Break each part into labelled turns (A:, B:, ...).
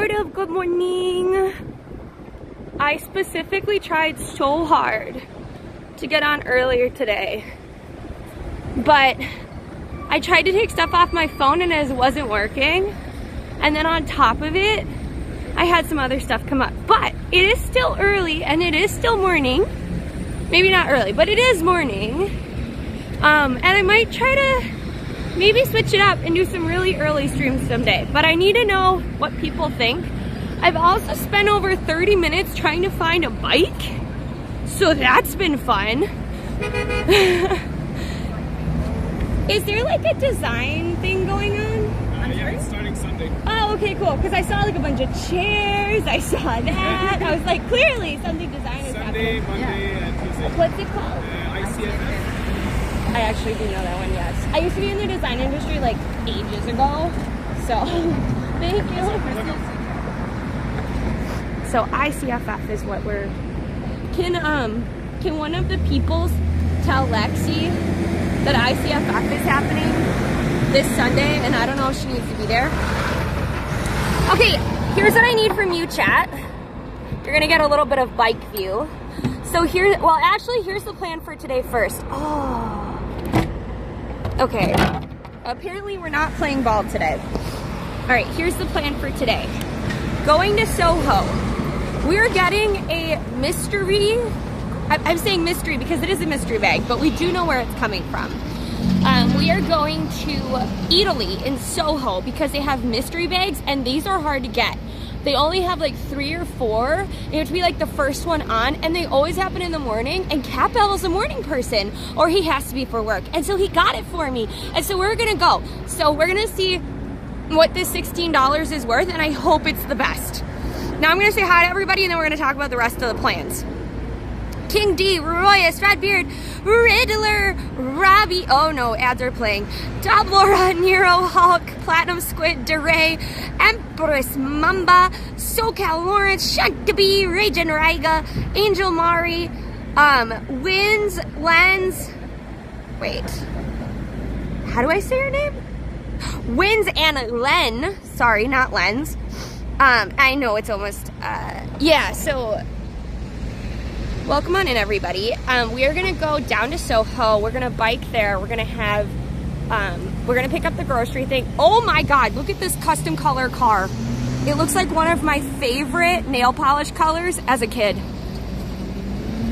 A: Sort of. Good morning. I specifically tried so hard to get on earlier today, but I tried to take stuff off my phone and it wasn't working. And then on top of it, I had some other stuff come up. But it is still early and it is still morning. Maybe not early, but it is morning. And I might try to maybe switch it up and do some really early streams someday. But I need to know what people think. I've also spent over 30 minutes trying to find a bike. So that's been fun. Is there like a design thing going on?
B: Yeah, it's starting Sunday.
A: Oh, okay, cool. Because I saw like a bunch of chairs. I saw that. I was like, clearly something design is happening.
B: Sunday, Monday, and Tuesday.
A: What's it called?
B: ICFF.
A: I actually do know that one, yes. I used to be in the design industry like ages ago. So, thank you. So ICFF is what we're... Can one of the peoples tell Lexi that ICFF is happening this Sunday, and I don't know if she needs to be there. Okay, here's what I need from you, chat. You're gonna get a little bit of bike view. So here's the plan for today first. Oh. Okay, apparently we're not playing ball today. All right, here's the plan for today. Going to Soho. We're getting a mystery, I'm saying mystery because it is a mystery bag, but we do know where it's coming from. We are going to Eataly in Soho because they have mystery bags and these are hard to get. They only have like 3 or 4. You have to be like the first one on, and they always happen in the morning, and Capel is a morning person, or he has to be for work. And so he got it for me. And so we're gonna go. So we're gonna see what this $16 is worth, and I hope it's the best. Now I'm gonna say hi to everybody, and then we're gonna talk about the rest of the plans. King D, Royus, Fatbeard, Riddler, Robbie, oh no, ads are playing. Doblora, Nero, Hulk, Platinum Squid, DeRay, Empress Mamba, SoCal Lawrence, Shagaby, Ragin Raiga, Angel Mari, Wins, Lens, wait, how do I say your name? Wins and Len, sorry, not Lens. I know it's almost, yeah, so welcome on in, everybody. We are gonna go down to Soho. We're gonna bike there. We're gonna have, we're gonna pick up the grocery thing. Oh my God, look at this custom color car. It looks like one of my favorite nail polish colors as a kid.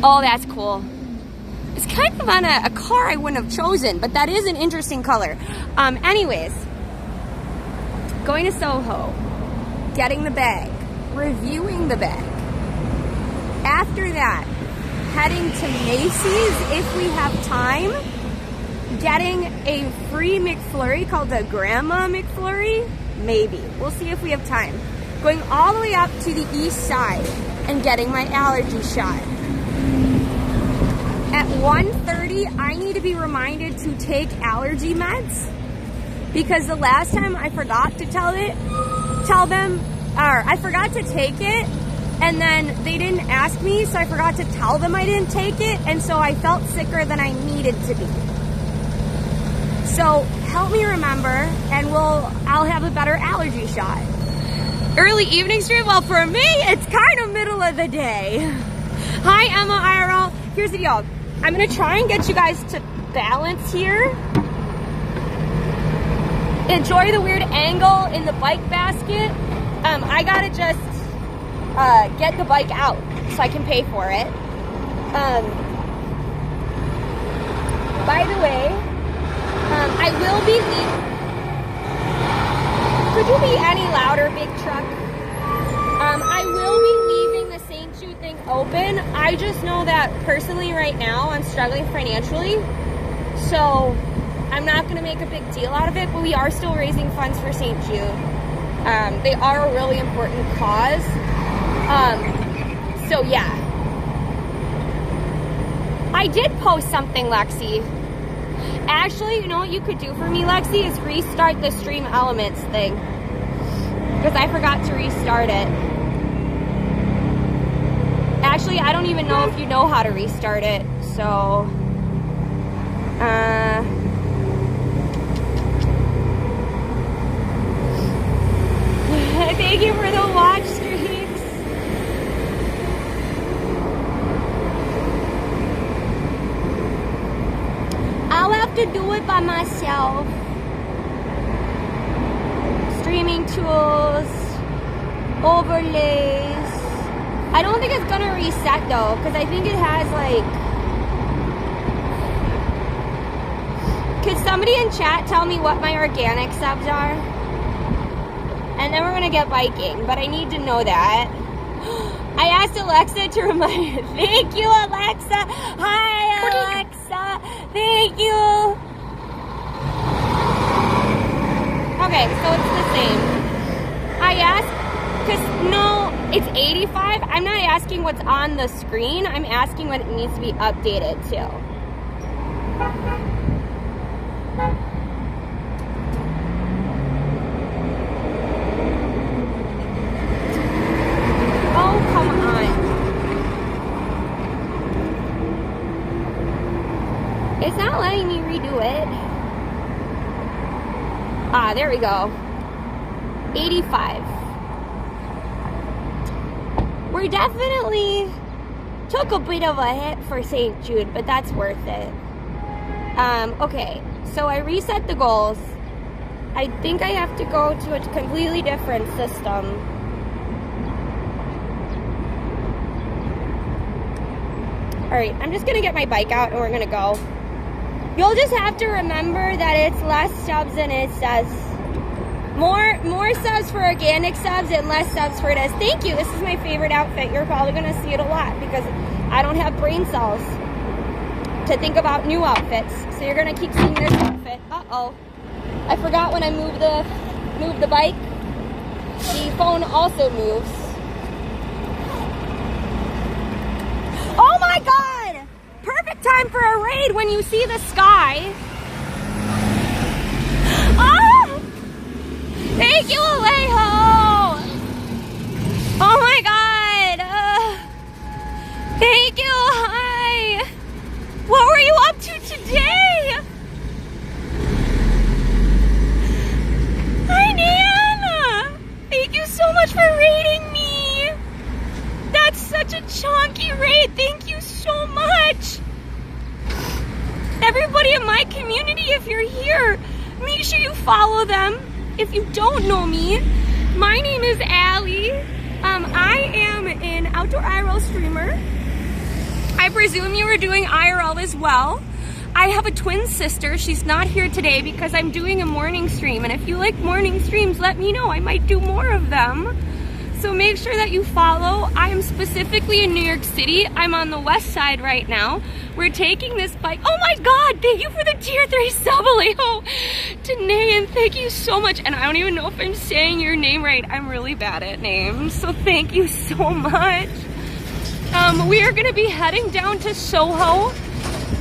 A: Oh, that's cool. It's kind of on a car I wouldn't have chosen, but that is an interesting color. Anyways, going to Soho, getting the bag, reviewing the bag. After that, heading to Macy's if we have time, getting a free McFlurry called the Grandma McFlurry, maybe. We'll see if we have time. Going all the way up to the east side and getting my allergy shot. At 1:30, I need to be reminded to take allergy meds because the last time I forgot to I forgot to take it. And then they didn't ask me, so I forgot to tell them I didn't take it, and so I felt sicker than I needed to be. So help me remember, and I'll have a better allergy shot. Early evening stream? Well, for me, it's kind of middle of the day. Hi, Emma IRL. Here's the deal. I'm gonna try and get you guys to balance here. Enjoy the weird angle in the bike basket. I gotta just get the bike out so I can pay for it. By the way, I will be leaving. Could you be any louder, big truck? I will be leaving the St. Jude thing open. I just know that personally right now I'm struggling financially, so I'm not going to make a big deal out of it, but we are still raising funds for St. Jude. They are a really important cause. So yeah. I did post something, Lexi. Actually, you know what you could do for me, Lexi, is restart the Stream Elements thing. Because I forgot to restart it. Actually, I don't even know if you know how to restart it, so... Thank you for the watch streaks. I'll have to do it by myself. Streaming tools, overlays. I don't think it's gonna reset though, because I think it has like... Could somebody in chat tell me what my organic subs are? And then we're gonna get biking, but I need to know that. I asked Alexa to remind. Thank you, Alexa. Hi, Alexa. Thank you. Okay, so it's the same. I asked, because no, it's 85. I'm not asking what's on the screen. I'm asking what it needs to be updated to. Oh, come on. It's not letting me redo it. Ah, there we go. 85. We definitely took a bit of a hit for St. Jude, but that's worth it. Okay, so I reset the goals. I think I have to go to a completely different system. Alright, I'm just gonna get my bike out and we're gonna go. You'll just have to remember that it's less subs than it says. More subs for organic subs and less subs for it as. Thank you, this is my favorite outfit. You're probably gonna see it a lot because I don't have brain cells to think about new outfits. So you're gonna keep seeing this outfit. Uh-oh. I forgot when I move the bike, the phone also moves. Oh my God! Perfect time for a raid when you see the sky. Oh! Thank you, Alejo! Oh my God! Thank you, hi! What were you up to today? Hi, Nan! Thank you so much for raiding me! That's such a chonky raid, thank you so much! Everybody in my community, if you're here, make sure you follow them. If you don't know me, my name is Allie. I am an outdoor IRL streamer. I presume you were doing IRL as well. I have a twin sister. She's not here today because I'm doing a morning stream. And if you like morning streams, let me know. I might do more of them. So make sure that you follow. I am specifically in New York City. I'm on the west side right now. We're taking this bike. Oh my God, thank you for the tier 3 sub, Alejo. Danae, thank you so much. And I don't even know if I'm saying your name right. I'm really bad at names. So thank you so much. We are gonna be heading down to Soho.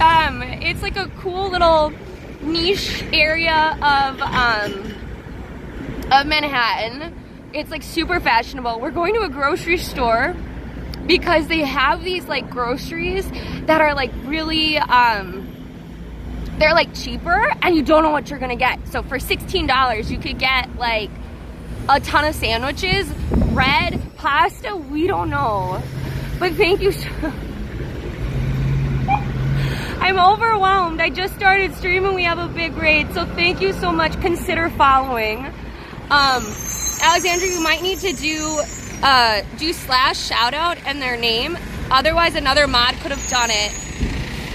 A: It's like a cool little niche area of Manhattan. It's like super fashionable. We're going to a grocery store because they have these like groceries that are like really, they're like cheaper and you don't know what you're gonna get. So for $16, you could get like a ton of sandwiches, bread, pasta, we don't know. But thank you so I'm overwhelmed. I just started streaming. We have a big raid. So thank you so much. Consider following. Alexandra, you might need to do slash shout out and their name. Otherwise, another mod could have done it.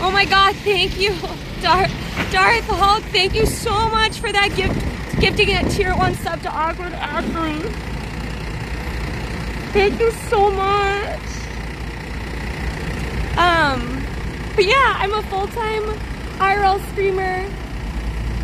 A: Oh my God, thank you. Darth Hulk, thank you so much for that gifting a tier 1 sub to Awkward Ashley. Thank you so much. But yeah, I'm a full-time IRL streamer.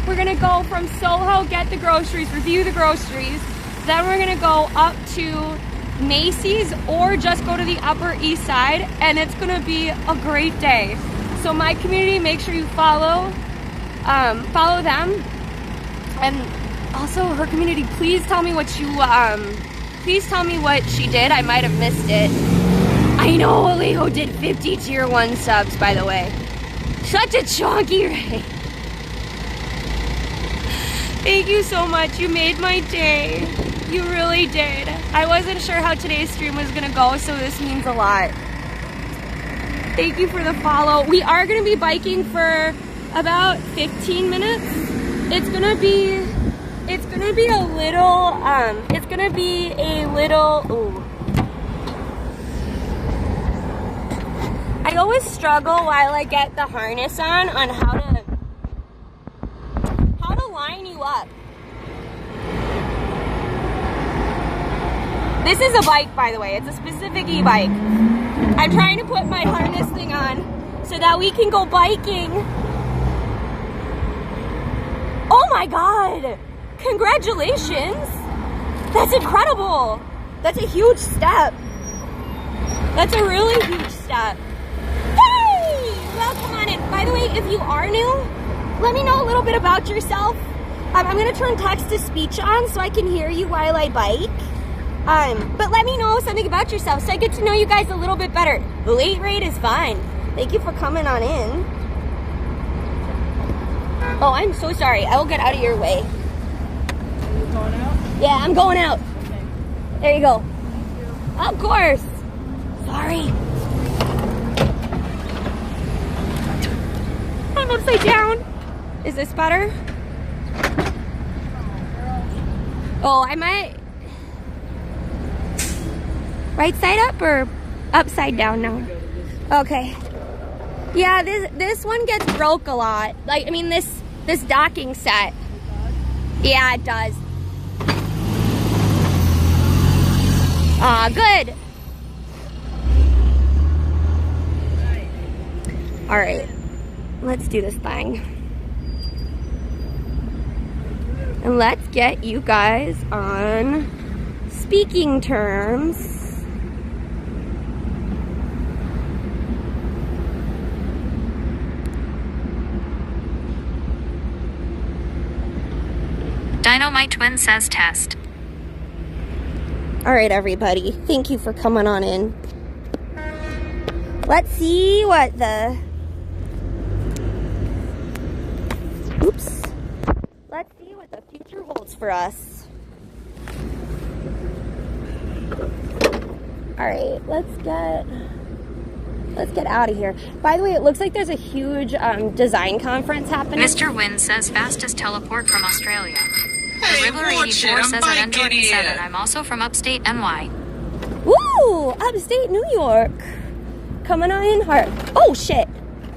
A: We're gonna go from Soho, get the groceries, review the groceries. Then we're gonna go up to Macy's or just go to the Upper East Side, and it's gonna be a great day. So my community, make sure you follow them, and also her community. Please tell me what please tell me what she did. I might have missed it. I know Alejo did 50 tier 1 subs, by the way. Such a chonky raid. Thank you so much. You made my day. You really did. I wasn't sure how today's stream was gonna go, so this means a lot. Thank you for the follow. We are gonna be biking for about 15 minutes. It's gonna be a little, ooh. I always struggle while I get the harness on how to line you up. This is a bike, by the way. It's a specific e-bike. I'm trying to put my harness thing on so that we can go biking. Oh my God! Congratulations! That's incredible! That's a huge step. That's a really huge step. Hey! Well, come on in. By the way, if you are new, let me know a little bit about yourself. I'm gonna turn text to speech on so I can hear you while I bike. But let me know something about yourself so I get to know you guys a little bit better. The late rate is fine. Thank you for coming on in. Oh, I'm so sorry. I will get out of your way.
C: Are you going out?
A: Yeah, I'm going out.
C: Okay.
A: There you go.
C: Thank you.
A: Of course. Sorry. I'm upside down. Is this better? Oh, I might. Right side up or upside down now? Okay. Yeah, this one gets broke a lot. Like, I mean, this docking set. Yeah, it does. Good. All right, let's do this thing. And let's get you guys on speaking terms.
D: DinomiteTwins says test.
A: All right, everybody. Thank you for coming on in. Let's see what the... Oops. Let's see what the future holds for us. All right, let's get out of here. By the way, it looks like there's a huge design conference happening.
D: Mr. Wynn says fastest teleport from Australia. The Riddler 84 says at Jordan 7. I'm also from upstate NY.
A: Woo! Upstate New York. Coming on in hard. Oh, shit.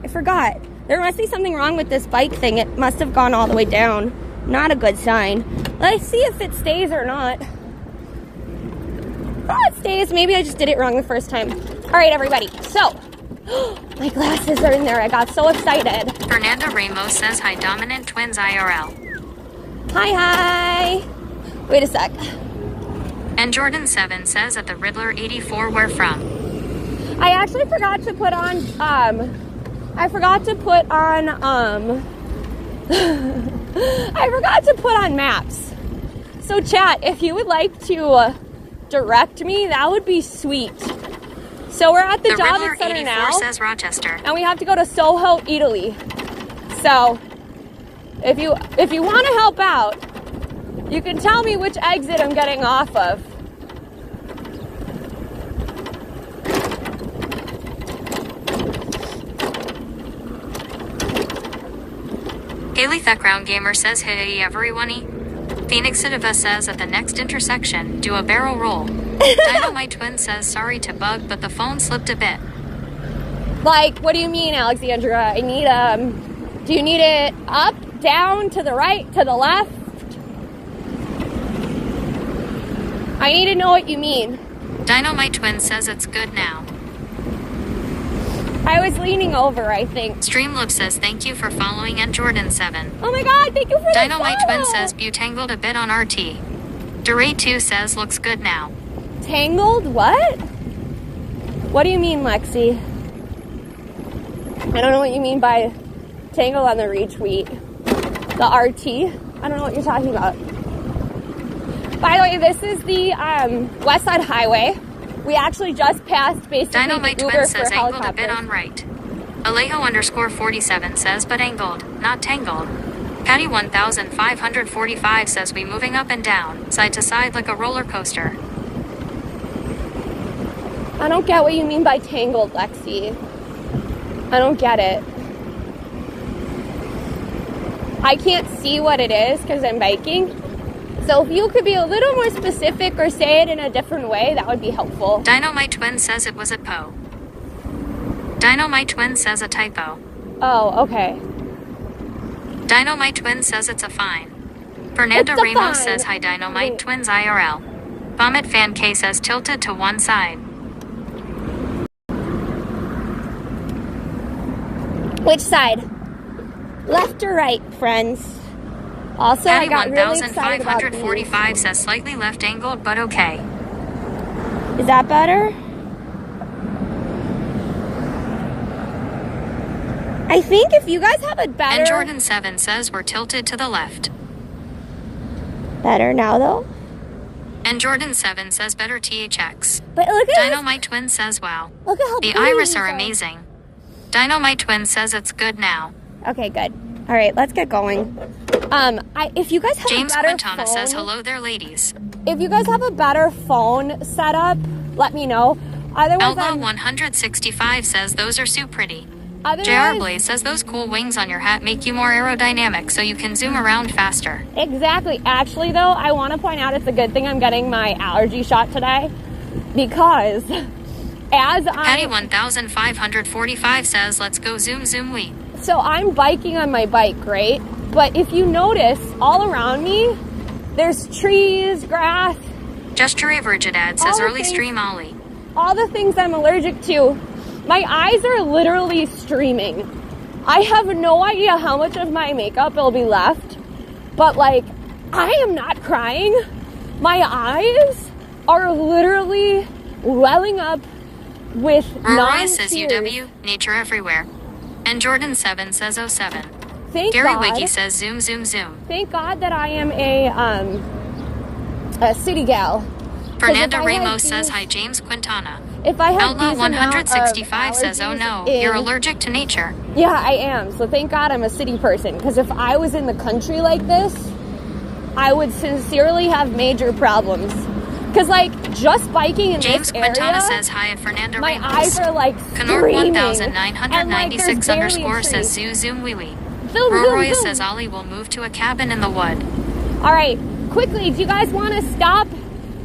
A: I forgot. There must be something wrong with this bike thing. It must have gone all the way down. Not a good sign. Let's see if it stays or not. Oh, it stays. Maybe I just did it wrong the first time. All right, everybody. So, my glasses are in there. I got so excited.
D: Fernanda Ramos says hi, Dominant Twins IRL.
A: Hi. Wait a sec.
D: And Jordan 7 says at the Riddler 84 where from.
A: I actually forgot to put on, I forgot to put on maps. So chat, if you would like to direct me, that would be sweet. So we're at the Jobbik Center now.
D: The Riddler 84 says Rochester.
A: And we have to go to Soho, Eataly. So if you want to help out, you can tell me which exit I'm getting off of.
D: Haley Thuckround Gamer says hey everyone. Phoenix Sidiva says at the next intersection, do a barrel roll. DinomiteTwins says sorry to bug, but the phone slipped a bit.
A: Like, what do you mean, Alexandra? I need, do you need it up, down, to the right, to the left? I need to know what you mean.
D: DinomiteTwins says it's good now.
A: I was leaning over, I think.
D: Streamloop says thank you for following and Jordan 7.
A: Oh my god, thank you for the
D: DinomiteTwins says butangled a bit on RT. Duray 2 says looks good now.
A: Tangled? What? What do you mean, Lexi? I don't know what you mean by tangled on the retweet. The RT? I don't know what you're talking about. By the way, this is the West Side Highway. We actually just passed basically
D: DinomiteTwins says angled a bit on right. Alejo _47 says but angled, not tangled. Patty 1545 says we moving up and down, side to side like a roller coaster.
A: I don't get what you mean by tangled, Lexi. I don't get it. I can't see what it is because I'm biking. So if you could be a little more specific or say it in a different way, that would be helpful.
D: DinomiteTwins says it was a po. DinomiteTwins says a typo.
A: Oh, okay.
D: DinomiteTwins says it's a fine. Fernando
A: It's a
D: Ramos
A: fine.
D: says hi DinomiteTwins IRL. Vomit Fan K says tilted to one side.
A: Which side? Left or right, friends? Also, I
D: Patty
A: got really excited about these.
D: 1545 says slightly left angled but okay.
A: Is that better? I think if you guys have a better...
D: And Jordan 7 says we're tilted to the left.
A: Better now, though?
D: And Jordan 7 says better THX.
A: But look at
D: DinomiteTwins says wow.
A: Look at how
D: The
A: pretty
D: iris
A: these
D: are amazing. DinomiteTwins says it's good now.
A: Okay, good. All right, let's get going. If you guys have
D: James
A: a better
D: Quintana
A: phone,
D: says hello there ladies.
A: if you guys have a better phone setup, let me know. Otherwise,
D: Outlaw 165 says those are so pretty. JR
A: otherwise,
D: Blaze says those cool wings on your hat make you more aerodynamic so you can zoom around faster.
A: exactly. Actually, though, I want to point out it's a good thing I'm getting my allergy shot today because as
D: Patty
A: I
D: 1545 says let's go zoom zoom we.
A: so I'm biking on my bike, right? But if you notice, all around me, there's trees, grass,
D: Gesture Virgidad says
A: All the
D: early
A: things-
D: stream Ollie.
A: all the things I'm allergic to. My eyes are literally streaming. I have no idea how much of my makeup will be left, but like, I am not crying. My eyes are literally welling up with
D: Roy
A: non-tears.
D: says UW, nature everywhere. And Jordan 7 says 07.
A: Thank
D: Gary
A: God.
D: Wiki says zoom zoom zoom.
A: Thank God that I am a city gal.
D: Fernanda
A: if I had
D: Ramos says
A: these-
D: hi James Quintana.
A: If I had
D: Outlaw
A: these amount of
D: 165 says oh
A: allergies
D: no,
A: in-
D: you're allergic to nature.
A: Yeah, I am. So thank God I'm a city person. Because if I was in the country like this, I would sincerely have major problems. Because like just biking in
D: James
A: this area,
D: Quintana says hi at Fernanda
A: my
D: Ramos.
A: eyes are like
D: Canort
A: screaming.
D: 1996
A: and, like, there's barely a
D: underscore
A: tree.
D: says zoo zoom wee wee.
A: Zoom,
D: Roy
A: zoom, zoom.
D: says Ollie will move to a cabin in the wood.
A: All right, quickly, do you guys want to stop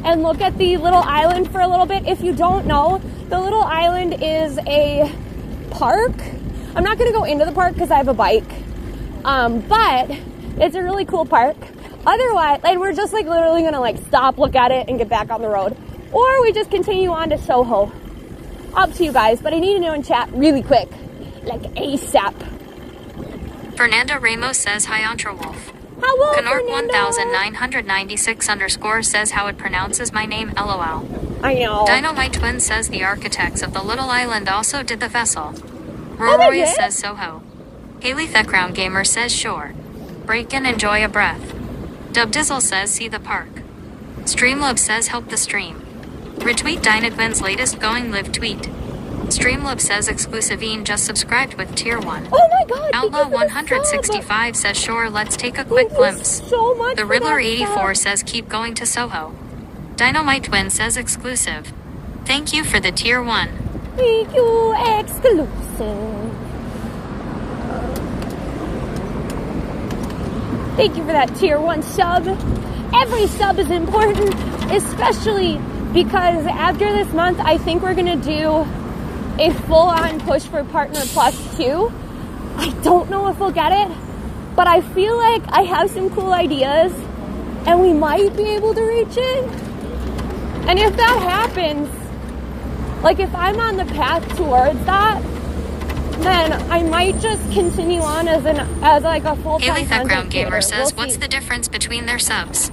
A: and look at the little island for a little bit? If you don't know, the little island is a park. I'm not going to go into the park because I have a bike, but it's a really cool park. Otherwise, and we're just like literally going to like stop, look at it, and get back on the road. Or we just continue on to Soho. Up to you guys, but I need to know in chat really quick, like ASAP.
D: Fernanda Ramos says hi Entre Wolf.
A: Hello,
D: Canort
A: Fernando.
D: 1996 underscore says how it pronounces my name LOL.
A: I know.
D: DinomiteTwins says the architects of the little island also did the vessel.
A: they
D: Roy
A: did?
D: says Soho. Haley Thecrown Gamer says sure. Break and enjoy a breath. Dubdizzle says see the park. Streamlab says help the stream. Retweet DinomiteTwins latest going live tweet. Streamlab says exclusivine just subscribed with tier 1.
A: Oh my God. thank
D: Outlaw
A: you for the
D: 165 says sure let's take a quick
A: Thank you
D: glimpse.
A: so much
D: The
A: for
D: Riddler
A: that
D: 84
A: sub.
D: says keep going to Soho. DinomiteTwins says exclusive. Thank you for the tier 1.
A: Thank you, exclusive. Thank you for that tier 1 sub. Every sub is important, especially because after this month, I think we're going to do a full-on push for Partner Plus 2. I don't know if we'll get it, but I feel like I have some cool ideas and we might be able to reach it. And if that happens, like if I'm on the path towards that, then I might just continue on as like a full-time
D: Haley Thecrown
A: content
D: Gamer
A: creator.
D: says
A: We'll
D: what's
A: see.
D: the difference between their subs?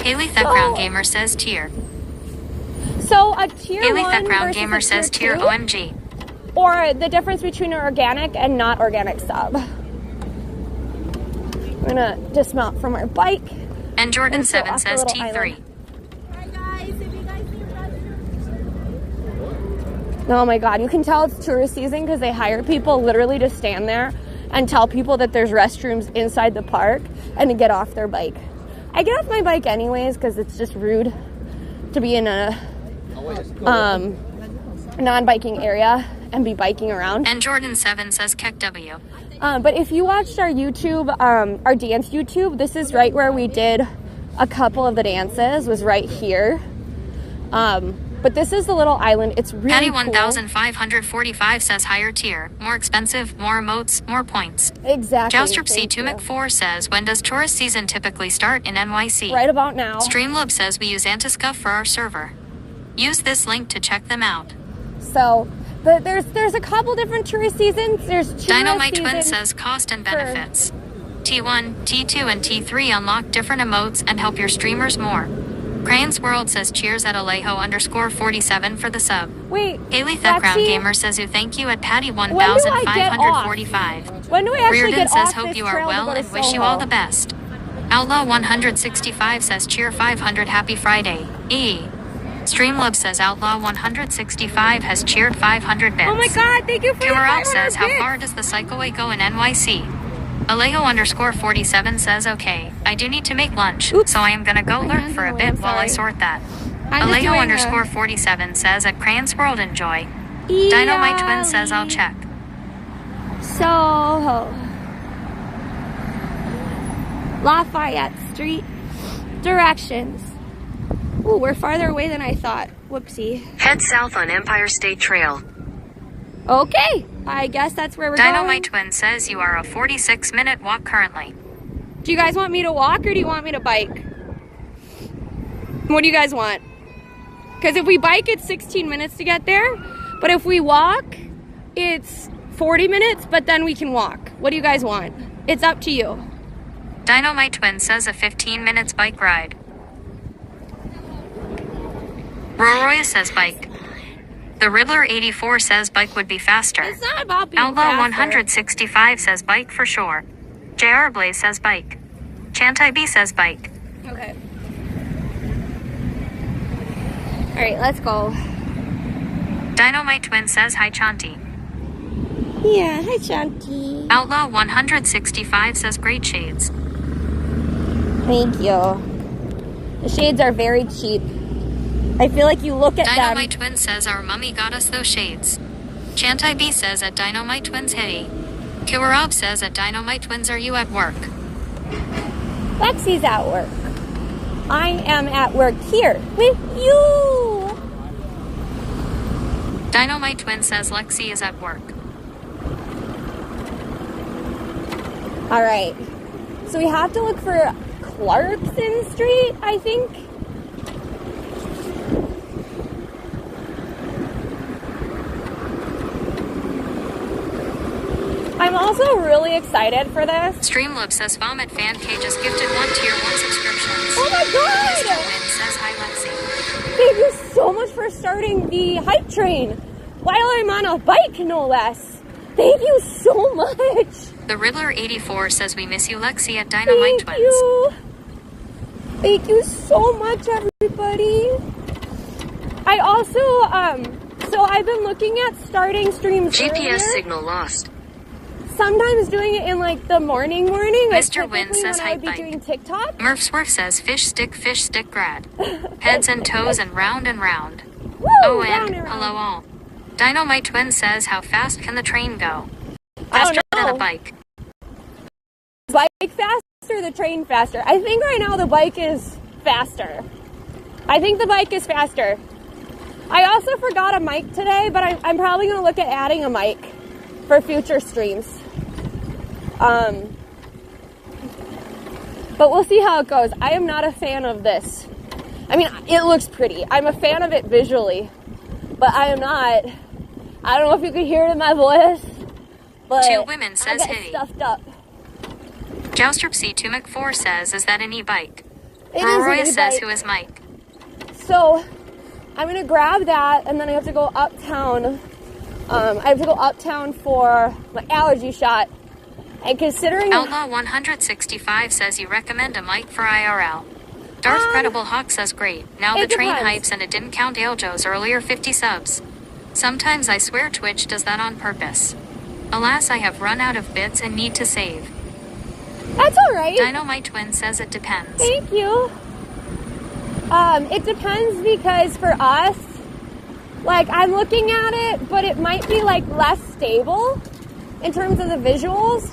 D: Haley Thecrown Gamer says tier.
A: So a tier
D: Haley
A: 1
D: Thecrown
A: versus
D: Gamer
A: a
D: says tier
A: 2,
D: OMG.
A: or the difference between an organic and not organic sub. We're gonna dismount from our bike.
D: And Jordan
A: And so
D: 7
A: off the
D: says
A: little
D: T3.
A: island. Oh my God, you can tell it's tourist season because they hire people literally to stand there and tell people that there's restrooms inside the park and to get off their bike. I get off my bike anyways because it's just rude to be in a non-biking area and be biking around.
D: And Jordan7 says Keck W.
A: But if you watched our YouTube, our dance YouTube, this is right where we did a couple of the dances, was right here. But this is the little island. It's really
D: Patty
A: cool.
D: 1545 says higher tier, more expensive, more emotes, more points.
A: Exactly.
D: Joustrip
A: Thank
D: C2
A: you.
D: Mc4 says, when does tourist season typically start in NYC?
A: Right about now.
D: Streamloob says we use Antiscuff for our server. Use this link to check them out.
A: So, but there's a couple different tourist seasons. There's tourist
D: DinomiteTwins
A: season
D: says cost and benefits. T1, T2, and T3 unlock different emotes and help your streamers more. Crane's World says cheers at Alejo_47 for the sub.
A: Wait,
D: Haley Thuckround
A: Lexi,
D: Gamer says you thank you at Patty
A: When do I get
D: 1545.
A: when do I actually
D: Reardon
A: get
D: says
A: off
D: hope
A: this
D: you are
A: trail to
D: well
A: go to
D: and wish you all
A: Soho?
D: the best. Outlaw 165 says cheer 500 happy Friday. Streamlove says Outlaw 165 has cheered 500 bits.
A: Oh my god, thank you for the
D: Tour
A: 500
D: says how
A: bits.
D: far does the cycleway go in NYC? Alejo_47 says okay, I do need to make lunch,
A: Oops.
D: so I am gonna go lurk for a
A: I'm
D: bit while I
A: sorry.
D: sort that.
A: I'm just doing
D: Alejo_47 says at Crane's World enjoy.
A: Eataly.
D: DinomiteTwins says I'll check.
A: Soho. Lafayette Street. Directions. Ooh, we're farther away than I thought. Whoopsie.
E: Head south on Empire State Trail.
A: Okay, I guess that's where we're going.
D: DinomiteTwins says you are a 46-minute walk currently.
A: Do you guys want me to walk or do you want me to bike? What do you guys want? Because if we bike, it's 16 minutes to get there. But if we walk, it's 40 minutes, but then we can walk. What do you guys want? It's up to you.
D: DinomiteTwins says a 15 minutes bike ride. Roroya says bike. The Riddler 84 says bike would be faster.
A: It's not about being
D: Outlaw
A: faster.
D: 165 says bike for sure. JR Blaze says bike. Chantai B says bike.
A: Okay. All right, let's go.
D: DinomiteTwins says hi Chanti.
A: Yeah, hi, Shanti.
D: Outlaw 165 says great shades.
A: Thank you. The shades are very cheap. I feel like you look at them.
D: DinomiteTwins says our mummy got us those shades. Chantai B says at DinomiteTwins hitty. Kiwarab says at DinomiteTwins are you at work?
A: Lexi's at work. I am at work here with you.
D: DinomiteTwins says Lexi is at work.
A: All right. So we have to look for Clarkson Street, I think. I'm also really excited for this.
D: Streamloob says Vomit Fan K just gifted 1 tier 1 subscriptions.
A: Oh my
D: Mr.
A: god!
D: Win says hi Lexi.
A: Thank you so much for starting the hype train while I'm on a bike, no less. Thank you so much.
D: The Riddler 84 says we miss you Lexi at
A: Thank
D: DinomiteTwins.
A: you. Thank you so much, everybody. I also, so I've been looking at starting streams
E: GPS
A: earlier.
E: signal lost.
A: Sometimes doing it in like the morning. Like
D: Mr. Win
A: typically
D: says
A: when I would
D: hype
A: be
D: bike.
A: doing TikTok.
D: Murphsworth says fish stick grad. Heads and toes and round and round.
A: Woo,
D: Oh,
A: round
D: and
A: and round.
D: hello all. DinomiteTwins says how fast can the train go?
A: I don't
D: Faster than
A: know.
D: a bike.
A: Bike faster, the train faster. I think right now the bike is faster. I think the bike is faster. I also forgot a mic today, but I'm probably going to look at adding a mic for future streams. But we'll see how it goes. I am not a fan of this. I mean, it looks pretty. I'm a fan of it visually, but I am not. I don't know if you could hear it in my voice, but
D: Two women
A: I
D: says
A: get
D: hey.
A: stuffed up.
D: Joustrip C2 Mc4 says, is that an e-bike?
A: It is
D: Roy
A: an
D: says,
A: e-bike.
D: who is Mike?
A: So I'm gonna grab that, and then I have to go uptown. I have to go uptown for my allergy shot. And considering
D: Outlaw 165 says you recommend a mic for IRL. Darth Credible Hawk says great. Now the
A: it
D: train
A: depends.
D: hypes and it didn't count Ailjo's earlier 50 subs. Sometimes I swear Twitch does that on purpose. Alas, I have run out of bits and need to save.
A: That's all right.
D: DinomiteTwins says it depends.
A: Thank you. It depends because for us, like, I'm looking at it, but it might be like less stable in terms of the visuals.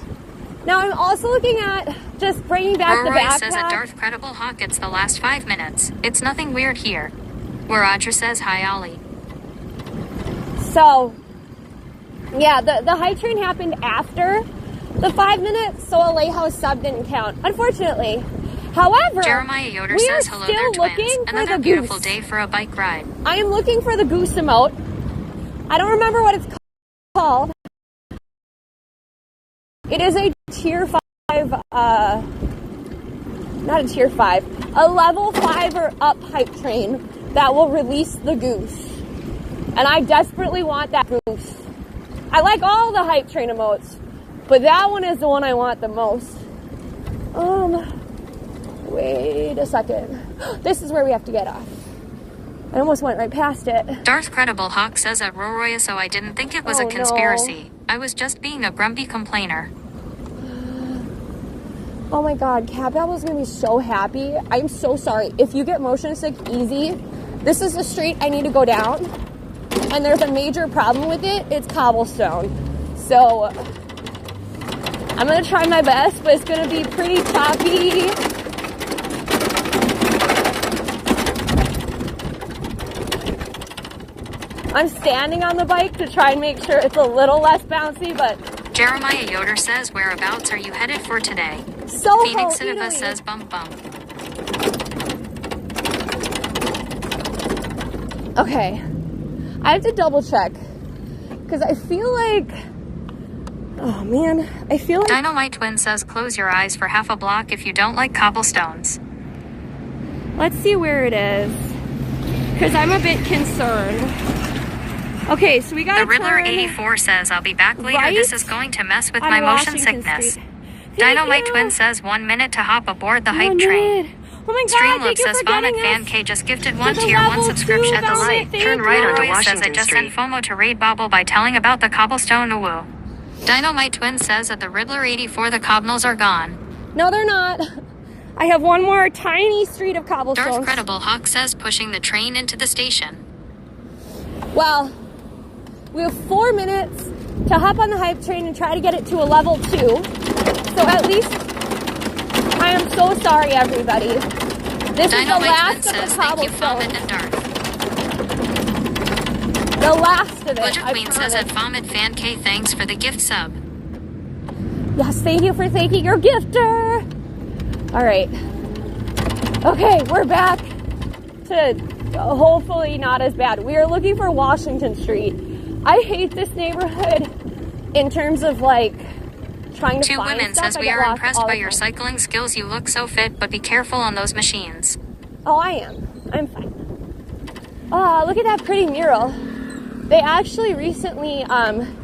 A: Now I'm also looking at just bringing back the
D: Roy
A: backpack.
D: says at Darth Credible Hawk it's the last 5 minutes. It's nothing weird here. Where Audra says hi Ollie.
A: So, yeah, the hype train happened after the 5 minutes, so a lighthouse sub didn't count, unfortunately. However,
D: Jeremiah Yoder
A: we
D: says
A: are
D: hello
A: still
D: there twins.
A: looking for
D: Another
A: the
D: beautiful
A: goose.
D: day for a bike ride.
A: I am looking for the goose emote. I don't remember what it's called. It is a tier 5, not a tier 5, a level 5 or up hype train that will release the goose. And I desperately want that goose. I like all the hype train emotes, but that one is the one I want the most. Wait a second. This is where we have to get off. I almost went right past it.
D: Darth Credible Hawk says at Roroya, so I didn't think it was a
A: Oh,
D: conspiracy. I was just being a grumpy complainer.
A: Oh my god, Cat Babble's gonna be so happy. I'm so sorry. If you get motion sick easy, this is the street I need to go down. And there's a major problem with it. It's cobblestone. So I'm gonna try my best, but it's gonna be pretty choppy. I'm standing on the bike to try and make sure it's a little less bouncy, but
D: Jeremiah Yoder says whereabouts are you headed for today?
A: Soho,
D: Phoenix Citiva
A: Eataly.
D: says bump bump.
A: Okay, I have to double check because I feel like, oh man, I feel like
D: DinomiteTwins says close your eyes for half a block if you don't like cobblestones.
A: let's see where it is because I'm a bit concerned. Okay, so we got
D: The Riddler 84 says I'll be back later.
A: right
D: This is going to mess with
A: on
D: my motion
A: Washington
D: sickness.
A: Street. Thank you.
D: DinomiteTwins says 1 minute to hop aboard the hype
A: 1
D: train.
A: minute. Oh my god,
D: Streamloops
A: thank you
D: says
A: for getting
D: Vomit Fan
A: us
D: K just gifted
A: to
D: 1
A: the
D: tier 1
A: level
D: subscription.
A: 2
E: At the light,
A: Vomit.
E: turn
A: Thank
E: right
A: you.
E: onto
D: Roy says I
E: Washington
D: just sent
E: Street.
D: FOMO to raid Bobble by telling about the cobblestone woo. DinomiteTwins says that the Riddler 84 the cobnels are gone.
A: No, they're not. I have one more tiny street of cobblestone.
D: Darth Credible Hawk says pushing the train into the station.
A: Well, we have 4 minutes to hop on the hype train and try to get it to a level 2. So at least, I am so sorry, everybody. This is the last
D: DinomiteTwins
A: of
D: says
A: the
D: thank you
A: cobblestone.
D: Vomit and Darth.
A: The last of it.
D: Ledger
A: I
D: Queen says
A: promise.
D: at Vomit Fan K thanks for the gift sub.
A: Yes, thank you for thanking your gifter. All right. Okay, we're back to hopefully not as bad. We are looking for Washington Street. I hate this neighborhood in terms of like trying to
D: 2
A: find
D: women
A: stuff.
D: says
A: I
D: we
A: get
D: are
A: lost
D: impressed
A: all
D: by
A: the
D: your
A: time.
D: cycling skills. You look so fit, but be careful on those machines.
A: Oh, I am. I'm fine. Oh, look at that pretty mural. They actually recently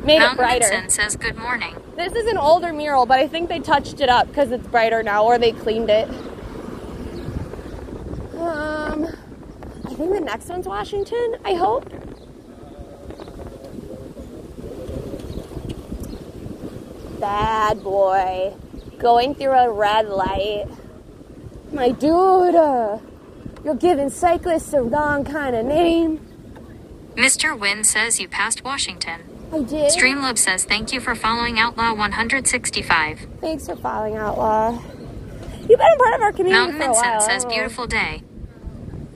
A: made it brighter.
D: Mountain says good morning.
A: This is an older mural, but I think they touched it up because it's brighter now, or they cleaned it. I think the next one's Washington, I hope. Bad boy. Going through a red light. My dude, you're giving cyclists the wrong kind of name.
D: Mr. Wynn says you passed Washington.
A: I did.
D: Streamloops says thank you for following Outlaw 165.
A: Thanks for following Outlaw. You've been a part of our community
D: Mountain
A: for a while.
D: Vincent says
A: I don't know.
D: beautiful day.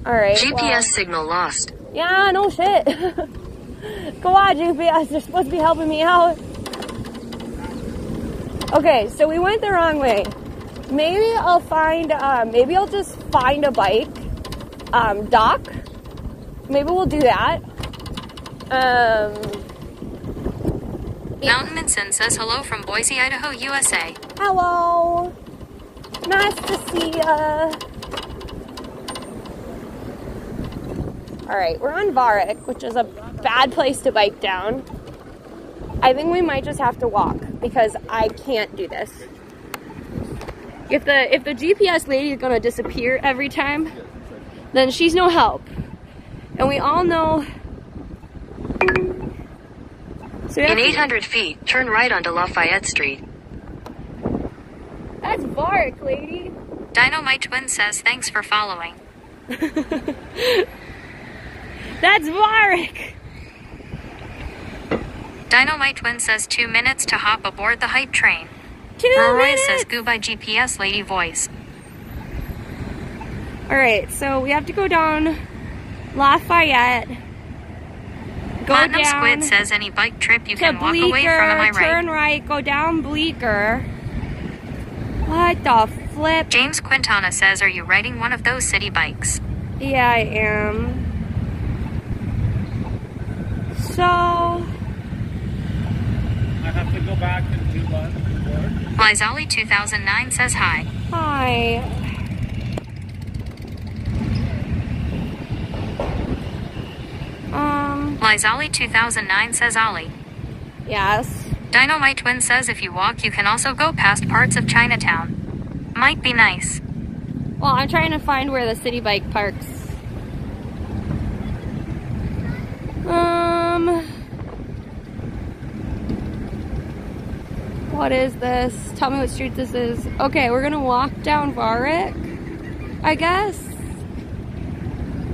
A: All right.
E: GPS signal lost.
A: Yeah, no shit. Go on, GPS. You're supposed to be helping me out. Okay, so we went the wrong way. Maybe I'll find, maybe I'll just find a bike, dock. Maybe we'll do that.
D: Mountain Vincent says hello from Boise, Idaho, USA.
A: Hello. Nice to see ya. All right, we're on Varick, which is a bad place to bike down. I think we might just have to walk because I can't do this. If the GPS lady is gonna disappear every time, then she's no help. And we all know. So So we have
E: In
A: to-
E: 800 feet, turn right onto Lafayette Street.
A: That's Vark, lady.
D: DinomiteTwins says thanks for following.
A: That's Vark.
D: DinomiteTwins says 2 minutes to hop aboard the hype train.
A: 2
D: Roy
A: minutes.
D: says goodbye GPS lady voice.
A: All right, so we have to go down Lafayette. Go
D: Platinum
A: down
D: Squid says any bike trip you
A: to
D: can walk
A: Bleecker,
D: away from, am I
A: turn
D: right?
A: right, go down Bleecker. What the flip?
D: James Quintana says, are you riding one of those city bikes?
A: Yeah, I am. So,
B: I have to go back and do what?
D: Lizali 2009 says hi.
A: hi.
D: Lizali 2009 says Ollie.
A: Yes.
D: DinomiteTwins says if you walk you can also go past parts of Chinatown. Might be nice.
A: Well, I'm trying to find where the city bike parks. What is this? Tell me what street this is. Okay, we're gonna walk down Varric, I guess.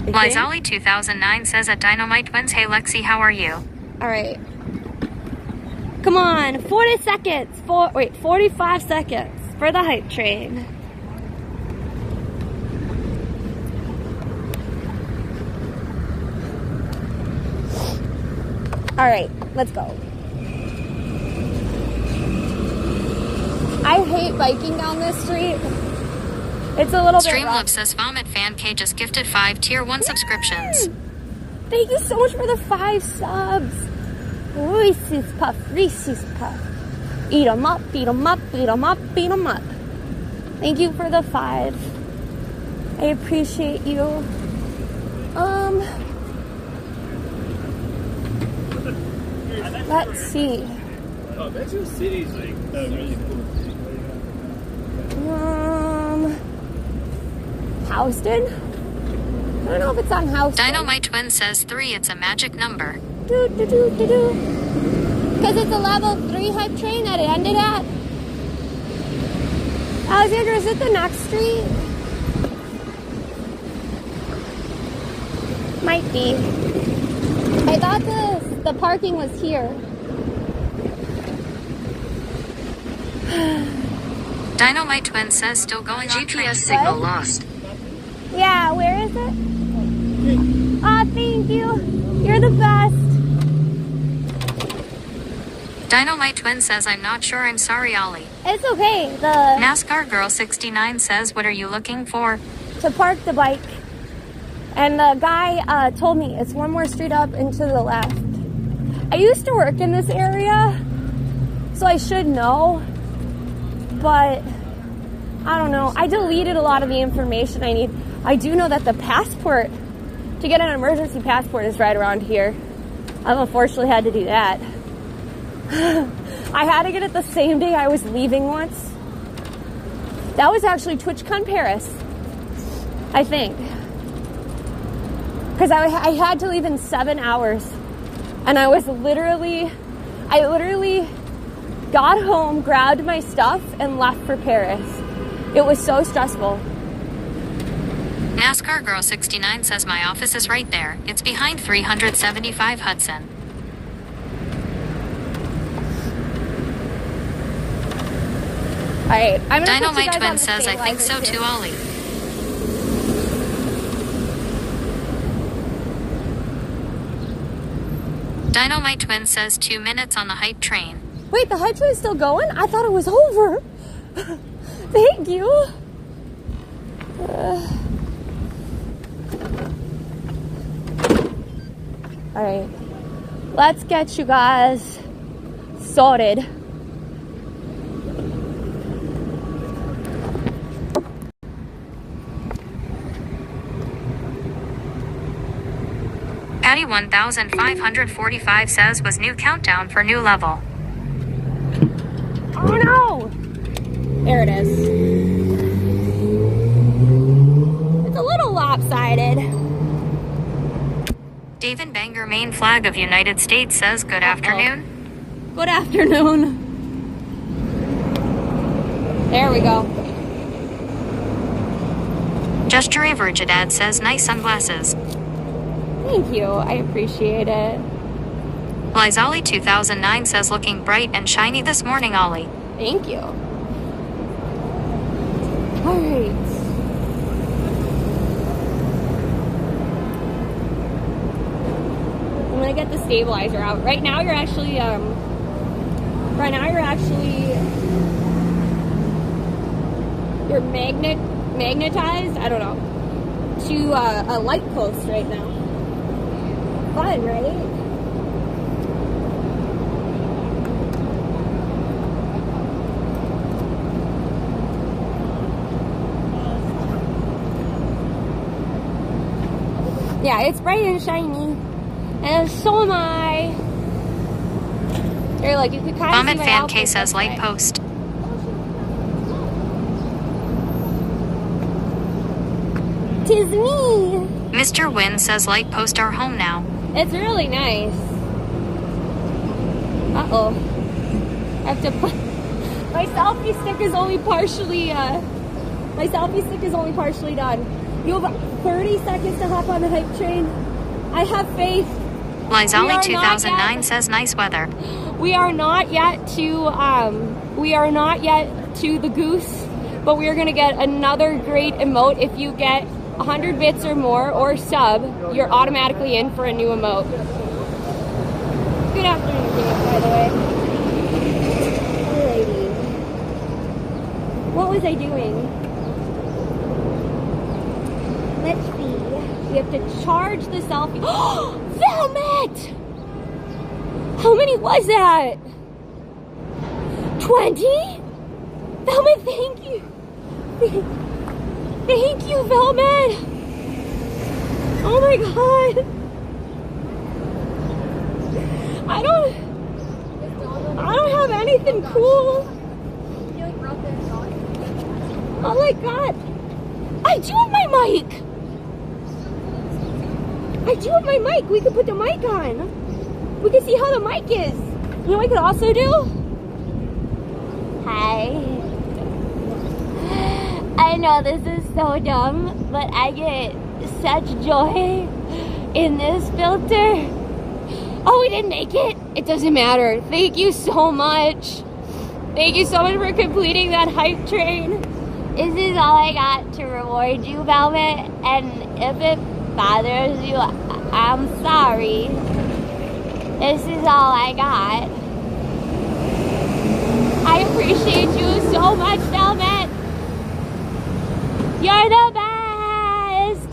D: Lizali 2009 says at DinomiteTwins, hey Lexi, how are you?
A: All right. Come on, 40 seconds. 45 seconds for the hype train. All right, let's go. I hate biking down this street. It's a little bit
D: Streamlove
A: rough.
D: says Vomit Fan K just gifted 5 tier 1 subscriptions.
A: Thank you so much for the 5 subs. Reese's Puff, Reese's Puff. Eat 'em up, beat 'em up, beat 'em up, beat 'em up. Thank you for the 5. I appreciate you. Let's see.
B: Oh, Metro City's like really cool.
A: Houston? I don't know if it's on Houston.
D: DinomiteTwins says 3, it's a magic number.
A: Because it's a level 3 hype train that it ended at. Alexander, is it the next street? Might be. I thought the parking was here.
D: DinomiteTwins says still going on train.
E: GPS signal lost.
A: Yeah, where is it? Oh, thank you. You're the best.
D: DinomiteTwins says I'm not sure, I'm sorry Ollie.
A: It's okay.
D: NASCAR Girl 69 says what are you looking for?
A: To park the bike. And the guy told me it's one more street up and to the left. I used to work in this area, so I should know, but I don't know. I deleted a lot of the information I need. I do know that the passport, to get an emergency passport, is right around here. I've unfortunately had to do that. I had to get it the same day I was leaving once. That was actually TwitchCon Paris, I think. Because I had to leave in 7 hours. And I literally got home, grabbed my stuff, and left for Paris. It was so stressful.
D: NASCAR Girl 69 says my office is right there. It's behind 375 Hudson.
A: All right, I'm gonna put you guys on
D: DinomiteTwins
A: the
D: says I think so
A: stabilizer
D: too, Ollie. DinomiteTwins says 2 minutes on the hype train.
A: Wait, the hype train is still going? I thought it was over. Thank you. All right, let's get you guys sorted.
D: Patty 1545 says was new countdown for new level.
A: Oh no! There it is. It's a little lopsided.
D: David Banger main flag of United States says good afternoon.
A: Good afternoon. There we go.
D: Just your average, Dad says nice sunglasses.
A: Thank you. I appreciate it.
D: Lizolly 2009 says looking bright and shiny this morning, Ollie.
A: Thank you. All right. I'm gonna get the stabilizer out. Right now you're actually you're magnetized, I don't know, to a light post right now. Fun, right? Yeah, it's bright and shiny. And so am I. Here, look, you could kind of
D: Vomit
A: see my
D: fan
A: outfit
D: K says
A: this
D: light
A: way.
D: post.
A: Tis me.
D: Mr. Wynn says light post are home now.
A: It's really nice. Uh-oh. I have to put... My selfie stick is only partially, done. You have 30 seconds to hop on the hype train. I have faith.
D: Lizolly 2009 says nice weather.
A: We are not yet to the goose, but we are going to get another great emote. If you get 100 bits or more or sub, you're automatically in for a new emote. Good afternoon, by the way. Alrighty. What was I doing? Let's see. We have to charge the selfie. Velmet! How many was that? 20? Velmet, thank you. Thank you, Velmet. Oh my god. I don't have anything cool. Oh my god. I do have my mic. We could put the mic on. We can see how the mic is. You know what I could also do? Hi. I know this is so dumb, but I get such joy in this filter. Oh, we didn't make it. It doesn't matter. Thank you so much. Thank you so much for completing that hype train. This is all I got to reward you, Velvet. And if it bothers you, I'm sorry. This is all I got. I appreciate you so much, Velvet. You're the best.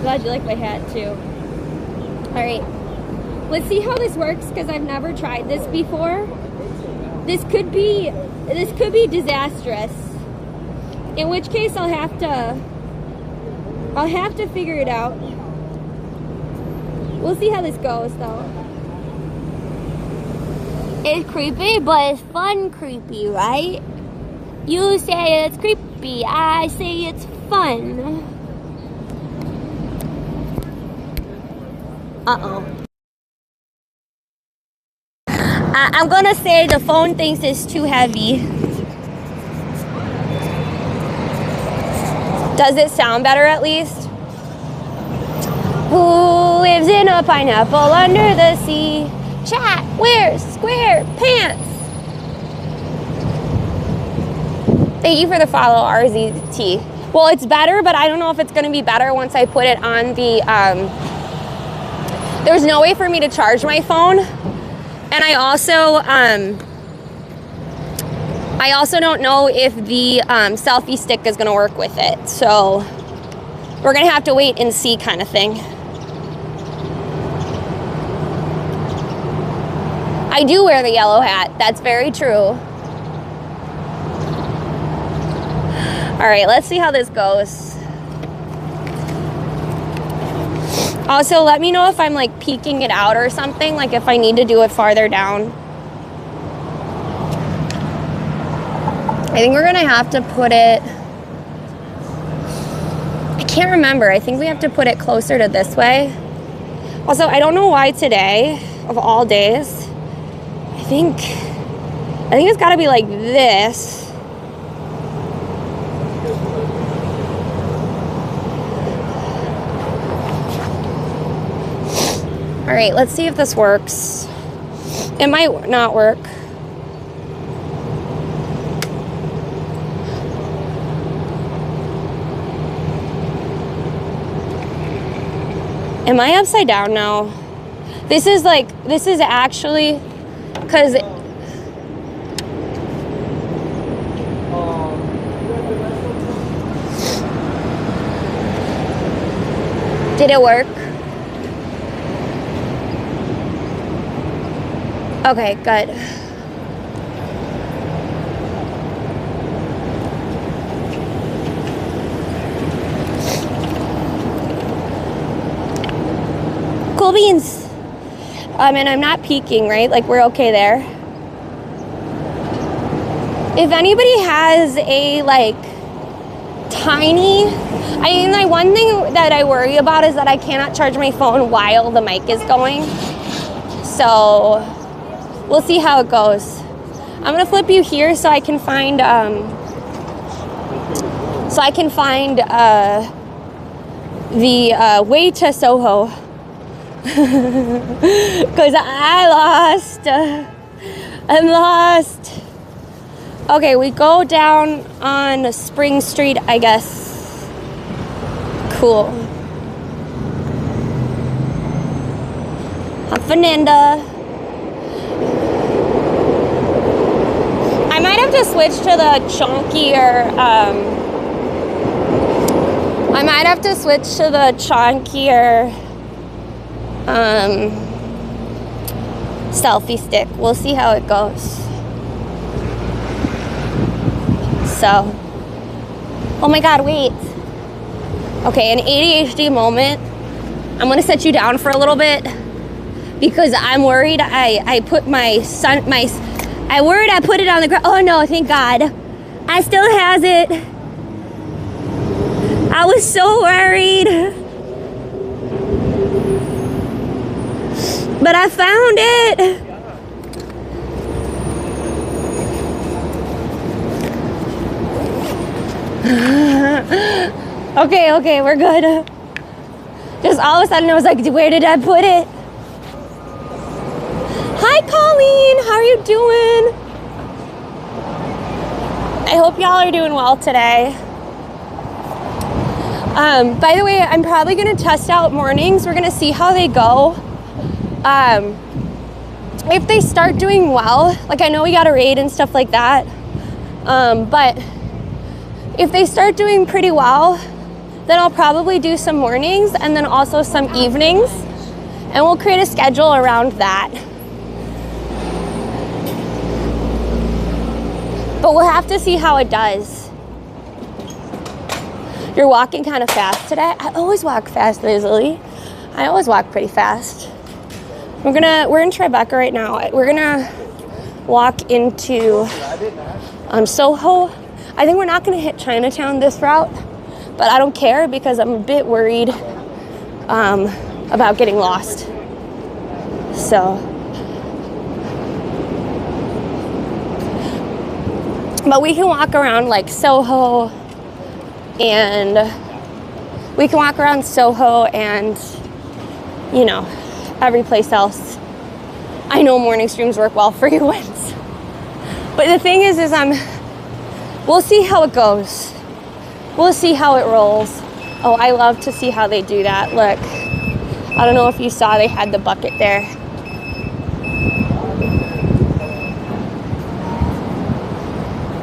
A: Glad you like my hat too. All right, let's see how this works because I've never tried this before. This could be disastrous. In which case I'll have to figure it out. We'll see how this goes though. It's creepy, but it's fun creepy, right? You say it's creepy, I say it's fun. Uh-oh. I'm gonna say the phone thinks it's too heavy. Does it sound better at least? Who lives in a pineapple under the sea? Chat, wears square pants. Thank you for the follow, RZT. Well, it's better, but I don't know if it's going to be better once I put it on the... There's no way for me to charge my phone. And I also don't know if the selfie stick is going to work with it. So we're going to have to wait and see kind of thing. I do wear the yellow hat. That's very true. All right, let's see how this goes. Also, let me know if I'm like peeking it out or something, like if I need to do it farther down. I think we're gonna have to put it, I can't remember. I think we have to put it closer to this way. Also, I don't know why today, of all days. I think it's gotta be like this. All right, let's see if this works. It might not work. Am I upside down now? This is actually, because did it work? Okay, good. Cool beans. And I'm not peeking, right? Like, we're okay there. If anybody has a, like, tiny... I mean, like, one thing that I worry about is that I cannot charge my phone while the mic is going. So, we'll see how it goes. I'm gonna flip you here so I can find, the way to Soho. Because I'm lost. Okay, we go down on Spring Street, I guess. Cool. I'm Fernanda. I might have to switch to the chunkier, selfie stick. We'll see how it goes. So, oh my God, wait. Okay, an ADHD moment. I'm gonna set you down for a little bit because I'm worried I put I put it on the ground. Oh no, thank God. I still has it. I was so worried. But I found it. Okay, we're good. Just all of a sudden I was like, where did I put it? Hi, Colleen, how are you doing? I hope y'all are doing well today. By the way, I'm probably gonna test out mornings. We're gonna see how they go. If they start doing well, like I know we got a raid and stuff like that, but if they start doing pretty well, then I'll probably do some mornings and then also some evenings, and we'll create a schedule around that. But we'll have to see how it does. You're walking kind of fast today. I always walk fast, Lizzie. I always walk pretty fast. We're in Tribeca right now. We're gonna walk into Soho. I think we're not gonna hit Chinatown this route, but I don't care because I'm a bit worried about getting lost. So, but we can walk around like Soho, and you know, every place else. I know morning streams work well for you once, but the thing is we'll see how it goes. We'll see how it rolls. Oh, I love to see how they do that. Look, I don't know if you saw, they had the bucket there.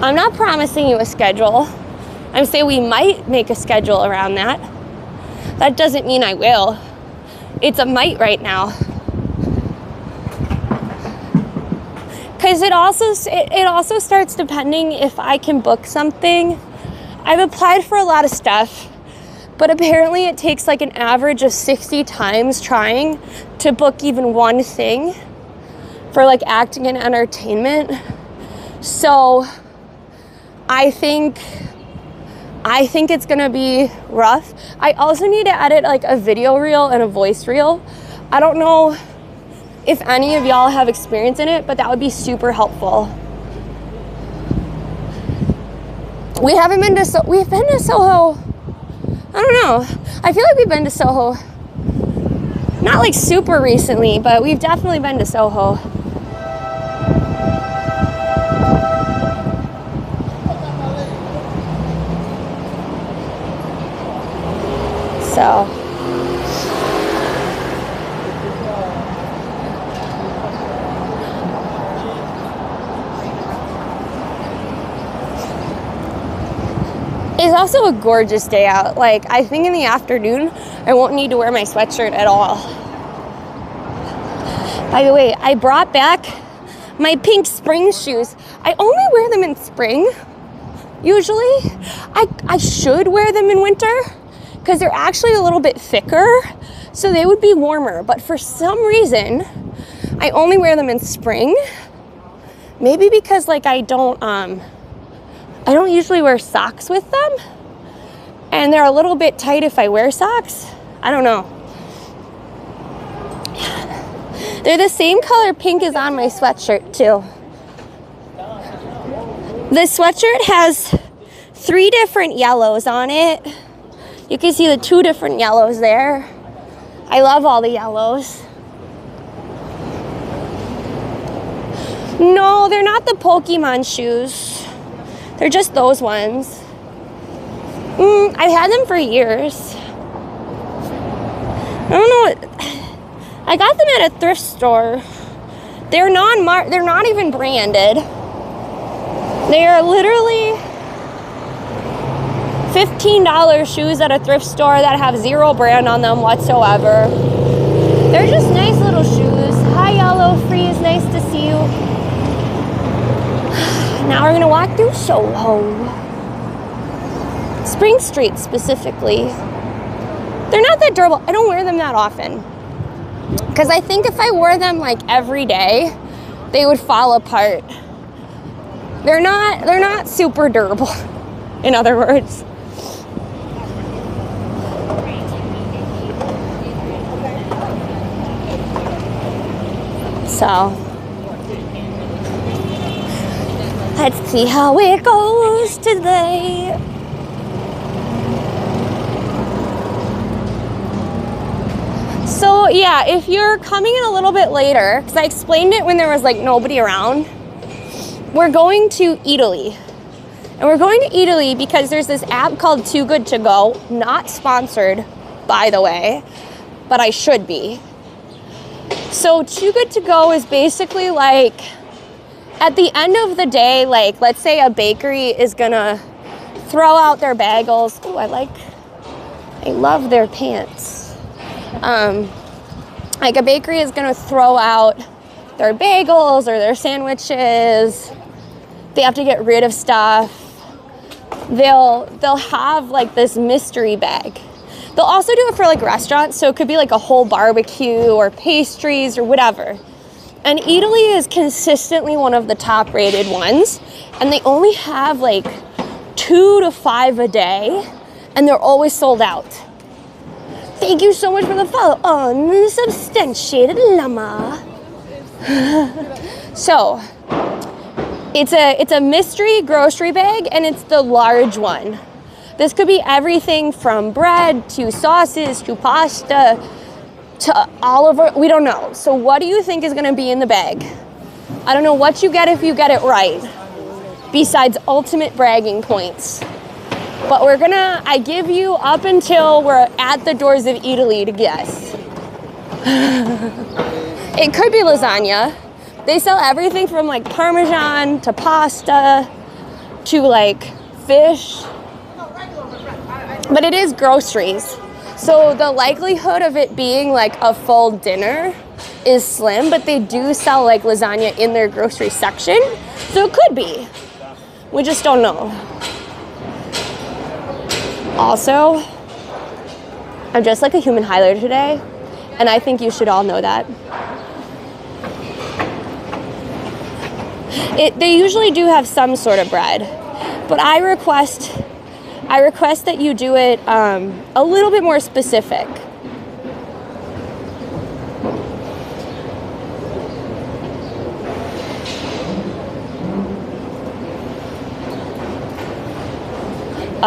A: I'm not promising you a schedule. I'm saying we might make a schedule around that. That doesn't mean I will. It's a might right now. Because it also starts depending if I can book something. I've applied for a lot of stuff, but apparently it takes like an average of 60 times trying to book even one thing for like acting and entertainment. So I think it's gonna be rough. I also need to edit like a video reel and a voice reel. I don't know if any of y'all have experience in it, but that would be super helpful. We've been to Soho. I don't know. I feel like we've been to Soho. Not like super recently, but we've definitely been to Soho. So. It's also a gorgeous day out. Like, I think in the afternoon, I won't need to wear my sweatshirt at all. By the way, I brought back my pink spring shoes. I only wear them in spring, usually. I should wear them in winter because they're actually a little bit thicker, so they would be warmer. But for some reason, I only wear them in spring. Maybe because, like, I don't usually wear socks with them, and they're a little bit tight if I wear socks. I don't know. They're the same color pink as on my sweatshirt too. The sweatshirt has 3 different yellows on it. You can see the 2 different yellows there. I love all the yellows. No, they're not the Pokemon shoes. They're just those ones. I've had them for years. I don't know. I got them at a thrift store. They're not even branded. They are literally $15 shoes at a thrift store that have 0 brand on them whatsoever. They're just nice little shoes. Hi, Yellow Freeze. Nice to see you. Now we're gonna walk through Soho. Spring Street specifically. They're not that durable. I don't wear them that often. Because I think if I wore them like every day, they would fall apart. They're not super durable, in other words. So let's see how it goes today. So yeah, if you're coming in a little bit later, because I explained it when there was like nobody around, we're going to Eataly. And we're going to Eataly because there's this app called Too Good To Go, not sponsored, by the way, but I should be. So Too Good To Go is basically like, at the end of the day, like, let's say a bakery is gonna throw out their bagels. Oh, I love their pants. Like a bakery is gonna throw out their bagels or their sandwiches. They have to get rid of stuff. They'll have like this mystery bag. They'll also do it for like restaurants, so it could be like a whole barbecue or pastries or whatever. And Eataly is consistently one of the top rated ones, and they only have like 2 to 5 a day, and they're always sold out. Thank you so much for the follow. Unsubstantiated llama. So, it's a mystery grocery bag, and it's the large one. This could be everything from bread to sauces to pasta to Oliver. We don't know. So what do you think is going to be in the bag? I don't know what you get if you get it right, besides ultimate bragging points. But I give you up until we're at the doors of Eataly to guess. It could be lasagna. They sell everything from like Parmesan to pasta to like fish. But it is groceries. So the likelihood of it being like a full dinner is slim, but they do sell like lasagna in their grocery section. So it could be. We just don't know. Also, I'm just like a human highlighter today, and I think you should all know that. They usually do have some sort of bread, but I request that you do it a little bit more specific.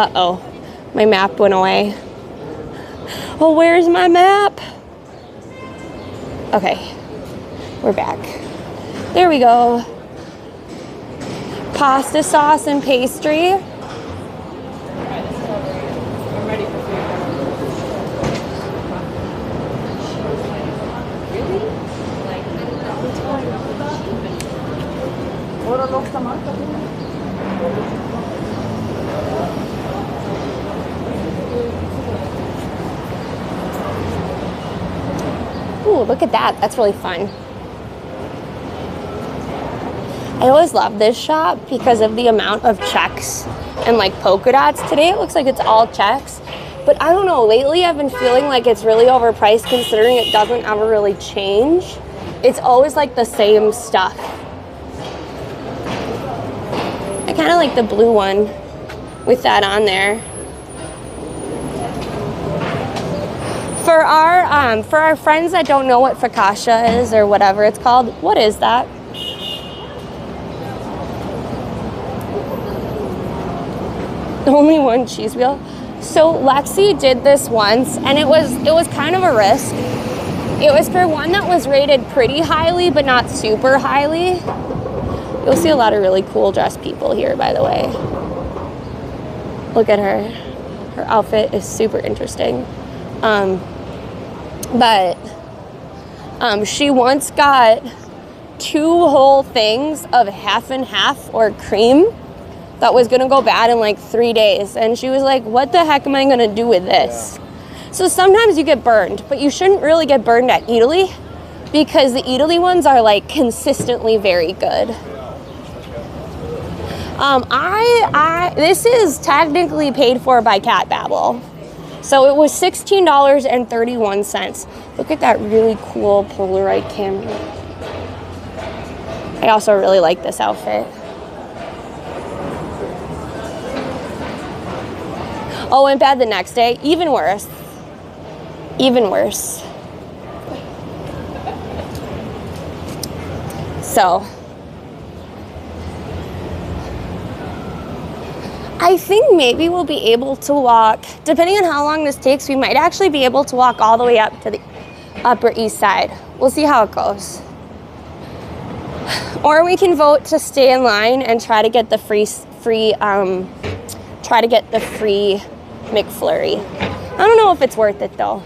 A: Uh-oh, my map went away. Oh, where's my map? Okay, we're back. There we go. Pasta sauce and pastry. Ooh, look at that. That's really fun. I always love this shop because of the amount of checks and like polka dots. Today it looks like it's all checks, but I don't know, lately I've been feeling like it's really overpriced considering it doesn't ever really change. It's always like the same stuff. I kind of like the blue one with that on there. For our friends that don't know what focaccia is or whatever it's called, what is that? Only one cheese wheel. So Lexi did this once, and it was kind of a risk. It was for one that was rated pretty highly, but not super highly. You'll see a lot of really cool dressed people here, by the way. Look at her. Her outfit is super interesting. But she once got 2 whole things of half and half or cream that was gonna go bad in like 3 days. And she was like, what the heck am I gonna do with this? Yeah. So sometimes you get burned, but you shouldn't really get burned at Eataly because the Eataly ones are like consistently very good. This is technically paid for by Cat Babble. So it was $16.31. Look at that really cool Polaroid camera. I also really like this outfit. Oh, went bad the next day. Even worse. Even worse. So I think maybe we'll be able to walk, depending on how long this takes, we might actually be able to walk all the way up to the Upper East Side. We'll see how it goes. Or we can vote to stay in line and try to get the free McFlurry. I don't know if it's worth it though.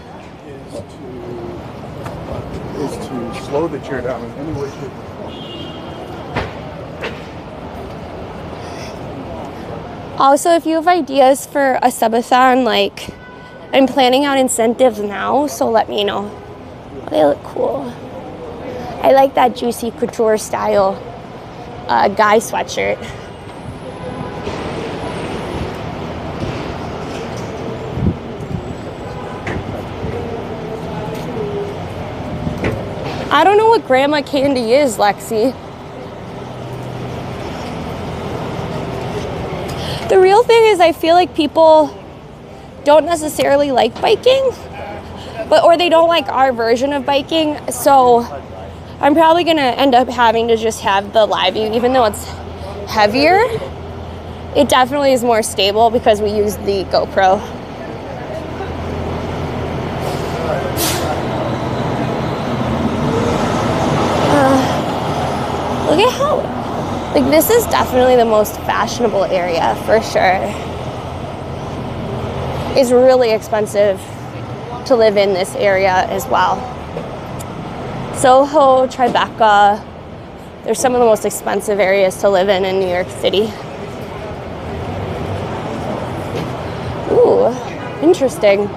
F: Is to slow the chair down in any way, shape, or form.
A: Also, if you have ideas for a subathon, like, I'm planning out incentives now, so let me know. They look cool. I like that Juicy Couture style guy sweatshirt. I don't know what grandma candy is, Lexi. The real thing is I feel like people don't necessarily like biking, or they don't like our version of biking, so I'm probably gonna end up having to just have the live view, even though it's heavier. It definitely is more stable because we use the GoPro. Look at how, like, this is definitely the most fashionable area for sure. It's really expensive to live in this area as well. Soho, Tribeca, they're some of the most expensive areas to live in New York City. Ooh, interesting.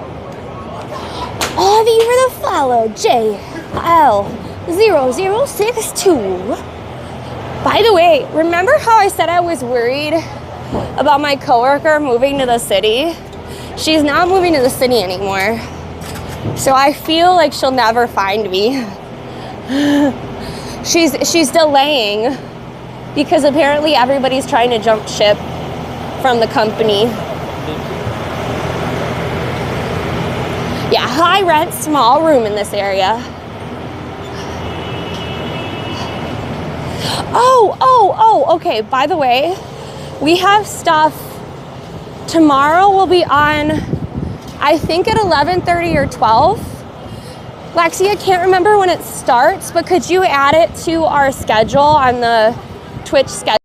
A: Oh, thank you for the follow, JL0062. By the way, remember how I said I was worried about my coworker moving to the city? She's not moving to the city anymore. So I feel like she'll never find me. She's delaying because apparently everybody's trying to jump ship from the company. Yeah, high rent, small room in this area. Oh, okay, by the way, we have stuff Tomorrow we'll be on, I think at 11:30 or 12. Lexi, I can't remember when it starts, but could you add it to our schedule on the Twitch schedule?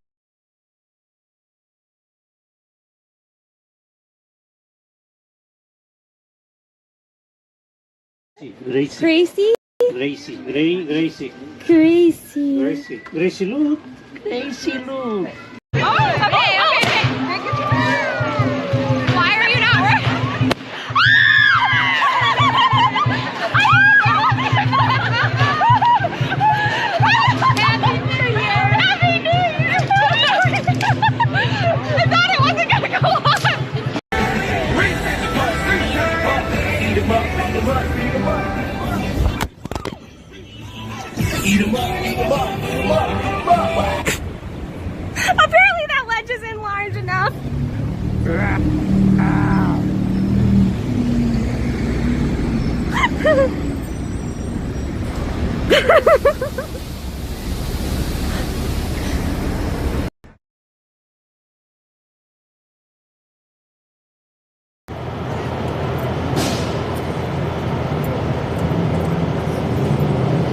G: Gracie.
A: Gracie?
G: Gracie. Gracie.
A: Gracie.
G: Gracie. Gracie, look. Gracie, look.
A: Okay. Why are you not working? Happy New Year! Happy New Year! I thought it wasn't gonna go on. Apparently that ledge isn't large enough.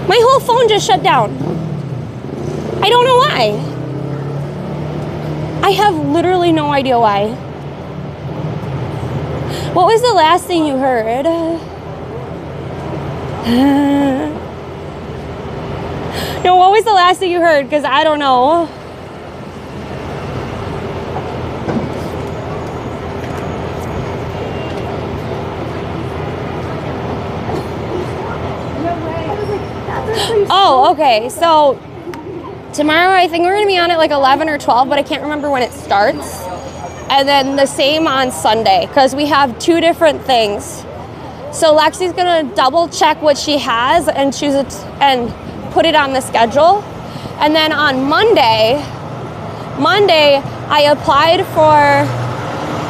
A: My whole phone just shut down. I don't know why. I have literally no idea why. What was the last thing you heard? No, what was the last thing you heard? Because I don't know. Oh, okay. So tomorrow I think we're gonna be on at like 11 or 12, but I can't remember when it starts. And then the same on Sunday, because we have two different things. So Lexi's gonna double check what she has and choose it and put it on the schedule. And then on Monday I applied for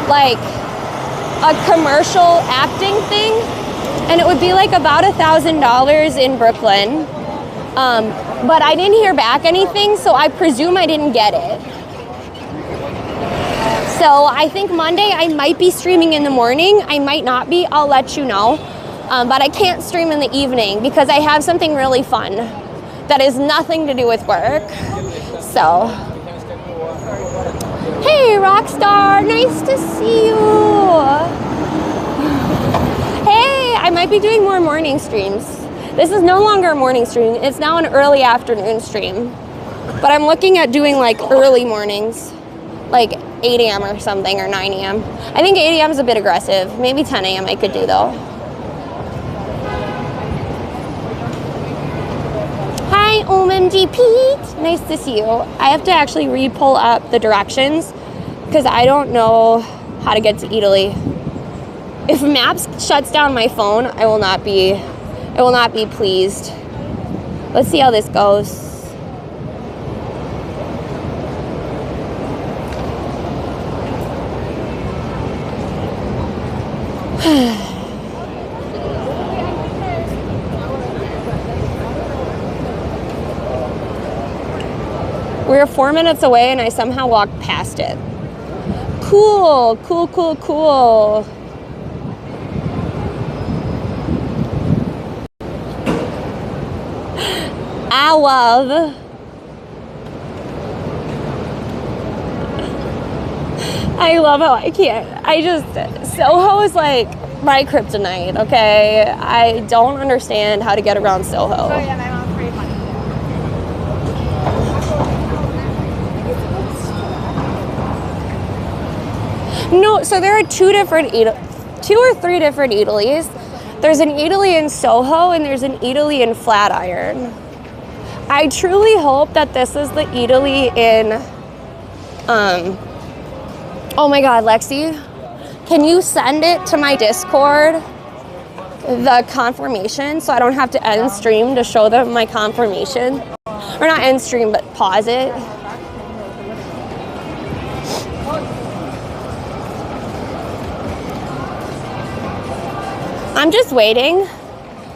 A: like a commercial acting thing, and it would be like about $1,000 in Brooklyn. But I didn't hear back anything, so I presume I didn't get it. So I think Monday I might be streaming in the morning. I might not be, I'll let you know. But I can't stream in the evening because I have something really fun that has nothing to do with work. So, hey Rockstar, nice to see you. Hey, I might be doing more morning streams. This is no longer a morning stream, it's now an early afternoon stream. But I'm looking at doing like early mornings, like 8 a.m. or something, or 9 a.m. I think 8 a.m. is a bit aggressive. Maybe 10 a.m. I could do though. Hi, OMG Pete. Nice to see you. I have to actually re-pull up the directions because I don't know how to get to Eataly. If Maps shuts down my phone, I will not be pleased. Let's see how this goes. We were 4 minutes away and I somehow walked past it. Cool, cool, cool, cool. I love. I love how I can't. Soho is like my kryptonite, okay? I don't understand how to get around Soho.
C: Oh yeah, my mom's pretty funny.
A: No, so there are two or three different Eatalys. There's an Eataly in Soho and there's an Eataly in Flatiron. I truly hope that this is the Eataly in, oh my God, Lexi, can you send it to my Discord, the confirmation, so I don't have to end stream to show them my confirmation? Or not end stream, but pause it. I'm just waiting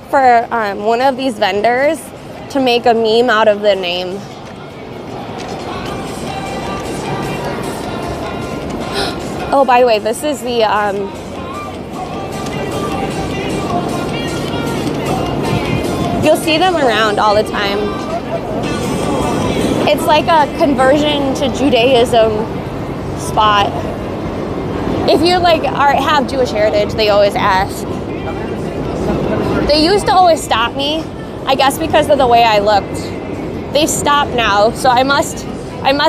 A: for one of these vendors to make a meme out of the name. Oh, by the way, this is the, you'll see them around all the time. It's like a conversion to Judaism spot. If you like have Jewish heritage, they always ask. They used to always stop me, I guess because of the way I looked. They've stopped now, so I must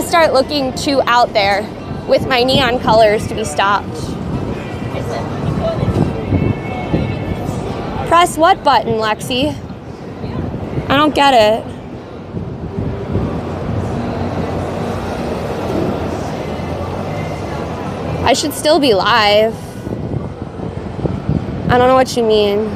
A: start looking too out there with my neon colors to be stopped. Press what button, Lexi? I don't get it. I should still be live. I don't know what you mean.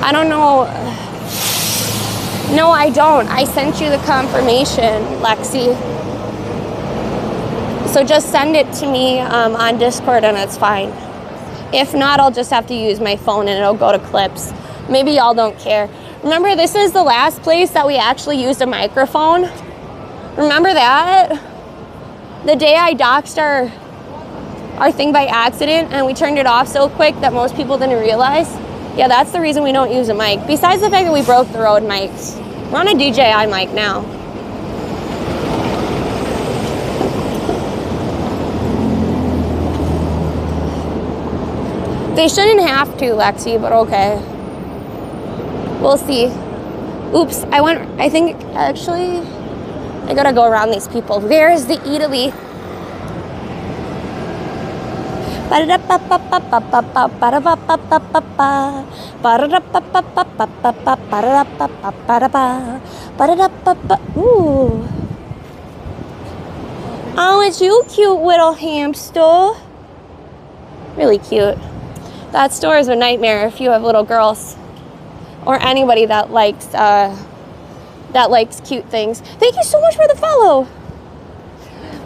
A: I don't know. No, I don't. I sent you the confirmation, Lexi. So just send it to me on Discord and it's fine. If not, I'll just have to use my phone and it'll go to clips. Maybe y'all don't care. Remember, this is the last place that we actually used a microphone. Remember that? The day I doxed our thing by accident and we turned it off so quick that most people didn't realize. Yeah, that's the reason we don't use a mic. Besides the fact that we broke the Rode mics. We're on a DJI mic now. They shouldn't have to, Lexi, but okay. We'll see. Oops, I think, actually, I gotta go around these people. There's the Eataly. Ooh. Oh, it's you, cute little hamster. Really cute. That store is a nightmare if you have little girls or anybody that likes cute things. Thank you so much for the follow.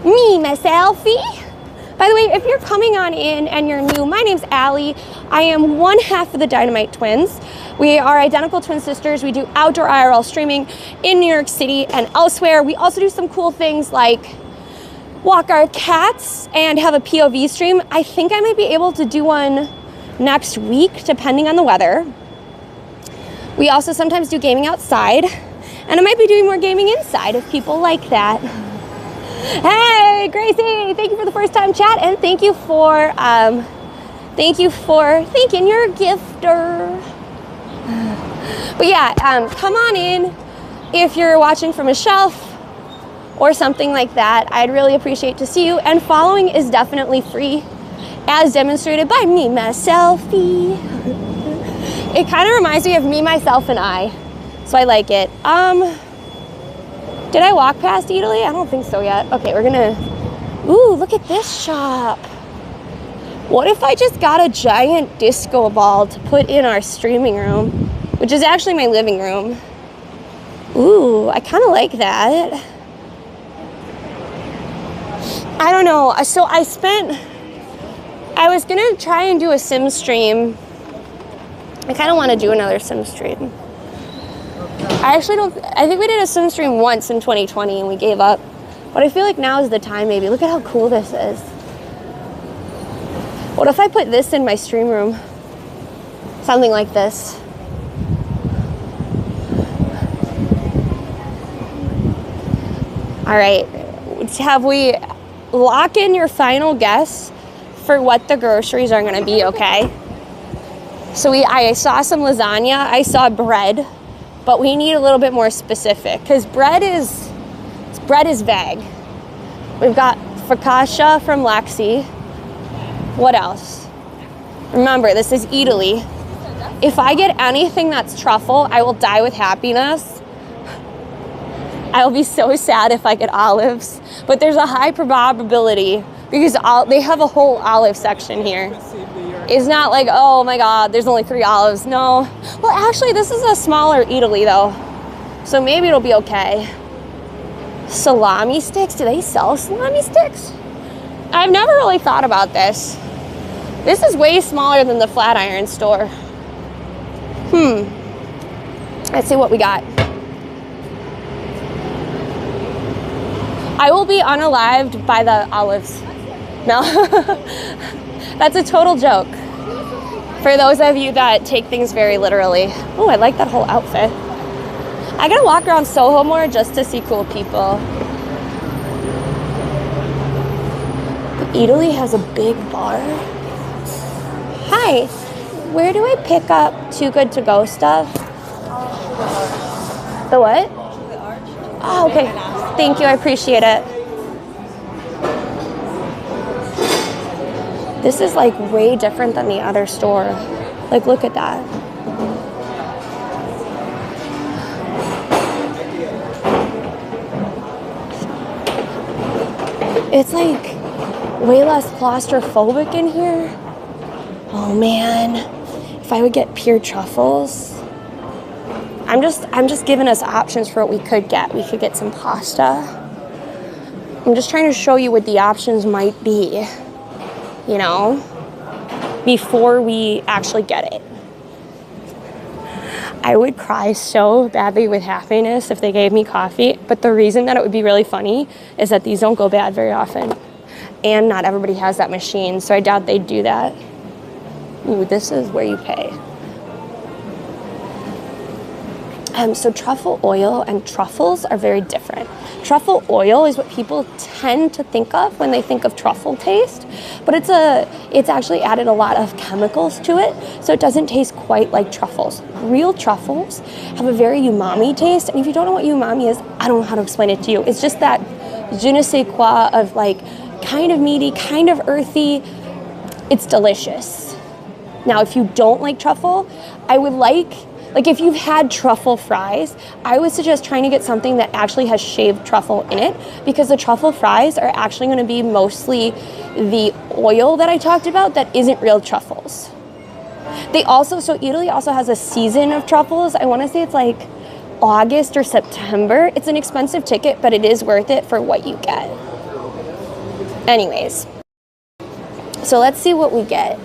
A: Me, my selfie. By the way, if you're coming on in and you're new, my name's Allie. I am one half of the DinomiteTwins. We are identical twin sisters. We do outdoor IRL streaming in New York City and elsewhere. We also do some cool things like walk our cats and have a POV stream. I think I might be able to do one next week, depending on the weather. We also sometimes do gaming outside, and I might be doing more gaming inside if people like that. Hey, Gracie, thank you for the first time chat, and thank you for thanking your gifter. But yeah, come on in if you're watching from a shelf or something like that. I'd really appreciate to see you, and following is definitely free, as demonstrated by me, my selfie. It kind of reminds me of me, myself, and I, so I like it. Did I walk past Eataly? I don't think so yet. Okay, we're gonna, ooh, look at this shop. What if I just got a giant disco ball to put in our streaming room, which is actually my living room? Ooh, I kind of like that. I don't know, so I was gonna try and do a sim stream. I kind of want to do another sim stream. I think we did a sim stream once in 2020 and we gave up. But I feel like now is the time maybe. Look at how cool this is. What if I put this in my stream room? Something like this. All right, have we lock in your final guess for what the groceries are gonna be, okay? So I saw some lasagna, I saw bread, but we need a little bit more specific because bread is vague. We've got focaccia from Lexi. What else? Remember, this is Eataly. If I get anything that's truffle, I will die with happiness. I will be so sad if I get olives, but there's a high probability because they have a whole olive section here. It's not like, oh my God, there's only 3 olives. No. Well, actually, this is a smaller Eataly though, so maybe it'll be okay. Salami sticks? Do they sell salami sticks? I've never really thought about this. This is way smaller than the Flatiron store. Let's see what we got. I will be unalived by the olives. No, that's a total joke. For those of you that take things very literally. Oh, I like that whole outfit. I gotta walk around Soho more just to see cool people. Eataly has a big bar. Hi, where do I pick up Too Good To Go stuff? The what? Oh, okay. Thank you, I appreciate it. This is like way different than the other store. Like, look at that. It's like way less claustrophobic in here. Oh man, if I would get pure truffles. I'm just giving us options for what we could get. We could get some pasta. I'm just trying to show you what the options might be, you know, before we actually get it. I would cry so badly with happiness if they gave me coffee, but the reason that it would be really funny is that these don't go bad very often. And not everybody has that machine, so I doubt they'd do that. Ooh, this is where you pay. So truffle oil and truffles are very different. Truffle oil is what people tend to think of when they think of truffle taste, but it's actually added a lot of chemicals to it, so it doesn't taste quite like truffles. Real truffles have a very umami taste, and if you don't know what umami is, I don't know how to explain it to you. It's just that je ne sais quoi of like kind of meaty, kind of earthy. It's delicious. Now, if you don't like truffle, I would like if you've had truffle fries, I would suggest trying to get something that actually has shaved truffle in it, because the truffle fries are actually going to be mostly the oil that I talked about that isn't real truffles. So Eataly also has a season of truffles. I want to say it's like August or September. It's an expensive ticket, but it is worth it for what you get. Anyways, so let's see what we get.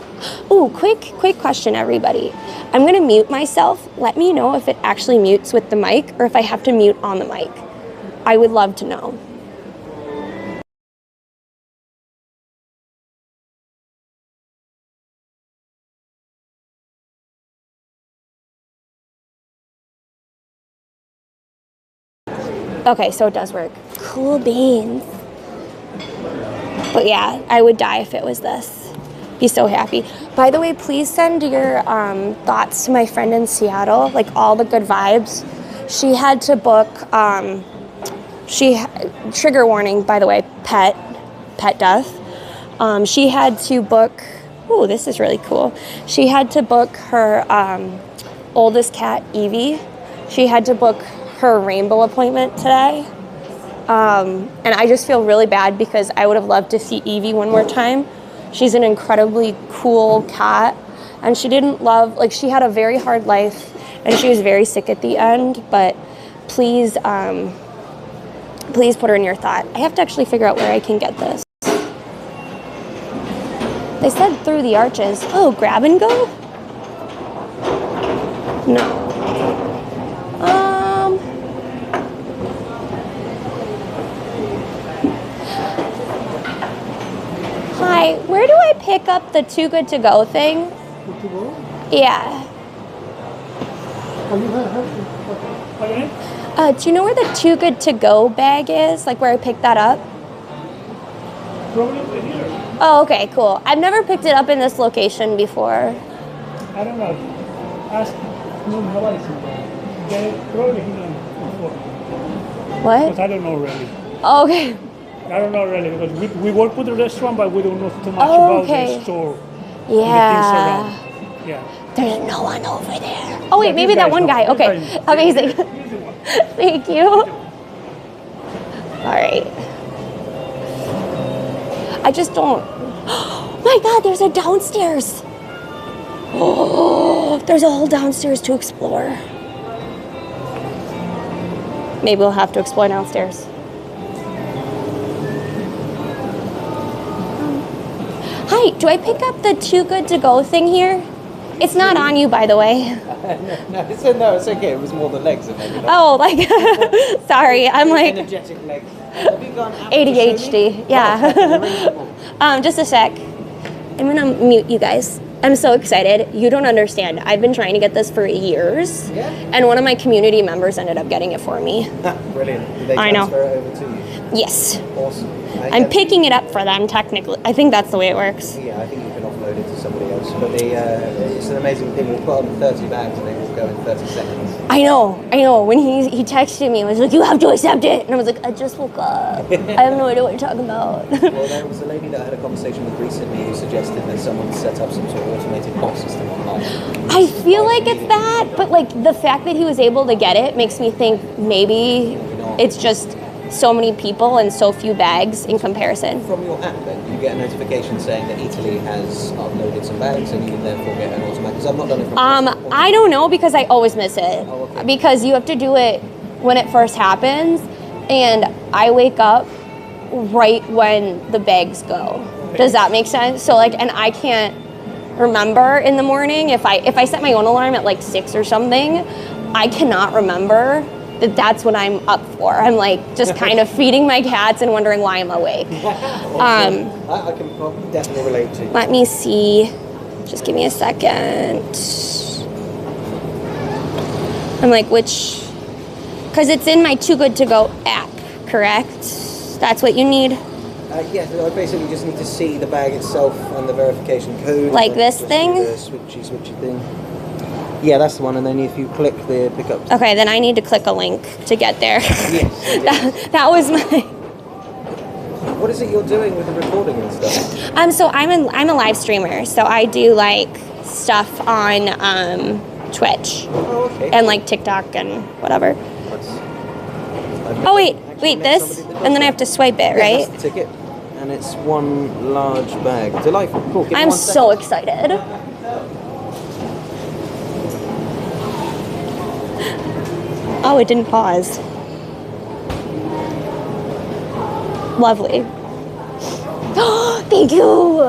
A: Ooh, quick question, everybody. I'm gonna mute myself. Let me know if it actually mutes with the mic or if I have to mute on the mic. I would love to know. Okay, so it does work. Cool beans. But yeah, I would die if it was this. Be so happy. By the way, please send your thoughts to my friend in Seattle, like all the good vibes. She had to book, trigger warning, by the way, pet death. She had to book, ooh, this is really cool. She had to book her oldest cat, Evie. She had to book her rainbow appointment today. And I just feel really bad because I would have loved to see Evie one more time. She's an incredibly cool cat, and she she had a very hard life, and she was very sick at the end, but please put her in your thought. I have to actually figure out where I can get this. They said through the arches. Oh, grab and go? No. Hi, where do I pick up the Too Good To Go thing?
F: Good to go?
A: Yeah.
F: Have you heard?
A: Do you know where the Too Good To Go bag is? Like where I picked that up?
B: Probably over here.
A: Oh, okay, cool. I've never picked it up in this location before.
B: I don't know. Ask Get it probably here before.
A: What?
B: Because I don't know really.
A: Oh, okay.
B: I don't know really because we work with the restaurant, but we don't know too much
A: Oh,
B: about
A: okay.
B: the store.
A: Yeah.
B: And the things around. Yeah.
A: There's no one over there. Oh, wait,
B: Yeah,
A: maybe
B: these
A: that
B: guys
A: one
B: know.
A: guy.
B: These
A: Okay,
B: guys-
A: amazing. Thank you. All right. I just don't. Oh my God, there's a downstairs. Oh, there's a whole downstairs to explore. Maybe we'll have to explore downstairs. Hi, do I pick up the Too Good To Go thing here? It's not on you, by the way.
H: No, it's okay. It was more the legs that made it.
A: Oh, like, sorry. I'm like
H: Energetic legs. Have you gone out to
A: ADHD.
H: show me?
A: Yeah. Just a sec. I'm gonna mute you guys. I'm so excited. You don't understand. I've been trying to get this for years.
H: Yeah.
A: And one of my community members ended up getting it for me.
H: Brilliant. Did they
A: I know.
H: transfer it over to you?
A: Yes.
H: Awesome.
A: I'm picking it up for them, technically. I think that's the way it works.
H: Yeah, I think you can offload it to somebody else. But it's an amazing thing. We'll put on 30 bags and they will go in 30 seconds.
A: I know. When he texted me, he was like, you have to accept it. And I was like, I just woke up. I have no idea what you're talking about.
H: Well, there was a lady that I had a conversation with recently who suggested that someone set up some sort of automated box system online.
A: I feel like it's that, but like the fact that he was able to get it makes me think maybe it's just so many people and so few bags in comparison.
H: From your app then, you get a notification saying that Eataly has uploaded some bags and you therefore get an automatic, because I've not done it from
A: I don't know because I always miss it.
H: Oh, okay.
A: Because you have to do it when it first happens and I wake up right when the bags go. Does that make sense? So like, and I can't remember in the morning if I set my own alarm at like 6 or something, I cannot remember that's what I'm up for. I'm like just kind of feeding my cats and wondering why I'm awake.
H: I can definitely relate to.
A: Let me see. Just give me a second. I'm like, which, because it's in my Too Good To Go app, correct? That's what you need?
H: Yes, I basically just need to see the bag itself and the verification code.
A: Like this
H: just
A: thing?
H: do the switchy thing. Yeah, that's the one. And then if you click the pickup.
A: Okay, then I need to click a link to get there.
H: Yes.
A: that was my.
H: What is it you're doing with the recording and stuff?
A: So I'm a live streamer. So I do like stuff on Twitch and like TikTok and whatever. Oh wait, this, and then I have to swipe it, right?
H: That's the ticket, and it's one large bag. Delightful. Cool. Give me
A: I'm
H: 1
A: so
H: second.
A: excited. Oh, it didn't pause. Lovely. Thank you.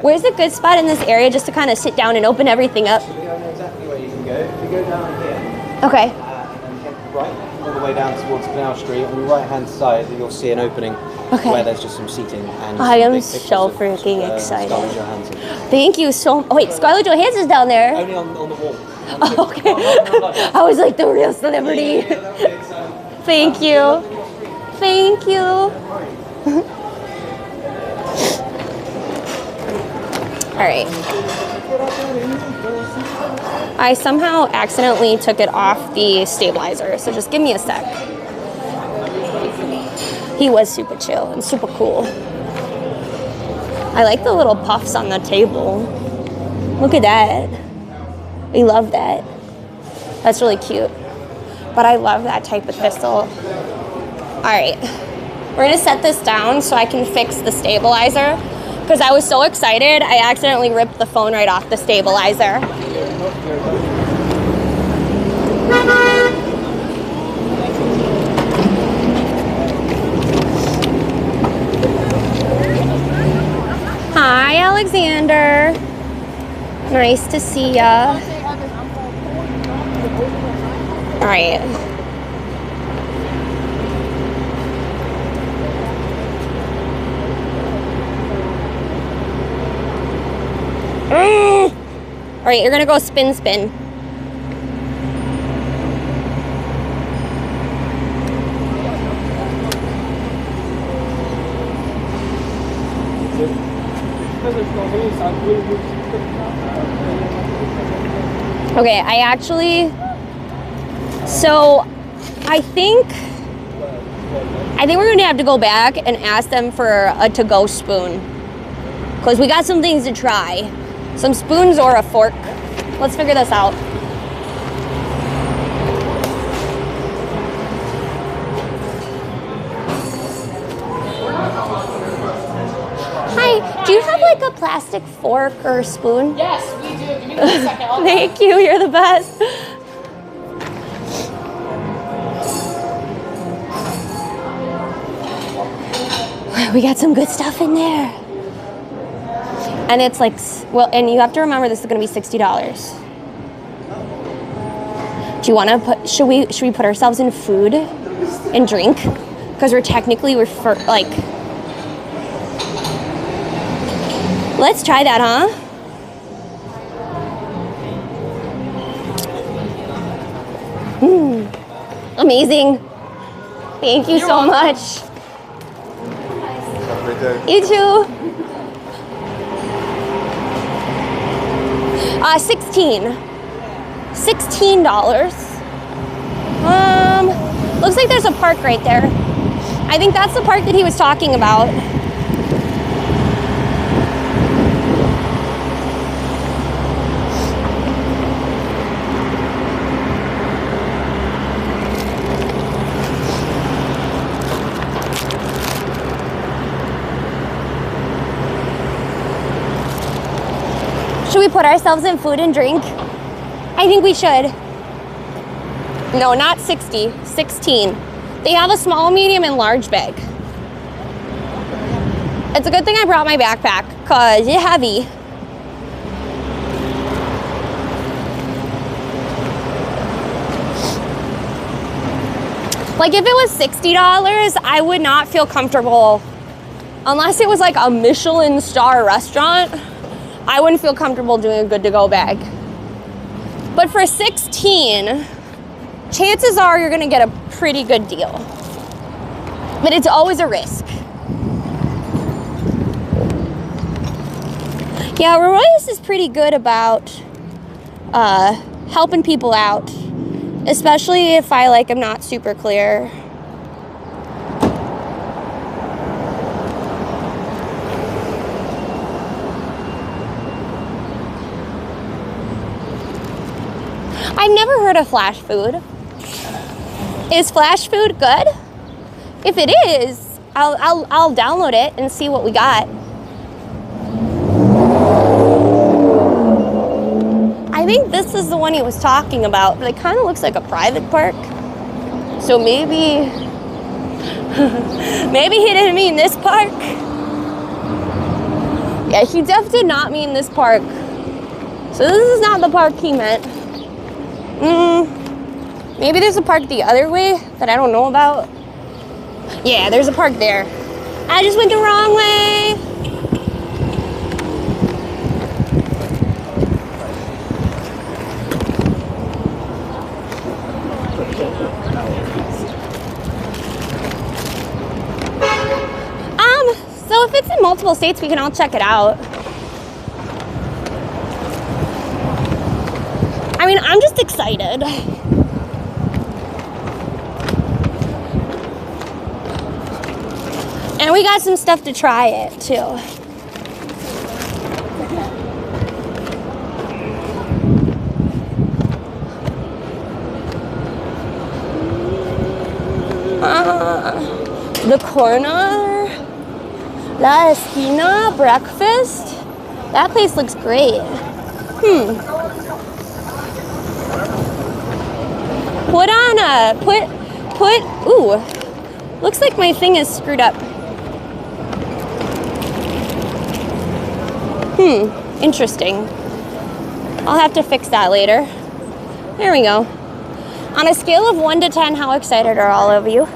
A: Where's a good spot in this area just to kind of sit down and open everything up?
H: So we know exactly where you can go. If you go down here,
A: Okay.
H: and then head right all the way down towards Canal Street, on the right-hand side, you'll see an opening where there's just some seating. And
A: I am
H: big pictures
A: so
H: of,
A: freaking excited.
H: Scarlett Johansson.
A: Thank you so. Oh, wait, Scarlett Johansson's down there.
H: Only on the wall.
A: Oh, okay. I was like the real celebrity. Thank you. Thank you. All right. I somehow accidentally took it off the stabilizer, so just give me a sec. He was super chill and super cool. I like the little puffs on the table. Look at that. We love that. That's really cute. But I love that type of pistol. All right. We're gonna set this down so I can fix the stabilizer. Because I was so excited, I accidentally ripped the phone right off the stabilizer. Hi, Alexander. Nice to see ya. All right. All right, you're gonna go spin. Okay, I think we're gonna have to go back and ask them for a to-go spoon. Because we got some things to try. Some spoons or a fork. Let's figure this out. Hi, do you have like a plastic fork or a spoon?
C: Yes, we do. Give me 1 second.
A: Thank you, you're the best. We got some good stuff in there. And it's like, well, and you have to remember this is going to be $60. Do you want to put, should we put ourselves in food and drink? Because we're like, let's try that, huh? Amazing. Thank you so much.
F: Have a great day.
A: You too. 16. $16. Looks like there's a park right there. I think that's the park that he was talking about. Should we put ourselves in food and drink? I think we should. No, not 60, 16. They have a small, medium, and large bag. It's a good thing I brought my backpack, cause it's heavy. Like if it was $60, I would not feel comfortable, unless it was like a Michelin star restaurant, I wouldn't feel comfortable doing a good to go bag. But for 16, chances are you're gonna get a pretty good deal. But it's always a risk. Yeah, Royce is pretty good about helping people out, especially if I am not super clear. I've never heard of flash food. Is flash food good? If it is, I'll download it and see what we got. I think this is the one he was talking about, but it kind of looks like a private park. So maybe, maybe he didn't mean this park. Yeah, he definitely did not mean this park. So this is not the park he meant. Maybe there's a park the other way that I don't know about. Yeah, there's a park there. I just went the wrong way. So if it's in multiple states, we can all check it out. I mean, I'm just excited. And we got some stuff to try it too. The corner, La Esquina breakfast. That place looks great. Ooh, looks like my thing is screwed up. Interesting. I'll have to fix that later. There we go. On a scale of 1 to 10, how excited are all of you?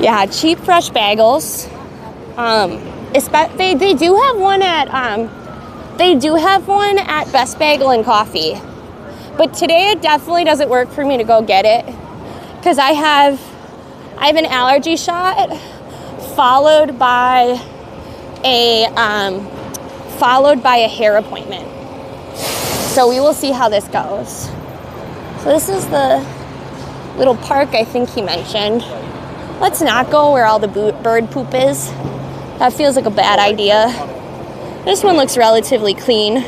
A: Yeah, cheap fresh bagels. They do have one at Best Bagel and Coffee. But today it definitely doesn't work for me to go get it because I have an allergy shot followed by a hair appointment. So we will see how this goes. So this is the little park I think he mentioned. Let's not go where all the bird poop is. That feels like a bad idea. This one looks relatively clean.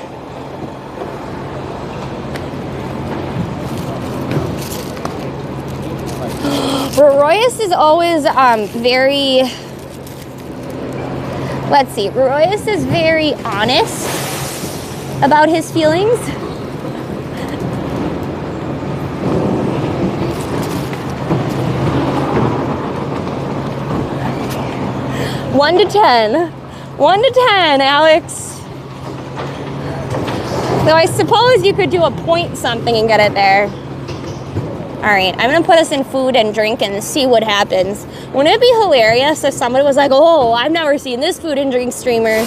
A: Royce is always Royce is very honest about his feelings. 1 to 10. 1 to 10, Alex. Though I suppose you could do a point something and get it there. All right, I'm gonna put us in food and drink and see what happens. Wouldn't it be hilarious if somebody was like, oh, I've never seen this food and drink streamer.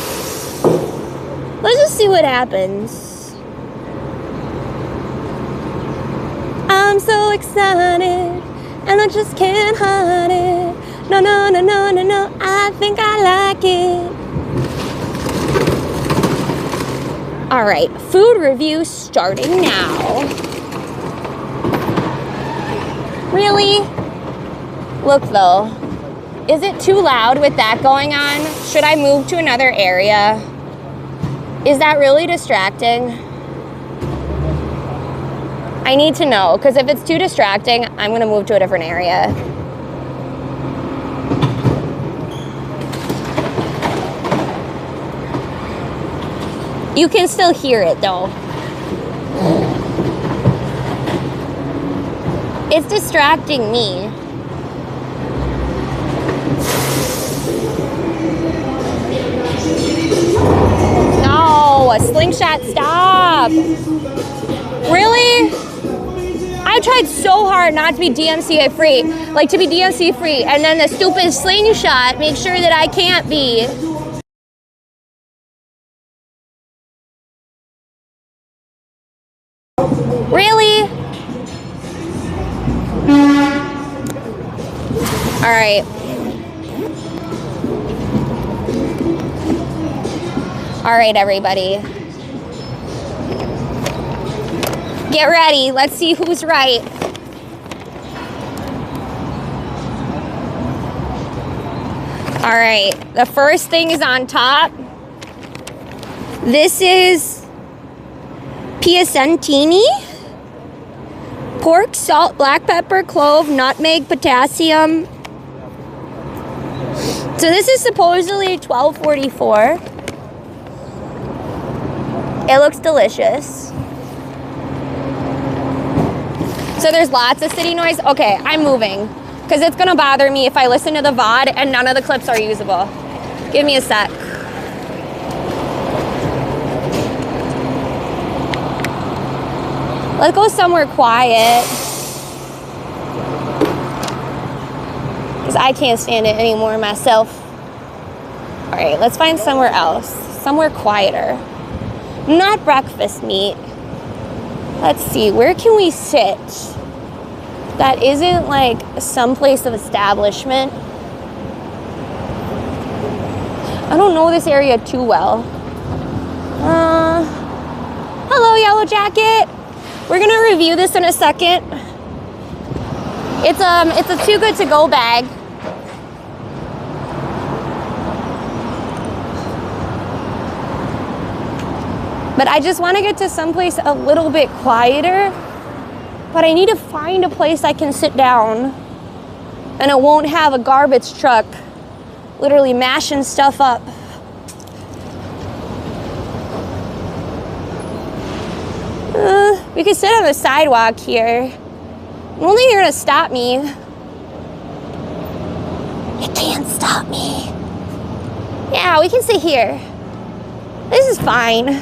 A: Let's just see what happens. I'm so excited and I just can't hide it. No, no, no, no, no, no, I think I like it. All right, food review starting now. Really? Look though, is it too loud with that going on? Should I move to another area? Is that really distracting? I need to know, because if it's too distracting, I'm gonna move to a different area. You can still hear it though. It's distracting me. No, a slingshot, stop. Really? I tried so hard not to be DMCA free, like to be DMC free, and then the stupid slingshot makes sure that I can't be. Really? All right. All right, everybody. Get ready. Let's see who's right. All right. The first thing is on top. This is piacentini. Pork, salt, black pepper, clove, nutmeg, potassium. So this is supposedly $12.44. It looks delicious. So there's lots of city noise. Okay, I'm moving because it's gonna bother me if I listen to the VOD and none of the clips are usable. Give me a sec. Let's go somewhere quiet. Because I can't stand it anymore myself. All right, let's find somewhere else. Somewhere quieter. Not breakfast meat. Let's see, where can we sit that isn't like some place of establishment? I don't know this area too well. Hello, Yellow Jacket. We're gonna review this in a second. It's a Too Good To Go bag. But I just want to get to someplace a little bit quieter. But I need to find a place I can sit down and it won't have a garbage truck literally mashing stuff up. We could sit on the sidewalk here. I don't think you're gonna stop me. You can't stop me. Yeah, we can sit here. This is fine.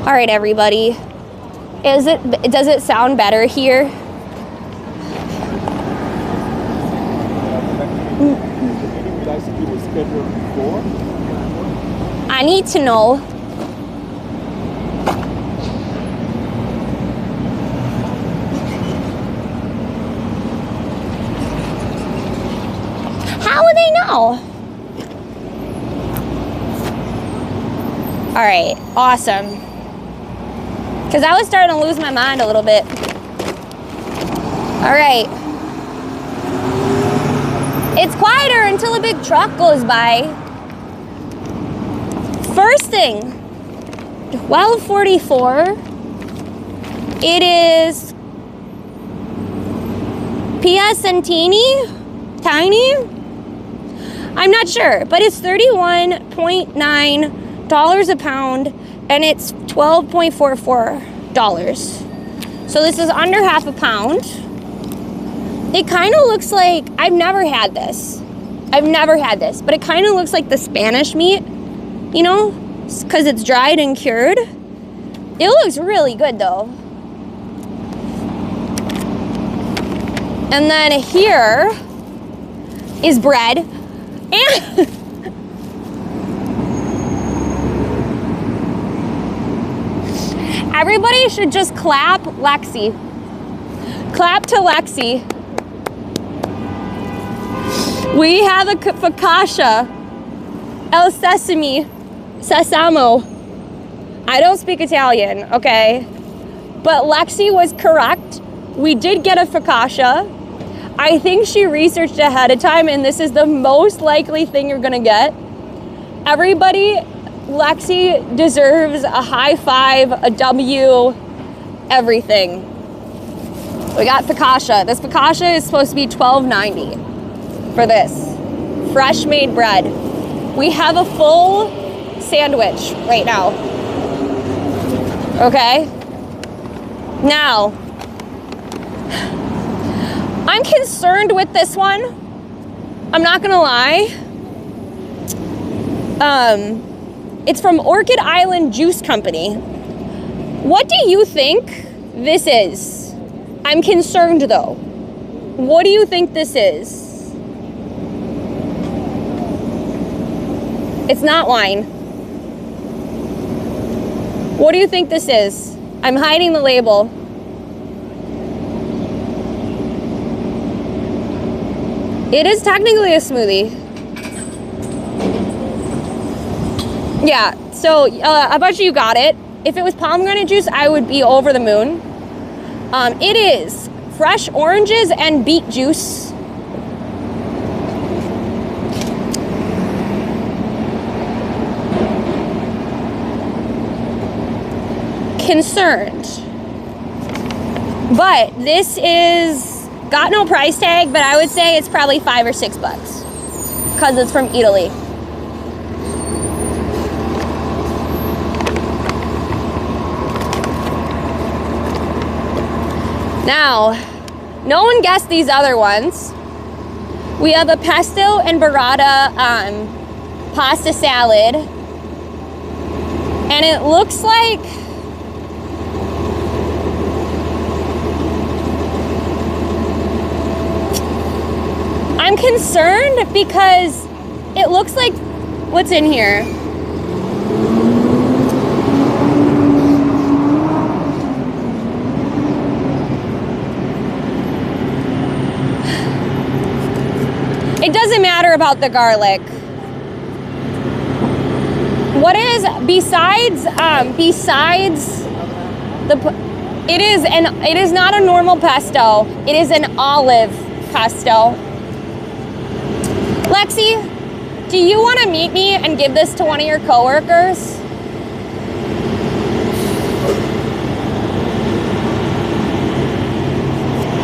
A: All right, everybody. Does it sound better here? I need to know. How would they know? All right, awesome. Because I was starting to lose my mind a little bit. All right. It's quieter until a big truck goes by. First thing, $12.44. It is piacentini, tiny. I'm not sure, but it's $31.9 a pound, and it's $12.44. So this is under half a pound. It kind of looks like, I've never had this, but it kind of looks like the Spanish meat, you know, because it's dried and cured. It looks really good though. And then here is bread. And everybody should just clap Lexi. Clap to Lexi. We have a focaccia. El sesame. Sesamo. I don't speak Italian, okay? But Lexi was correct. We did get a focaccia. I think she researched ahead of time, and this is the most likely thing you're gonna get. Everybody, Lexi deserves a high five, a W, everything. We got focaccia. This focaccia is supposed to be $12.90 for this. Fresh made bread. We have a full sandwich right now. Okay? Now, I'm concerned with this one. I'm not gonna lie. It's from Orchid Island Juice Company. What do you think this is? I'm concerned though. What do you think this is? It's not wine. What do you think this is? I'm hiding the label. It is technically a smoothie. Yeah, so I bet you got it. If it was pomegranate juice, I would be over the moon. It is fresh oranges and beet juice. Concerned. But this is, got no price tag, but I would say it's probably $5 or $6 because it's from Eataly. Now, no one guessed these other ones. We have a pesto and burrata pasta salad. And it looks like I'm concerned because it looks like what's in here. It doesn't matter about the garlic. What is besides it is not a normal pesto. It is an olive pesto. Lexi, do you want to meet me and give this to one of your coworkers?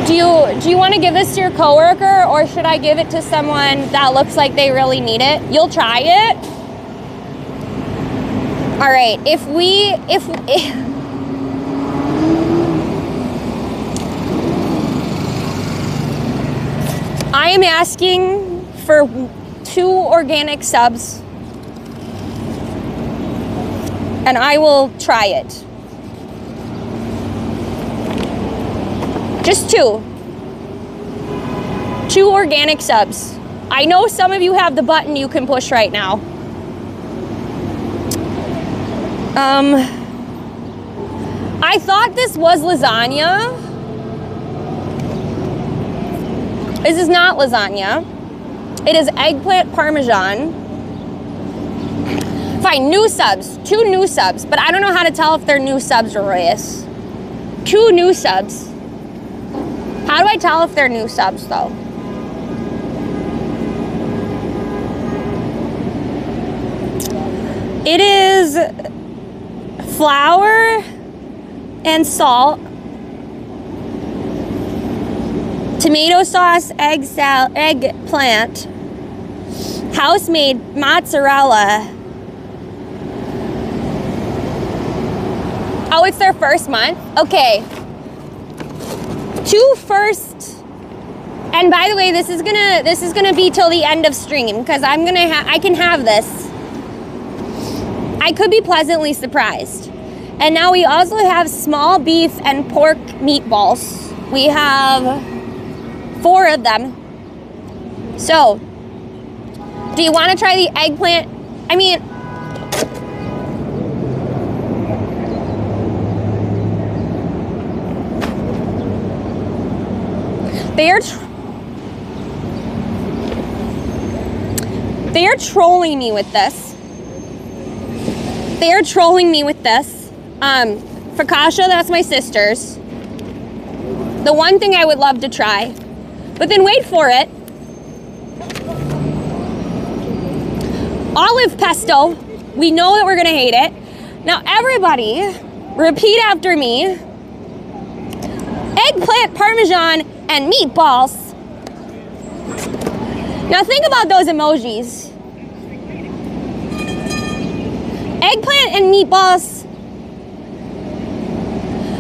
A: Do you want to give this to your coworker, or should I give it to someone that looks like they really need it? You'll try it? All right, if I am asking for 2 organic subs, and I will try it. Just 2. 2 organic subs. I know some of you have the button you can push right now. I thought this was lasagna. This is not lasagna. It is eggplant parmesan. Fine, new subs. 2 new subs, but I don't know how to tell if they're new subs or Reyes. 2 new subs. How do I tell if they're new subs though? It is flour and salt, tomato sauce, eggplant, house-made mozzarella, Oh, it's their first month? Okay. 2 first. And by the way, this is gonna be till the end of stream because I can have this. I could be pleasantly surprised. And now we also have small beef and pork meatballs. We have 4 of them. So, do you want to try the eggplant? I mean, they are trolling me with this. They are trolling me with this. Focaccia, that's my sister's. The one thing I would love to try. But then wait for it. Olive pesto. We know that we're gonna hate it. Now everybody, repeat after me. Eggplant parmesan and meatballs. Now think about those emojis. Eggplant and meatballs.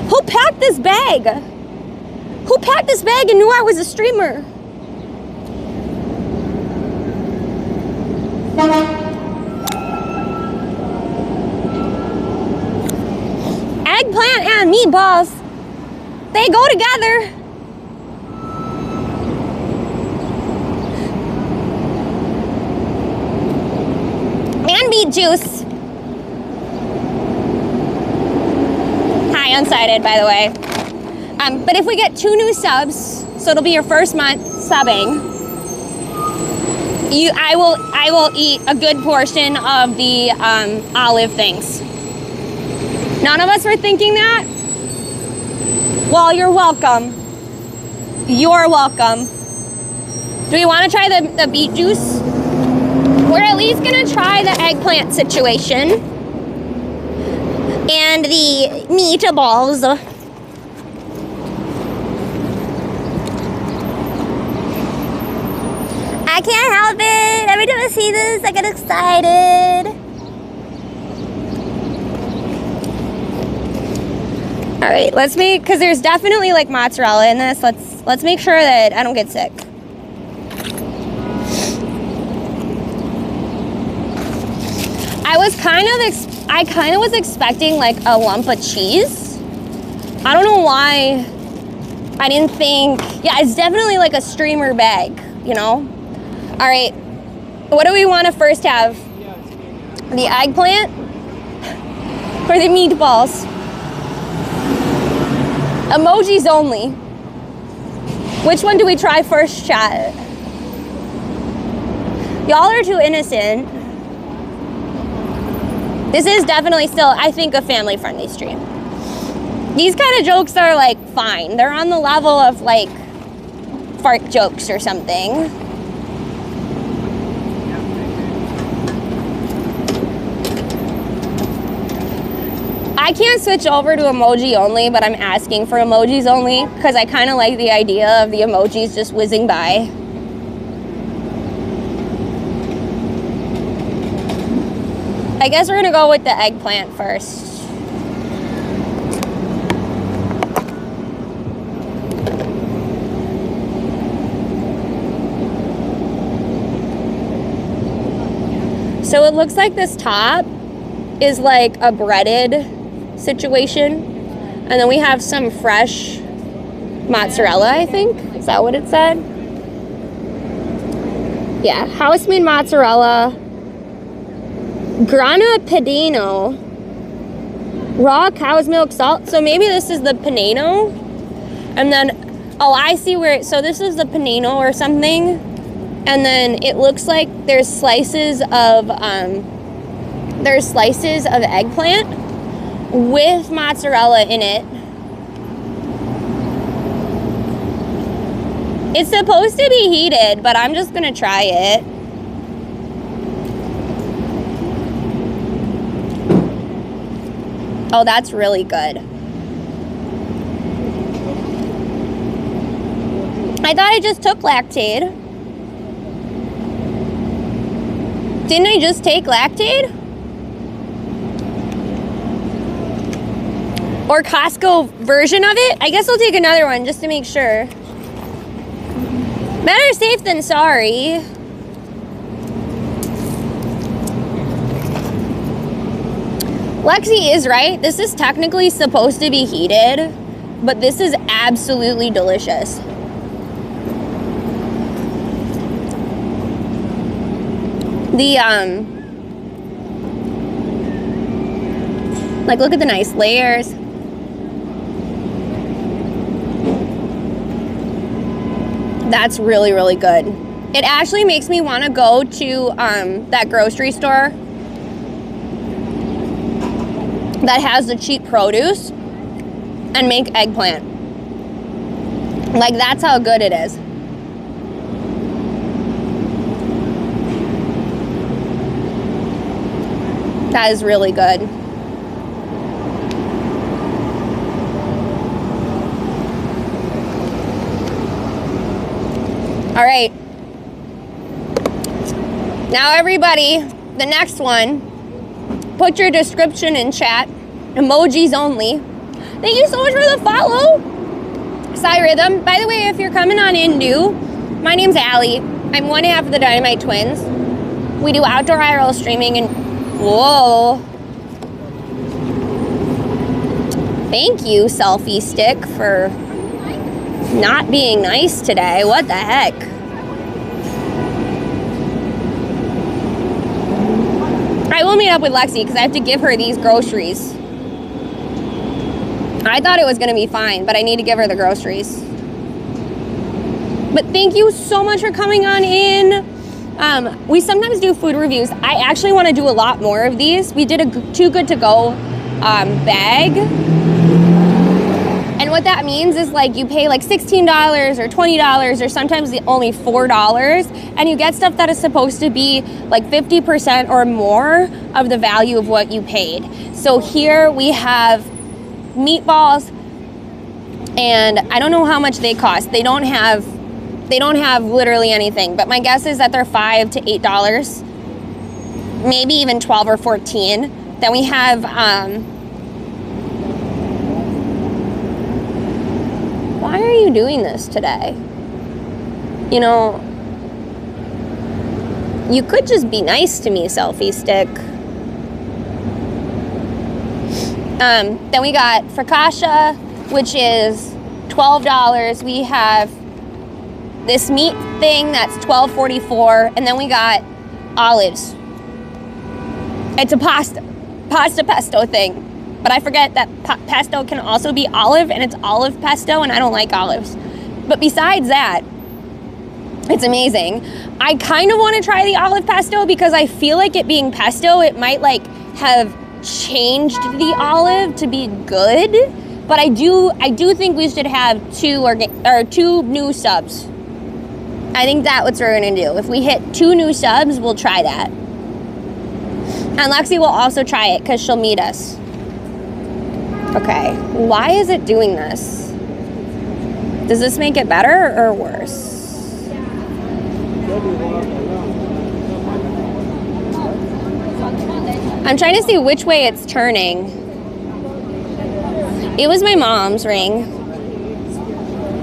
A: Who packed this bag? Who packed this bag and knew I was a streamer? Eggplant and meatballs, they go together. And beet juice. Hi, unsighted, by the way. But if we get 2 new subs, so it'll be your first month subbing, I will eat a good portion of the olive things. None of us were thinking that? Well, you're welcome. You're welcome. Do we want to try the beet juice? We're at least gonna try the eggplant situation and the meatballs. I can't help it. Every time I see this, I get excited. All right, let's make, because there's definitely like mozzarella in this. Let's make sure that I don't get sick. I kind of was expecting like a lump of cheese. I don't know why I didn't think, yeah, it's definitely like a streamer bag, you know? All right, what do we want to first have? The eggplant or the meatballs? Emojis only. Which one do we try first, chat? Y'all are too innocent. This is definitely still, I think, a family-friendly stream. These kind of jokes are like fine. They're on the level of like fart jokes or something. I can't switch over to emoji only, but I'm asking for emojis only because I kind of like the idea of the emojis just whizzing by. I guess we're gonna go with the eggplant first. So it looks like this top is like a breaded situation. And then we have some fresh mozzarella, I think. Is that what it said? Yeah, house-made mozzarella. Grana Padano. Raw cow's milk salt. So maybe this is the panino. And then, oh, I see where, so this is the panino or something. And then it looks like there's slices of eggplant with mozzarella in it. It's supposed to be heated, but I'm just gonna try it. Oh, that's really good. I thought I just took Lactaid. Didn't I just take Lactaid? Or Costco version of it. I guess I'll take another one just to make sure. Better safe than sorry. Lexi is right. This is technically supposed to be heated, but this is absolutely delicious. Like, look at the nice layers. That's really, really good. It actually makes me want to go to that grocery store that has the cheap produce and make eggplant. Like, that's how good it is. That is really good. All right. Now everybody, the next one, put your description in chat. Emojis only. Thank you so much for the follow. Psy Rhythm. By the way, if you're coming on in new, my name's Allie. I'm one half of the Dynamite Twins. We do outdoor IRL streaming and whoa. Thank you, Selfie Stick, for not being nice today. What the heck? I will meet up with Lexi because I have to give her these groceries. I thought it was going to be fine, but I need to give her the groceries. But thank you so much for coming on in. We sometimes do food reviews. I actually want to do a lot more of these. We did a Too Good To Go bag. And what that means is, like, you pay like $16 or $20 or sometimes only $4, and you get stuff that is supposed to be like 50% or more of the value of what you paid. So here we have meatballs, and I don't know how much they cost. They don't have literally anything, but my guess is that they're $5 to $8, maybe even 12 or 14. Then we have why are you doing this today? You know, you could just be nice to me, Selfie Stick. Then we got focaccia, which is $12. We have this meat thing that's $12.44, and then we got olives. It's a pasta pesto thing. But I forget that pesto can also be olive, and it's olive pesto, and I don't like olives. But besides that, it's amazing. I kind of want to try the olive pesto because I feel like it being pesto, it might like have changed the olive to be good. But I do think we should have two new subs. I think that's what we're gonna do. If we hit 2 new subs, we'll try that. And Lexi will also try it because she'll meet us. Okay, why is it doing this? Does this make it better or worse? I'm trying to see which way it's turning. It was my mom's ring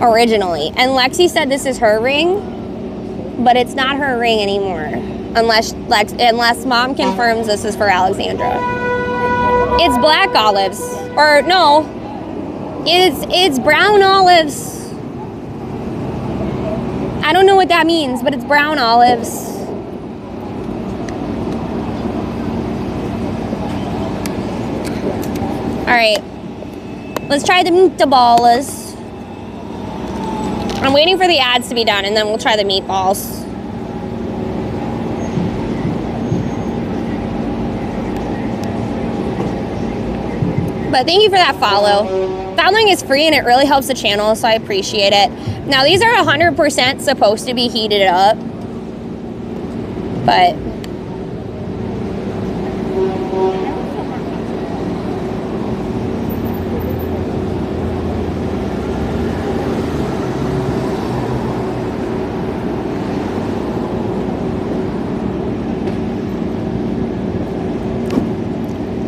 A: originally, and Lexi said this is her ring, but it's not her ring anymore, unless Mom confirms this is for Alexandra. It's black olives. Or no, it's brown olives. I don't know what that means, but it's brown olives. All right, let's try the meatballs. I'm waiting for the ads to be done, and then we'll try the meatballs. But thank you for that follow. Following is free and it really helps the channel, so I appreciate it. Now these are 100% supposed to be heated up, but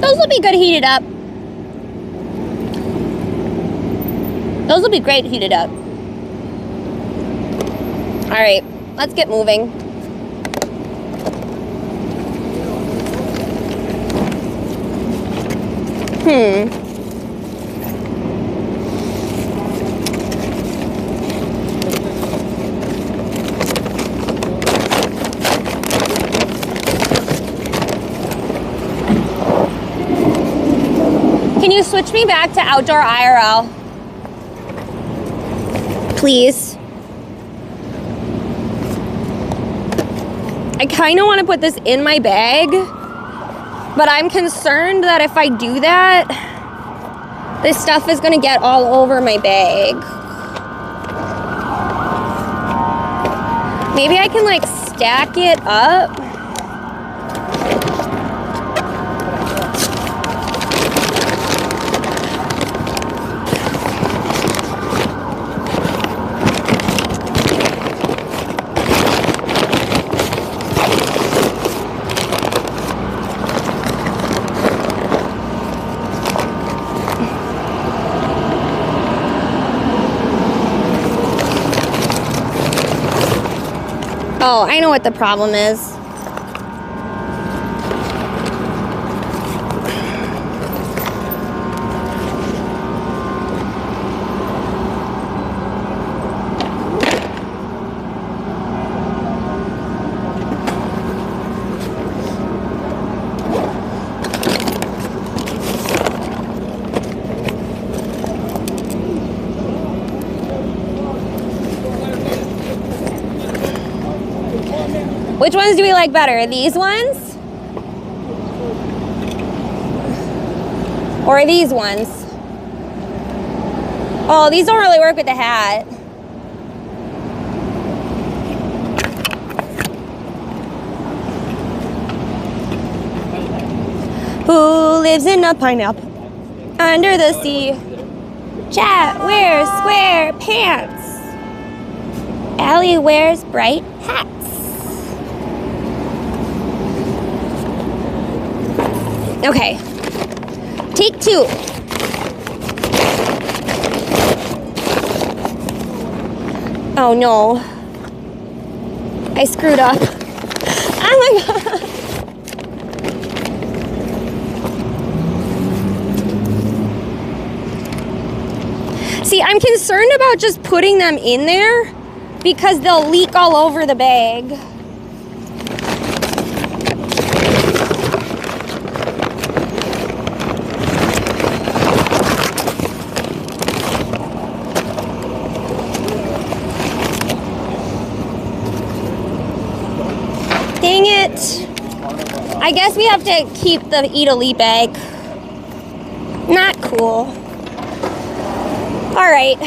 A: those will be good heated up. Those will be great heated up. All right, let's get moving. Can you switch me back to outdoor IRL? Please. I kind of want to put this in my bag, but I'm concerned that if I do that, this stuff is going to get all over my bag. Maybe I can like stack it up. Oh, I know what the problem is. Which ones do we like better? These ones? Or these ones? Oh, these don't really work with the hat. Who lives in a pineapple under the sea? Chat wears square pants. Allie wears bright hats. Okay, take two. Oh no, I screwed up. Oh my God. See, I'm concerned about just putting them in there because they'll leak all over the bag. Dang it. I guess we have to keep the Eataly bag. Not cool. All right.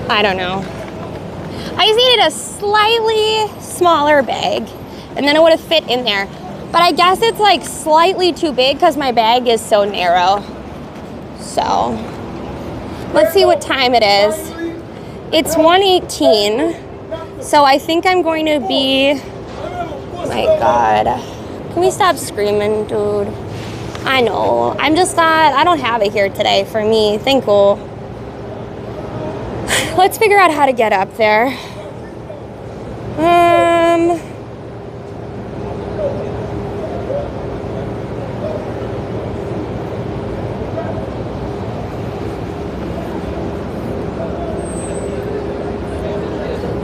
A: I don't know. I just needed a slightly smaller bag, and then it would have fit in there. But I guess it's like slightly too big because my bag is so narrow. So, let's see what time it is. It's 1:18, so I think I'm going to be, my God. Can we stop screaming, dude? I know, I'm just not, I don't have it here today for me. Think we'll, let's figure out how to get up there.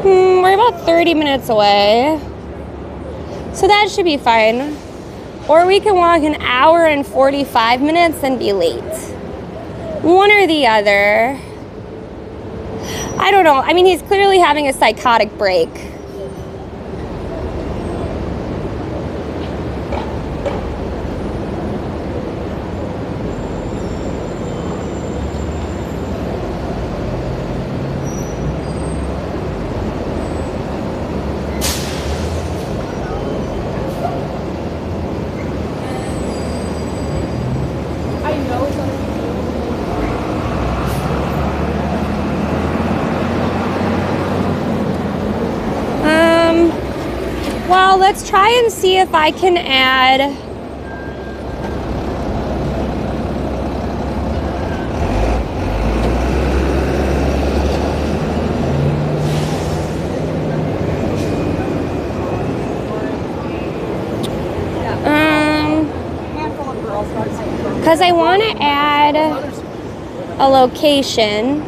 A: We're about 30 minutes away, so that should be fine. Or we can walk an hour and 45 minutes and be late. One or the other. I don't know. I mean, he's clearly having a psychotic break. Well, let's try and see if I can add because I want to add a location.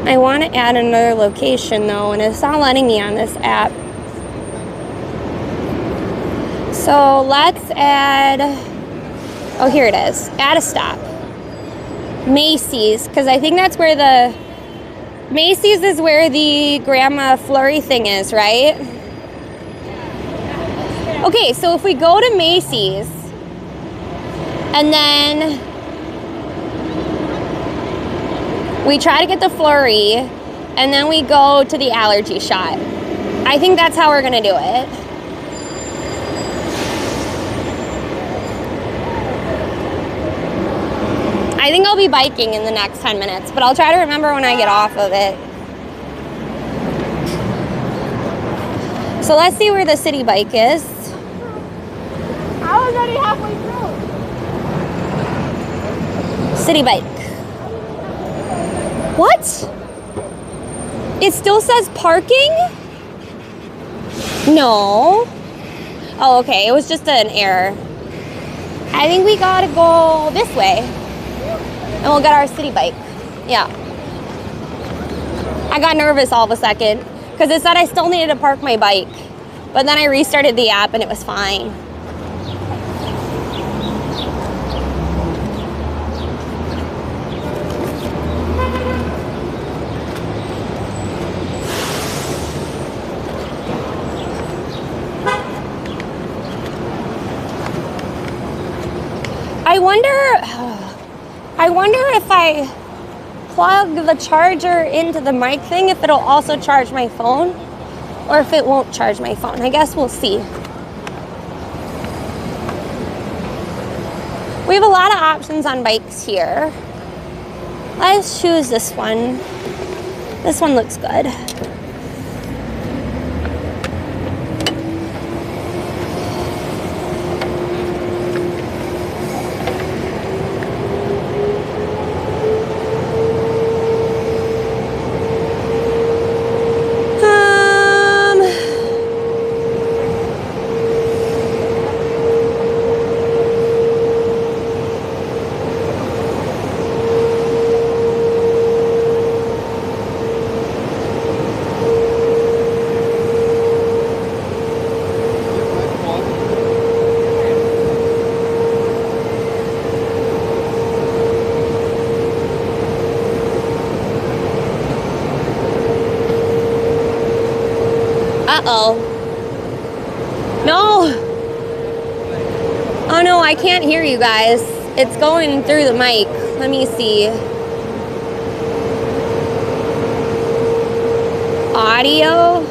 A: I want to add another location though, and it's not letting me on this app. So let's add, oh, here it is. Add a stop. Macy's, because I think that's where the, Macy's is where the Grandma Flurry thing is, right? Okay, so if we go to Macy's, and then we try to get the flurry, and then we go to the allergy shot. I think that's how we're gonna do it. I think I'll be biking in the next 10 minutes, but I'll try to remember when I get off of it. So let's see where the city bike is.
C: I was already halfway through.
A: City bike. What? It still says parking? No. Oh, okay. It was just an error. I think we gotta go this way. And we'll get our city bike. Yeah. I got nervous all of a second because it said I still needed to park my bike. But then I restarted the app and it was fine. I wonder if I plug the charger into the mic thing, if it'll also charge my phone, or if it won't charge my phone. I guess we'll see. We have a lot of options on bikes here. Let's choose this one. This one looks good. Uh-oh. No. Oh no, I can't hear you guys. It's going through the mic. Let me see. Audio.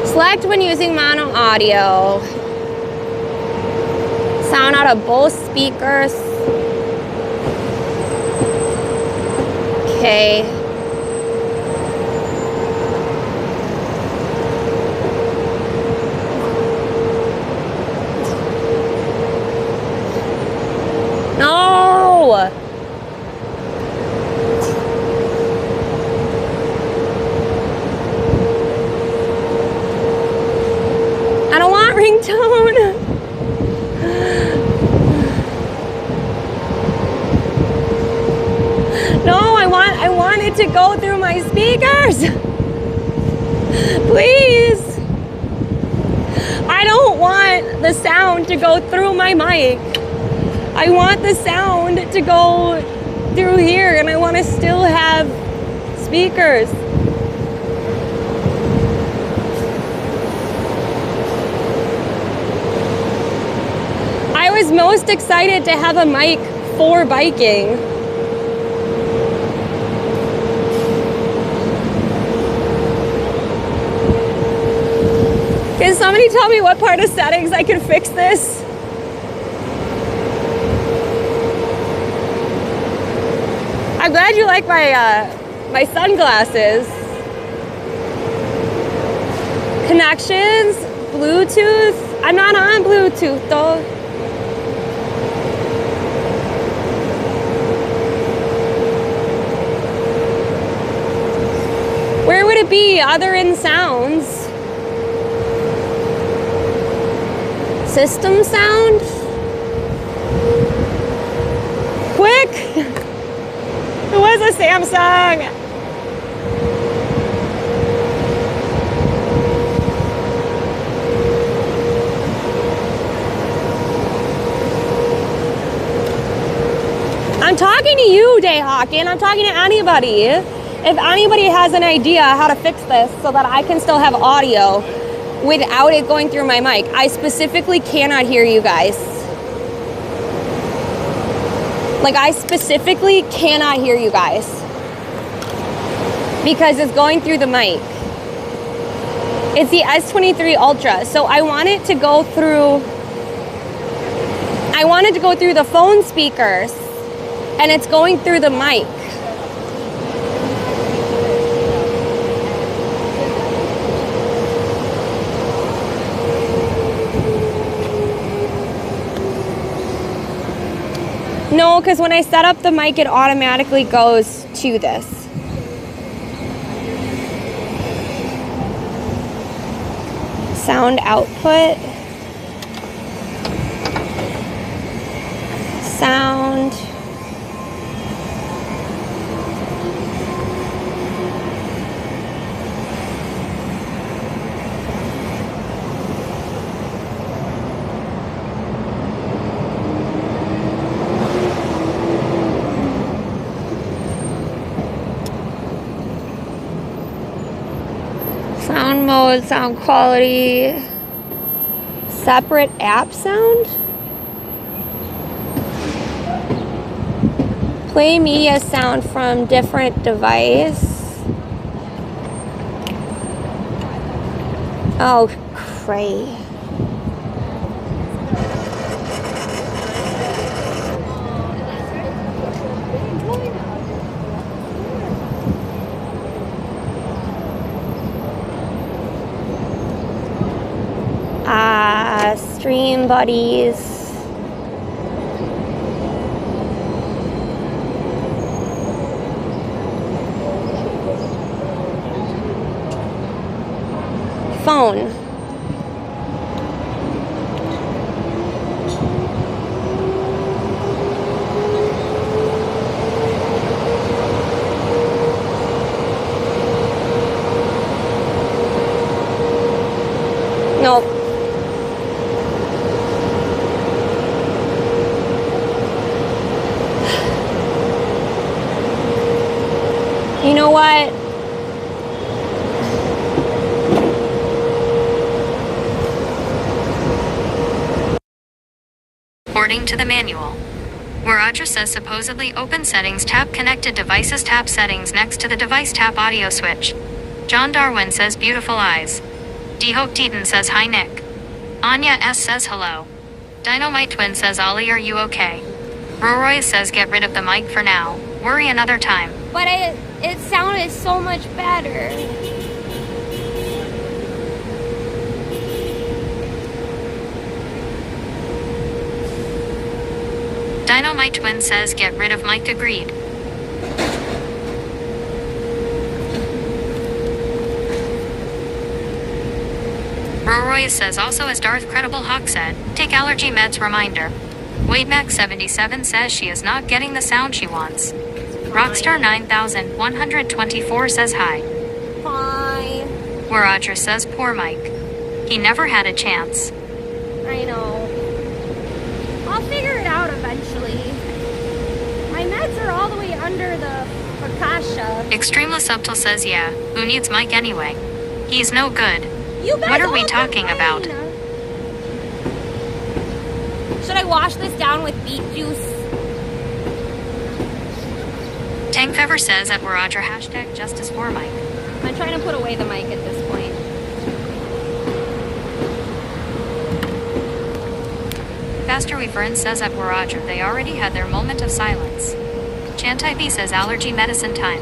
A: Select when using mono audio. Sound out of both speakers. Okay. No! I don't want ringtone. No, I want it to go through my speakers. Please. I don't want the sound to go through my mic. I want the sound to go through here, and I want to still have speakers. I was most excited to have a mic for biking. Can somebody tell me what part of settings I can fix this? I'm glad you like my sunglasses. Connections, Bluetooth. I'm not on Bluetooth though. Where would it be other than sounds? System sound? Quick! It was a Samsung! I'm talking to you, Dayhawkin. I'm talking to anybody. If anybody has an idea how to fix this so that I can still have audio without it going through my mic. I specifically cannot hear you guys. Like, I specifically cannot hear you guys because it's going through the mic. It's the S23 Ultra, so I want it to go through, I want it to go through the phone speakers, and it's going through the mic. No, because when I set up the mic, it automatically goes to this. Sound output. Sound. Sound mode, sound quality, separate app sound, play media sound from different device. Oh, great. Stream buddies. Phone. Nope. what?
D: According to the manual. Where Audra says supposedly open settings tab connected devices tab settings next to the device tab audio switch. John Darwin says beautiful eyes. D-Hope Deaton says hi Nick. Anya S says hello. DinomiteTwins says Ollie are you okay? Roy says get rid of the mic for now. Worry another time.
A: But it sounded so much better.
D: DinomiteTwins says get rid of mic agreed. Roy says also as Darth Credible Hawk said, take allergy meds reminder. WadeMac77 says she is not getting the sound she wants. Rockstar 9124 says hi.
A: Hi.
D: Where Audra says poor Mike. He never had a chance.
A: I know. I'll figure it out eventually. My meds are all the way under the Akasha.
D: Extremely Subtle says yeah, who needs Mike anyway? He's no good.
A: You guys
D: What are we
A: all
D: talking about?
A: complain. Should I wash this down with beet juice?
D: Tank Fever says that we're Audra hashtag justice for Mike.
A: I'm trying to put away the mic at this point.
D: Faster Weaverin says that we're Audra. They already had their moment of silence. Chantai B says allergy medicine time.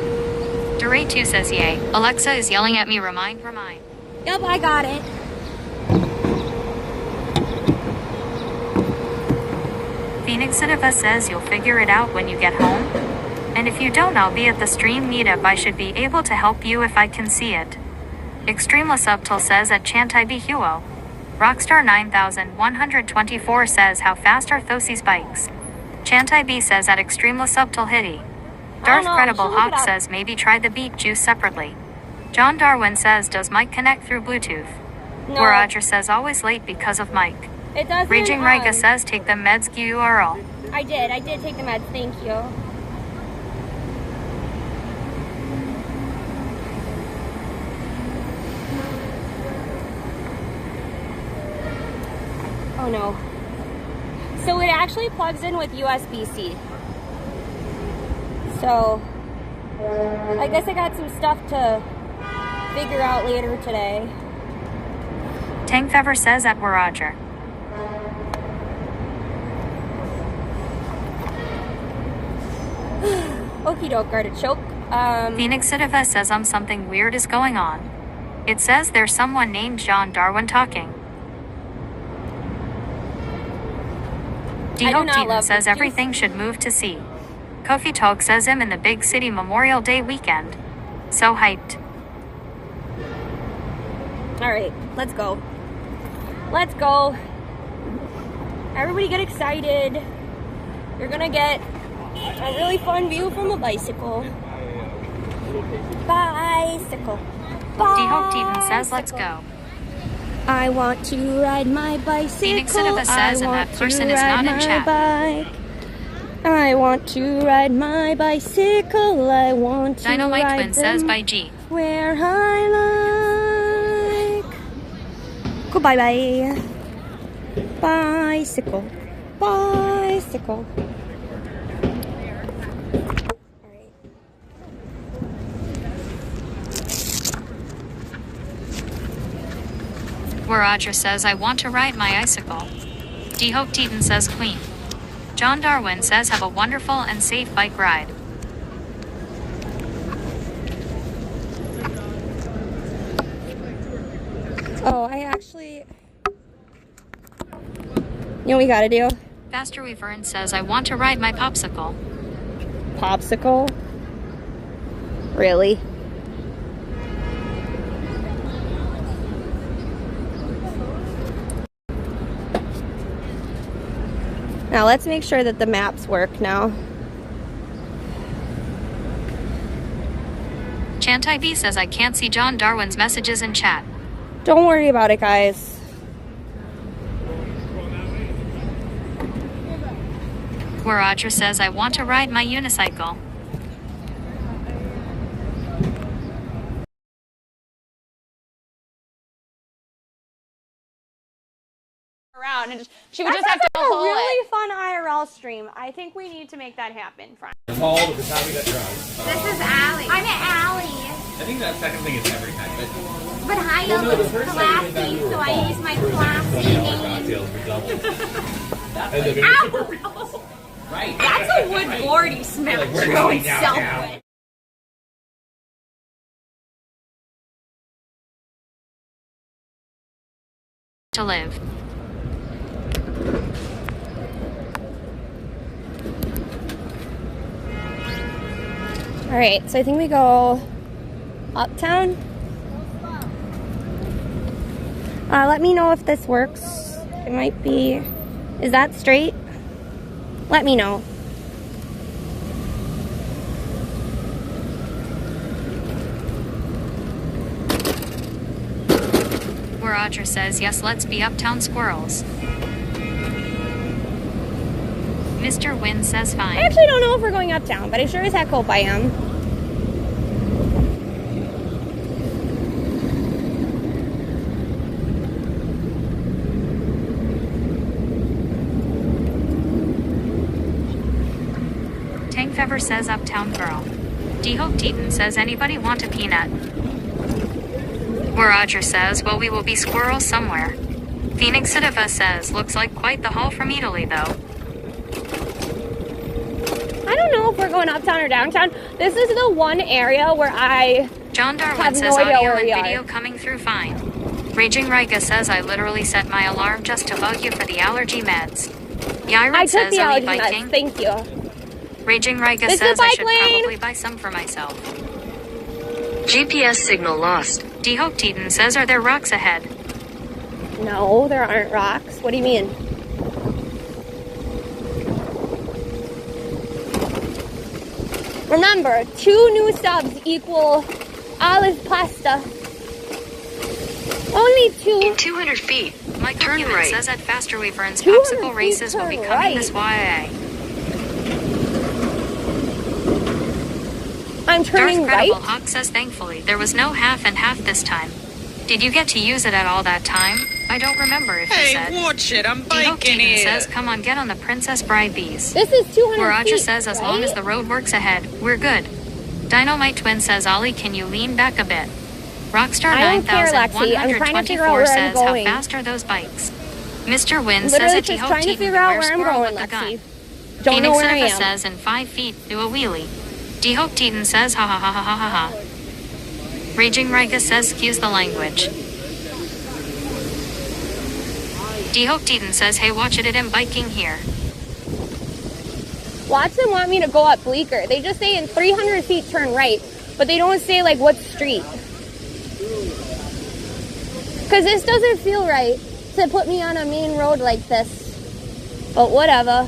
D: Duray2 says yay. Alexa is yelling at me remind.
A: Yep, I got it.
D: Phoenix Citiva says you'll figure it out when you get home. And if you don't, I'll be at the stream meetup. I should be able to help you if I can see it. Extremely Subtle says at Chantai B Huo. Rockstar 9124 says how fast are Thosi's bikes. Chantai B says at Extremely Subtle Hitty. Darth
A: know,
D: Credible
A: should look it
D: Hawk
A: up.
D: says maybe try the beet juice separately. John Darwin says does Mike connect through Bluetooth?
A: No,
D: Where Audra says always late because of Mike.
A: it doesn't.
D: Raging Riga says take the meds URL.
A: I did take the meds, thank you. Oh no. So it actually plugs in with USB-C. So I guess I got some stuff to figure out later today.
D: Tank Fever says at we're Audra.
A: Okie doke, artichoke.
D: Phoenix Citiva says something weird is going on. It says there's someone named John Darwin talking. D-Hope Deaton says everything should move to C. Kofi Tog says him in the big city Memorial Day weekend. So hyped.
A: Alright, let's go. Let's go. Everybody get excited. You're gonna get a really fun view from a bicycle. Bicycle.
D: D-Hope Deaton says let's go.
A: I want to ride my bicycle.
D: Phoenix Citiva says and that person is not in chat.
A: Bike. I want to ride my bicycle. I want to
D: DinomiteTwins says by G.
A: Where I like. Goodbye bye. Bicycle. Bicycle. Alright.
D: Where Audra says I want to ride my icicle. D-Hope Deaton says Queen. John Darwin says have a wonderful and safe bike ride.
A: Oh, I actually... You know what we gotta do?
D: Faster Weaverin says I want to ride my popsicle.
A: Popsicle? Really? Now let's make sure that the maps work now.
D: Chantai B says I can't see John Darwin's messages in chat.
A: Don't worry about it, guys.
D: Where Audra says I want to ride my unicycle.
A: wanted. She would just have to pull it. Really fun IRL stream. I think we need to make that happen.
I: Paul, at the time we got drunk.
A: This is Allie. I'm at Allie.
I: I think that second thing is every time.
A: But Haya looks classy, so I use my classy name. Ow!
I: Right.
A: That's a wood board you smacked your own self with.
D: To live.
A: All right, so I think we go uptown. Let me know if this works. It might be. Is that straight? Let me know.
D: Where Roger says, yes, let's be uptown squirrels. Mr. Wynn says fine.
A: I actually don't know if we're going uptown, but I sure as heck hope I am.
D: Tank Fever says uptown girl. D-Hope Teton says anybody want a peanut? Where Roger says, well, we will be squirrels somewhere. Phoenix Sidiva says, looks like quite the haul from Eataly though.
A: I don't know if we're going uptown or downtown. This is the one area where I
D: John Darwin
A: have
D: says
A: no idea
D: audio
A: where
D: and
A: we
D: video
A: are.
D: coming through fine. Raging Riga says I literally set my alarm just to bug you for the allergy meds. Yaira
A: I took
D: says
A: the
D: are we
A: allergy
D: biking?
A: meds. Thank you.
D: Raging Riga
A: This is
D: says
A: the
D: I
A: bike
D: should
A: lane.
D: probably buy some for myself.
E: GPS signal lost.
D: D-Hope Teton says are there rocks ahead?
A: No, there aren't rocks. What do you mean? Remember, 2 new subs equal olive pasta. Only 2.
E: In 200 feet,
D: Michael
E: turn
D: Hewitt
E: right.
D: says at Faster Weaverns
A: 200
D: popsicle races will be
A: turn
D: coming
A: right.
D: this YA.
A: I'm turning
D: Darth
A: right.
D: Credible Hawk says thankfully there was no half and half this time. Did you get to use it at all that time? I don't remember if you said.
J: Watch it, I'm
D: D-Hope
J: biking
D: Teton
J: here.
D: says come on get on the Princess Bride bees.
A: This is 200
D: Where Roger
A: feet,
D: says as
A: right?
D: long as the road works ahead, we're good. Dynamite Twin says Ollie can you lean back a bit? Rockstar
A: I don't care, Lexi. I'm trying to figure out
D: 9124
A: where I'm
D: says how
A: going.
D: fast are those bikes? Mr. Wynn says
A: Literally
D: that
A: just
D: D-Hope
A: trying to
D: Teton
A: figure out
D: beware
A: where I'm
D: squirrel
A: going,
D: with a gun.
A: Lexi. Don't know
D: Phoenix
A: where I
D: Surface
A: am.
D: says in 5 feet, do a wheelie. D-Hope Teton says ha ha ha ha ha ha ha. Raging Riga says excuse the language. D-Hope Teton says hey watch it I'm biking here.
A: Watson want me to go up Bleecker. They just say in 300 feet turn right, but they don't say like what street. Because this doesn't feel right to put me on a main road like this. But whatever.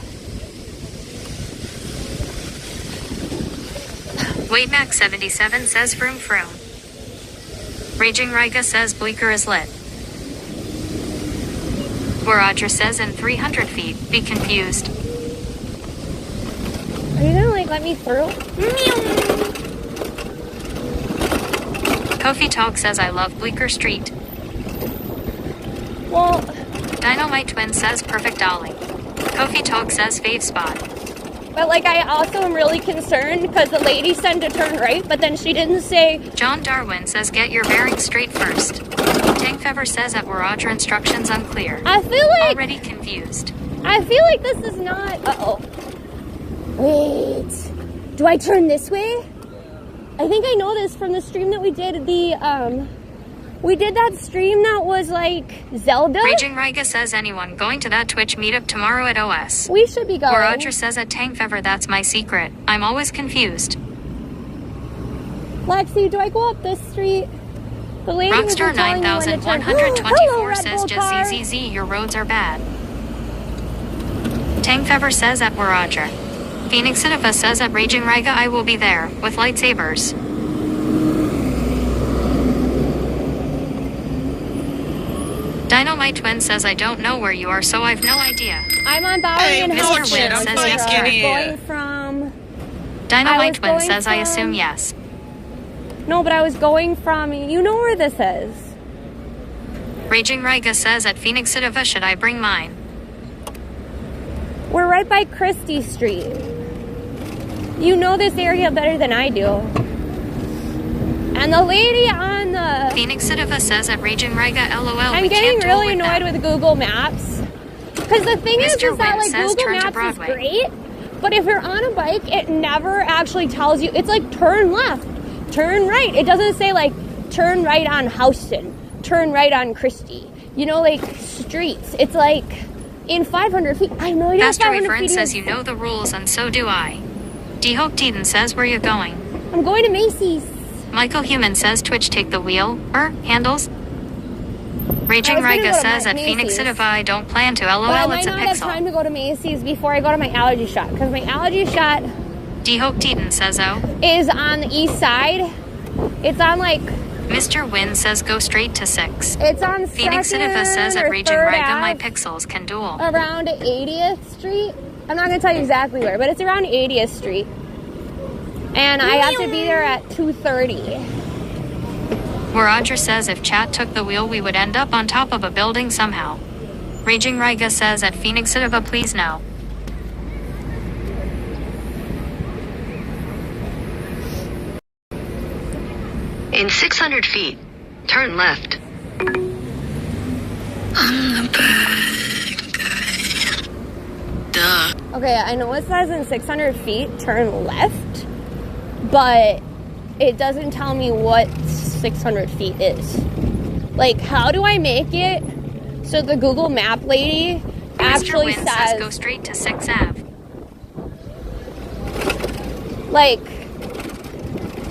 D: Wade Mac 77 says vroom vroom. Raging Riga says Bleecker is lit. Where Roger says in 300 feet, be confused.
A: Are you gonna like let me through?
D: Kofi Talk says I love Bleecker Street.
A: Well,
D: Dynamite Twin says perfect dolly. Kofi Talk says fave spot.
A: but like I also am really concerned because the lady said to turn right, but then she didn't say.
D: John Darwin says get your bearings straight first. Tank Fever says that were Roger instructions unclear.
A: I feel like
D: Already confused.
A: I feel like this is not. Uh-oh. Wait. Do I turn this way? I think I know this from the stream that we did. We did that stream that was like Zelda.
D: Raging Riga says anyone going to that Twitch meetup tomorrow at OS.
A: We should be going.
D: Or Roger says at Tank Fever that's my secret. I'm always confused.
A: Lexi, do I go up this street? The lady was
D: Rockstar
A: telling me when to turn.
D: 9124
A: Hello, Red
D: says
A: Bull
D: just
A: car.
D: ZZZ, your roads are bad. Tank Fever says at Roger. Phoenix Sidifa says at Raging Riga I will be there, with lightsabers. Dynamite Twin says I don't know where you are, so I've no idea.
A: I'm on Bowery and
D: Mr.
A: Hellman.
D: Wynn says yes.
A: Going from.
D: Dynamite
A: was
D: Twin
A: going
D: says I
A: from-
D: assume yes.
A: No, but I was going from. You know where this is.
D: Raging Riga says at Phoenix Sidifa should I bring mine?
A: right by Christie Street. You know this area better than I do. And the lady on the...
D: Phoenix Citava says at Raging Riga, LOL,
A: I'm
D: we
A: getting
D: can't
A: really
D: deal with
A: annoyed
D: that.
A: with Google Maps. Because the thing is
D: Mr.
A: that
D: Wynn
A: like
D: says
A: Google
D: turn to
A: Maps is
D: Broadway.
A: great, but if you're on a bike, it never actually tells you. It's like turn left, turn right. It doesn't say like turn right on Houston, turn right on Christie. You know, like streets. It's like in 500 feet. I know you're
D: Pastor
A: 500
D: Friend
A: feet.
D: says you know the rules, and so do I. D-Hope Teaton says where you're going.
A: I'm going to Macy's.
D: Michael Human says Twitch take the wheel, handles. Raging
A: I was gonna
D: Riga
A: go to
D: says at Phoenix
A: Macy's.
D: Citava, I don't plan to,
A: But I
D: LOL,
A: might
D: it's a
A: not have
D: pixel.
A: time to go to Macy's before I go to my allergy shot. Because my allergy shot
D: D-Hope Teaton says oh.
A: is on the east side. It's on like...
D: Mr. Wynn says go straight to 6.
A: It's on
D: Phoenix
A: 2nd
D: Citava says at
A: or
D: Raging
A: 3rd
D: Riga, my
A: Ave,
D: pixels can duel.
A: around 80th Street. I'm not going to tell you exactly where, but it's around 80th Street. And I have to be there at 2:30.
D: Where Roger says if chat took the wheel, we would end up on top of a building somehow. Raging Riga says at Phoenix Citava, please no.
E: In 600 feet, turn left.
A: Okay, I know it says in 600 feet, turn left, but it doesn't tell me what 600 feet is. Like, how do I make it so the Google Map lady
D: Mr.
A: actually
D: Wynn says go
A: says,
D: straight to 6 Ave.
A: like,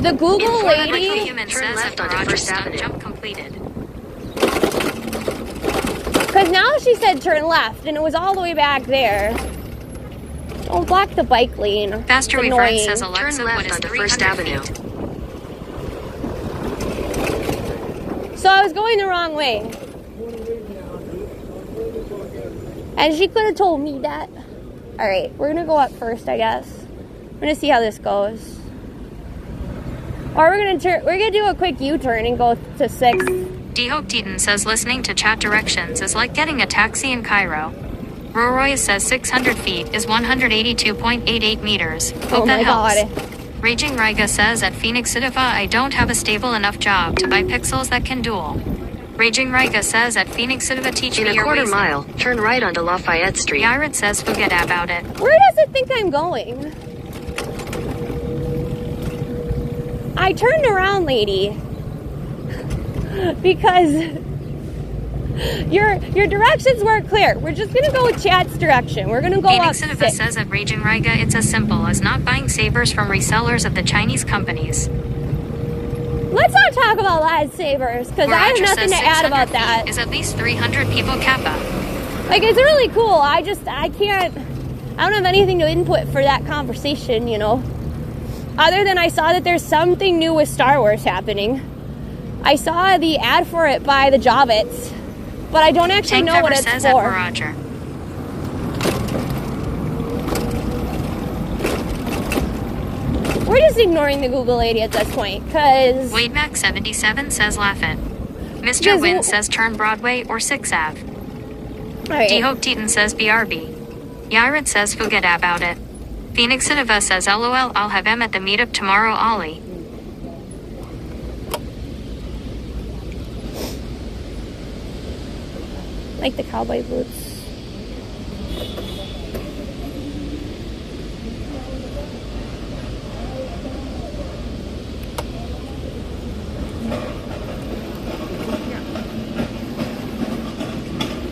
A: the Google
E: In
D: Michael
A: lady,
D: Human
E: turn
D: says
E: left
D: at
E: onto
D: Roger
E: First
D: stunt
E: Avenue.
D: jump completed.
A: because now she said turn left, and it was all the way back there. Don't block the bike lane.
D: Faster
A: It's
D: Friend
A: annoying.
D: says
E: Turn
D: Alexa, what
E: left
D: is
E: onto
D: 300
E: First Avenue.
D: feet?
A: So I was going the wrong way. And she could have told me that. Alright, we're gonna go up first, I guess. We're gonna see how this goes. Or we're gonna do a quick U-turn and go to 6.
D: D-Hope Teaton says listening to chat directions is like getting a taxi in Cairo. Roroy says 600 feet is 182.88 meters. Hope
A: Oh my
D: that helps.
A: god.
D: Raging Riga says at Phoenix Citava, I don't have a stable enough job to buy pixels that can duel. Raging Riga says at Phoenix Citava, teach
E: In
D: me
E: a
D: your
E: quarter
D: reason.
E: mile, turn right onto Lafayette Street.
D: Yared says forget about it.
A: Where does it think I'm going? I turned around, lady. Because your directions weren't clear. We're just gonna go with chat's direction. We're gonna go
D: Phoenix
A: up
D: Citava
A: 6.
D: says at Raging Riga, it's as simple as not buying sabers from resellers of the Chinese companies.
A: Let's not talk about lightsabers, because I have
D: Roger
A: nothing to
D: says
A: add
D: 600
A: about
D: feet
A: that.
D: is at least 300 people kappa.
A: Like, it's really cool. I can't, I don't have anything to input for that conversation, you know. Other than I saw that there's something new with Star Wars happening. I saw the ad for it by the Javits, but I don't actually
D: Tank
A: know what
D: Pepper
A: it's
D: says at
A: for.
D: Roger.
A: We're just ignoring the Google lady at this point, because...
D: Wade Mac 77 says laugh it. Mr.
A: Because
D: Wynn says turn Broadway or 6 Ave.
A: Alright.
D: D-Hope Teaton says BRB. Yared says forget about it. Phoenix Citava says LOL, I'll have M at the meetup tomorrow, Ollie.
A: Like the cowboy boots.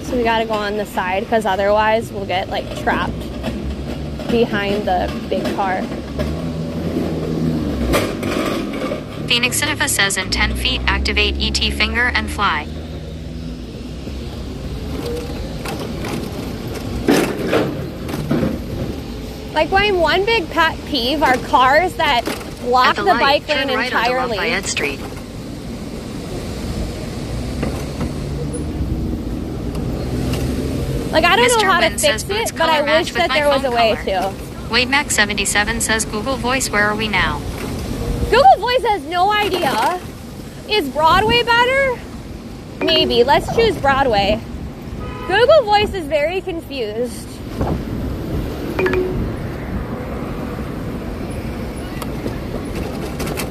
A: So we gotta go on the side, because otherwise we'll get like trapped behind the big car.
D: Phoenix Citava says in 10 feet, activate ET finger and fly.
A: Like, my one big pet peeve are cars that block
E: At
A: the
E: light,
A: bike lane
E: turn right onto
A: entirely.
E: Lafayette Street.
A: Like, I don't
D: Mr.
A: know how to
D: Wynn
A: fix
D: says boots
A: it, but
D: color
A: I
D: match
A: wish
D: with
A: that
D: my
A: there was a
D: phone
A: way
D: color.
A: to.
D: Wade Mac 77 says Google Voice, where are we now?
A: Google Voice has no idea. Is Broadway better? Maybe. Let's choose Broadway. Google Voice is very confused.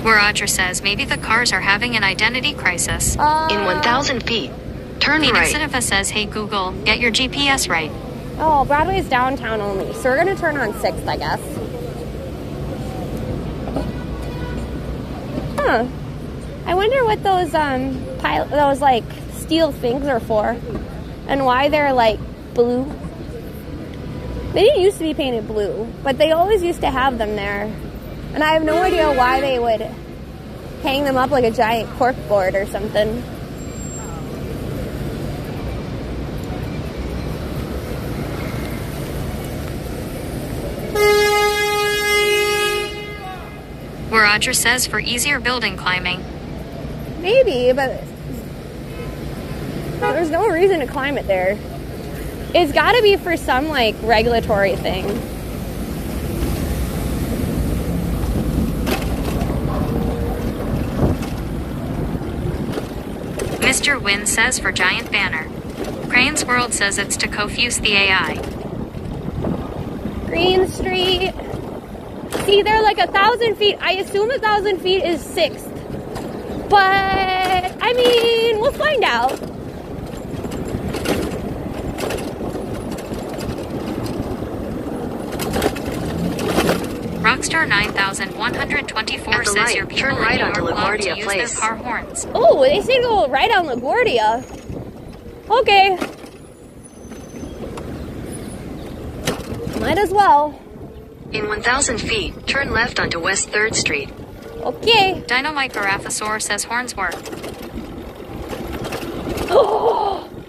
D: Where Audra says maybe the cars are having an identity crisis.
E: In 1,000 feet, turn
D: Phoenix
E: right.
D: Cinema says, hey Google, get your GPS right.
A: Oh, Broadway's downtown only, so we're gonna turn on 6th, I guess. Huh. I wonder what those those like steel things are for, and why they're like blue. They didn't used to be painted blue, but they always used to have them there, and I have no idea why they would hang them up like a giant cork board or something.
D: Where Audra says for easier building climbing.
A: Maybe, but there's no reason to climb it there. It's got to be for some like regulatory thing.
D: Mr. Wynn says for giant banner. Crane's World says it's to confuse the AI.
A: Green Street. See, they're like 1,000 feet. I assume 1,000 feet is 6th. But, I mean, we'll find out.
D: Rockstar 9124
E: At the
D: says
E: light,
D: your people
E: turn right
D: in
E: onto
D: New York love to
E: LaGuardia
D: use
E: Place.
D: their car horns.
A: Oh, they say to go right on LaGuardia. Okay. Might as well.
E: In 1,000 feet, turn left onto West 3rd Street.
A: Okay.
D: Dynamite Garaphosaur says horns work.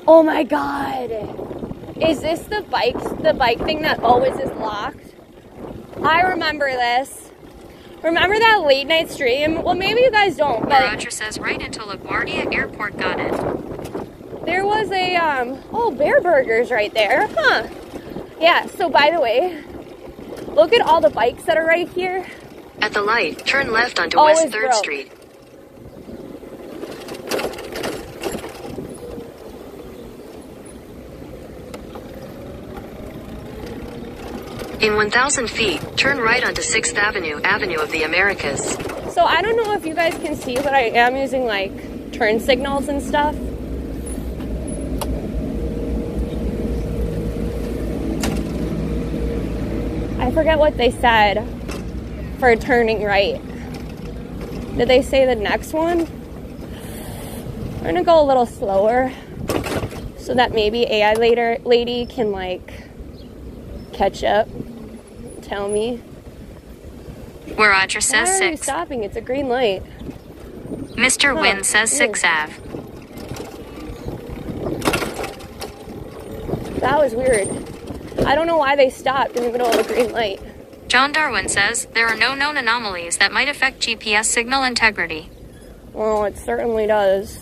A: Oh my god. Is this the bike thing that always is locked? I remember this. Remember that late night stream? Well, maybe you guys don't, but
D: Roger says right into LaGuardia Airport got it.
A: there was a, oh, Bear Burgers right there, huh? Yeah, so by the way, look at all the bikes that are right here.
E: At the light, turn left onto
A: Oh,
E: West
A: it's
E: 3rd
A: broke.
E: Street. In 1,000 feet, turn right onto 6th Avenue, Avenue of the Americas.
A: So I don't know if you guys can see, but I am using like turn signals and stuff. I forget what they said for turning right. Did they say the next one? We're gonna go a little slower so that maybe AI lady can like catch up, tell me.
D: Where Roger says
A: Why are we
D: 6.
A: stopping? It's a green light.
D: Mr.
A: Huh,
D: Wynn says
A: weird.
D: 6 Ave.
A: That was weird. I don't know why they stopped in the middle of a green light.
D: John Darwin says there are no known anomalies that might affect GPS signal integrity.
A: Well, it certainly does.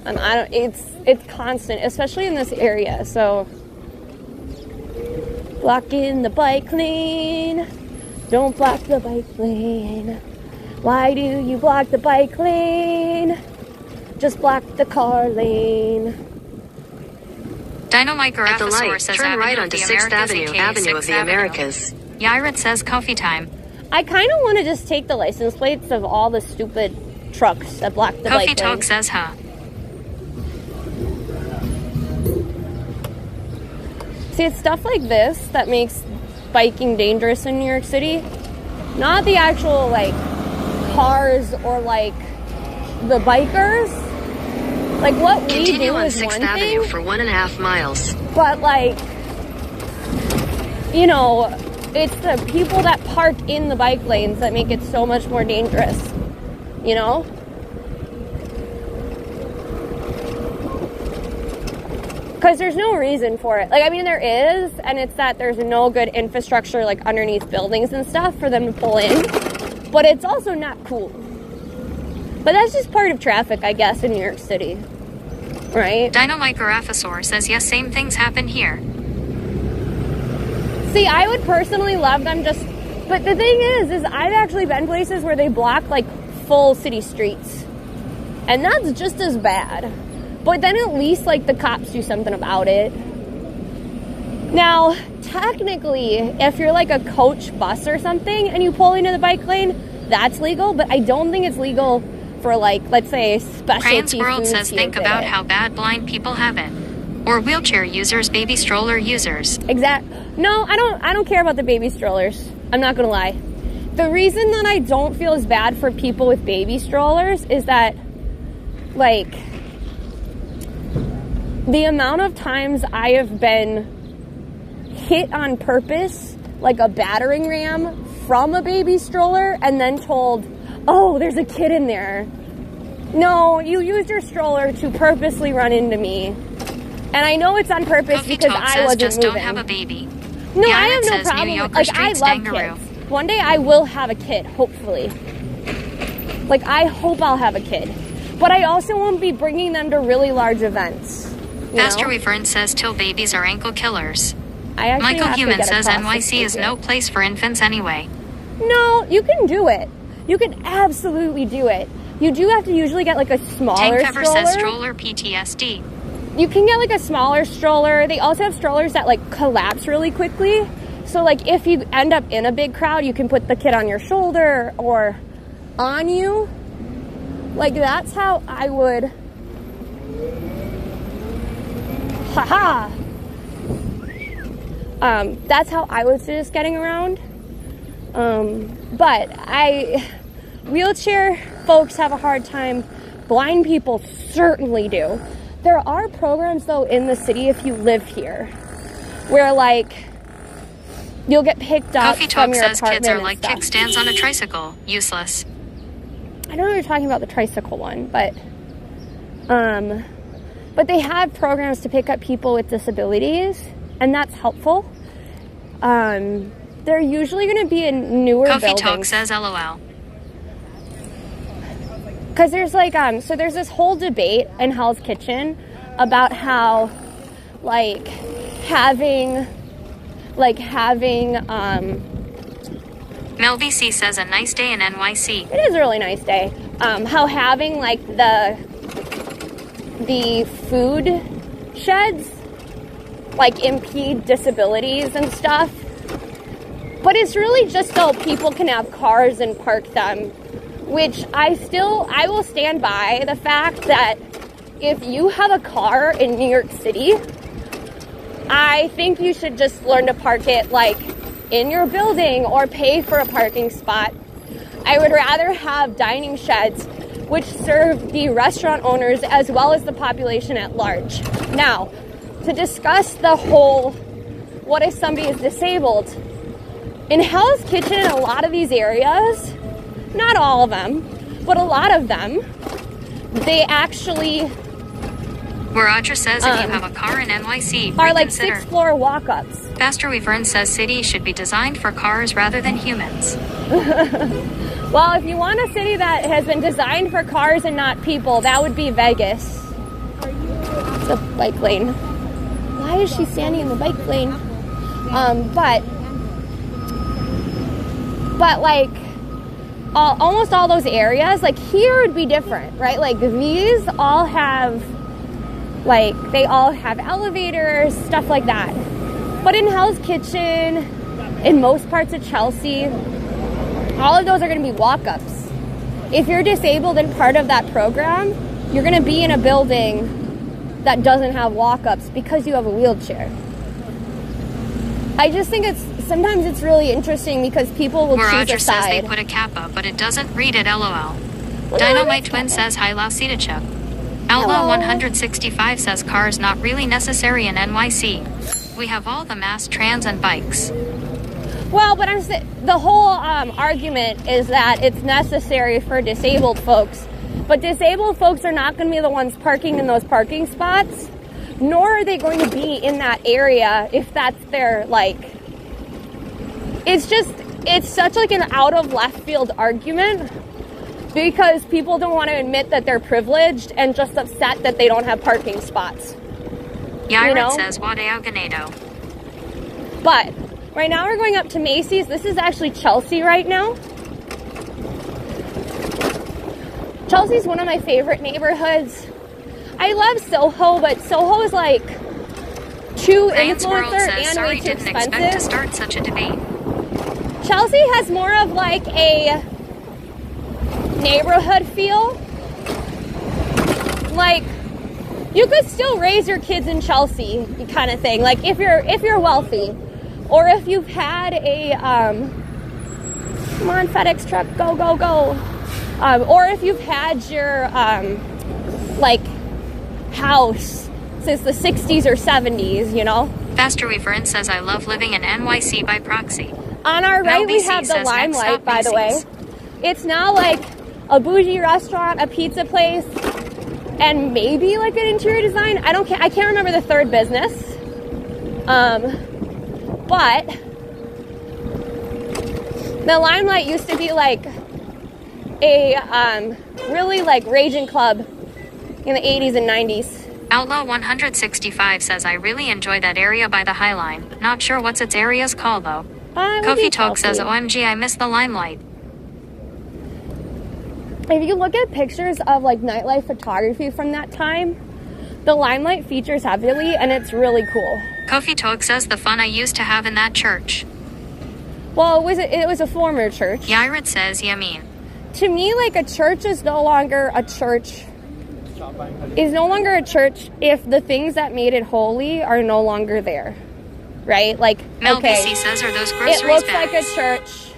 A: And it's constant, especially in this area, so blocking the bike lane. Don't block the bike lane. Why do you block the bike lane? Just block the car lane.
D: Dynamite
E: At the
D: Garaphosaur
E: light,
D: says
E: turn
D: Avenue
E: right
D: of
E: onto
D: the
E: 6th
D: Americas,
E: Avenue,
D: aka
E: Avenue of
D: 6th
E: the
D: Avenue.
E: Americas.
D: Yairat says coffee time.
A: I kind of want to just take the license plates of all the stupid trucks that block the
D: Coffee
A: bike
D: Talk
A: lane.
D: says huh.
A: See, it's stuff like this that makes biking dangerous in New York City. Not the actual, like, cars or, like, the bikers. Like, what we
E: Continue
A: do
E: on
A: is
E: 6th
A: one
E: Avenue
A: thing,
E: for 1.5 miles.
A: but, like, you know, it's the people that park in the bike lanes that make it so much more dangerous, you know? Because there's no reason for it. Like, I mean, there is, and it's that there's no good infrastructure, like, underneath buildings and stuff for them to pull in. But it's also not cool. But that's just part of traffic, I guess, in New York City. Right?
D: Dynamite Garaphosaur says yes, same things happen here.
A: See, I would personally love them just... But the thing is I've actually been places where they block, like, full city streets. And that's just as bad. But then at least, like, the cops do something about it. Now, technically, if you're, like, a coach bus or something and you pull into the bike lane, that's legal, but I don't think it's legal for, like, let's say
D: Crane's
A: specialty
D: World
A: foods
D: says
A: to
D: think
A: exhibit.
D: about how bad blind people have it. Or wheelchair users, baby stroller users.
A: No, I don't care about the baby strollers. I'm not gonna lie. The reason that I don't feel as bad for people with baby strollers is that, like, the amount of times I have been hit on purpose, like a battering ram from a baby stroller, and then told, oh, there's a kid in there. No, you used your stroller to purposely run into me. And I know it's on purpose
D: Cookie
A: because
D: Talk
A: I
D: says
A: wasn't
D: just
A: moving.
D: don't have a baby.
A: No,
D: Yarn
A: I have no
D: says
A: problem.
D: New Yorker
A: Like, I
D: Streets
A: love
D: Dangaroo.
A: kids. One day I will have a kid, hopefully. Like, I hope I'll have a kid. But I also won't be bringing them to really large events.
D: Pastor Weaver says till babies are ankle killers.
A: I actually
D: Michael
A: have to
D: Human
A: get a
D: says
A: prostate
D: NYC is
A: here.
D: no place for infants anyway.
A: No, you can do it. You can absolutely do it. You do have to usually get, like, a smaller
D: Tank Cover
A: stroller.
D: says stroller PTSD.
A: You can get, like, a smaller stroller. They also have strollers that, like, collapse really quickly. So, like, if you end up in a big crowd, you can put the kid on your shoulder or on you. Like, that's how I would... Haha! That's how I would suggest getting around. But wheelchair folks have a hard time. Blind people certainly do. There are programs, though, in the city if you live here, where, like, you'll get picked up
D: Coffee
A: from
D: Talk
A: your
D: says
A: apartment
D: kids are
A: and
D: like
A: stuff.
D: kickstands on a tricycle. Useless.
A: I don't know if you're talking about the tricycle one, but they have programs to pick up people with disabilities, and that's helpful. They're usually going to be in newer
D: Coffee
A: buildings.
D: Talk says LOL.
A: Because there's, like, so there's this whole debate in Hell's Kitchen about how, like, having
D: Mel VC says a nice day in NYC.
A: It is a really nice day. How having, like, the food sheds, like, impede disabilities and stuff. But it's really just so people can have cars and park them, which I will stand by the fact that if you have a car in New York City, I think you should just learn to park it, like, in your building or pay for a parking spot. I would rather have dining sheds which serve the restaurant owners as well as the population at large. Now, to discuss the whole, what if somebody is disabled? In Hell's Kitchen, in a lot of these areas, not all of them, but a lot of them, they actually...
D: Where Audra says if you have a car in NYC,
A: are like
D: reconsider.
A: 6th floor walk-ups.
D: Pastor Weaver says cities should be designed for cars rather than humans.
A: Well, if you want a city that has been designed for cars and not people, that would be Vegas. It's a bike lane. Why is she standing in the bike lane? But like, almost all those areas, like here would be different, right? Like these all have, like, they all have elevators, stuff like that. But in Hell's Kitchen, in most parts of Chelsea, all of those are going to be walk-ups. If you're disabled and part of that program, you're going to be in a building that doesn't have walk-ups because you have a wheelchair. I just think sometimes it's really interesting because people will
D: Where
A: choose a
D: Audra says they
A: side.
D: put a cap up, but it doesn't read it LOL.
A: Well,
D: DinomiteTwins says hi Lausitachuk. Outlaw 165 says cars not really necessary in NYC. We have all the mass trans and bikes.
A: Well, but the whole argument is that it's necessary for disabled folks. But disabled folks are not going to be the ones parking in those parking spots, nor are they going to be in that area if that's their, like... It's such like an out of left field argument because people don't want to admit that they're privileged and just upset that they don't have parking spots.
D: Yairat says Wadeo Ganado.
A: But right now we're going up to Macy's. This is actually Chelsea right now. Chelsea's one of my favorite neighborhoods. I love Soho, but Soho is like too
D: Ryan's World
A: influencer
D: says
A: and
D: sorry
A: way too
D: didn't expect to
A: expensive.
D: start such a debate.
A: Chelsea has more of like a neighborhood feel. Like, you could still raise your kids in Chelsea kind of thing. Like, if you're wealthy, or if you've had a come on, FedEx truck, go, go, go. Or if you've had your like house since the 60s or 70s, you know.
D: Faster Reference says I love living in NYC by proxy.
A: On our right, we have the
D: says next
A: Limelight,
D: stop,
A: by the way.
D: Macy's.
A: It's now like a bougie restaurant, a pizza place, and maybe like an interior design. I can't remember the third business. But the Limelight used to be like a really like raging club in the 80s and 90s.
D: Outlaw 165 says I really enjoy that area by the Highline. Not sure what's its area's called though. Kofi Talk says OMG I miss the Limelight.
A: If you look at pictures of like nightlife photography from that time, the Limelight features heavily and it's really cool.
D: Kofi Talk says the fun I used to have in that church.
A: Well, it was a former church.
D: Yairit says yeah mean.
A: To me, like, a church is no longer a church. Is no longer a church if the things that made it holy are no longer there. Right? Like,
D: Mel
A: okay,
D: BC says are those groceries
A: it looks
D: bags?
A: like a church.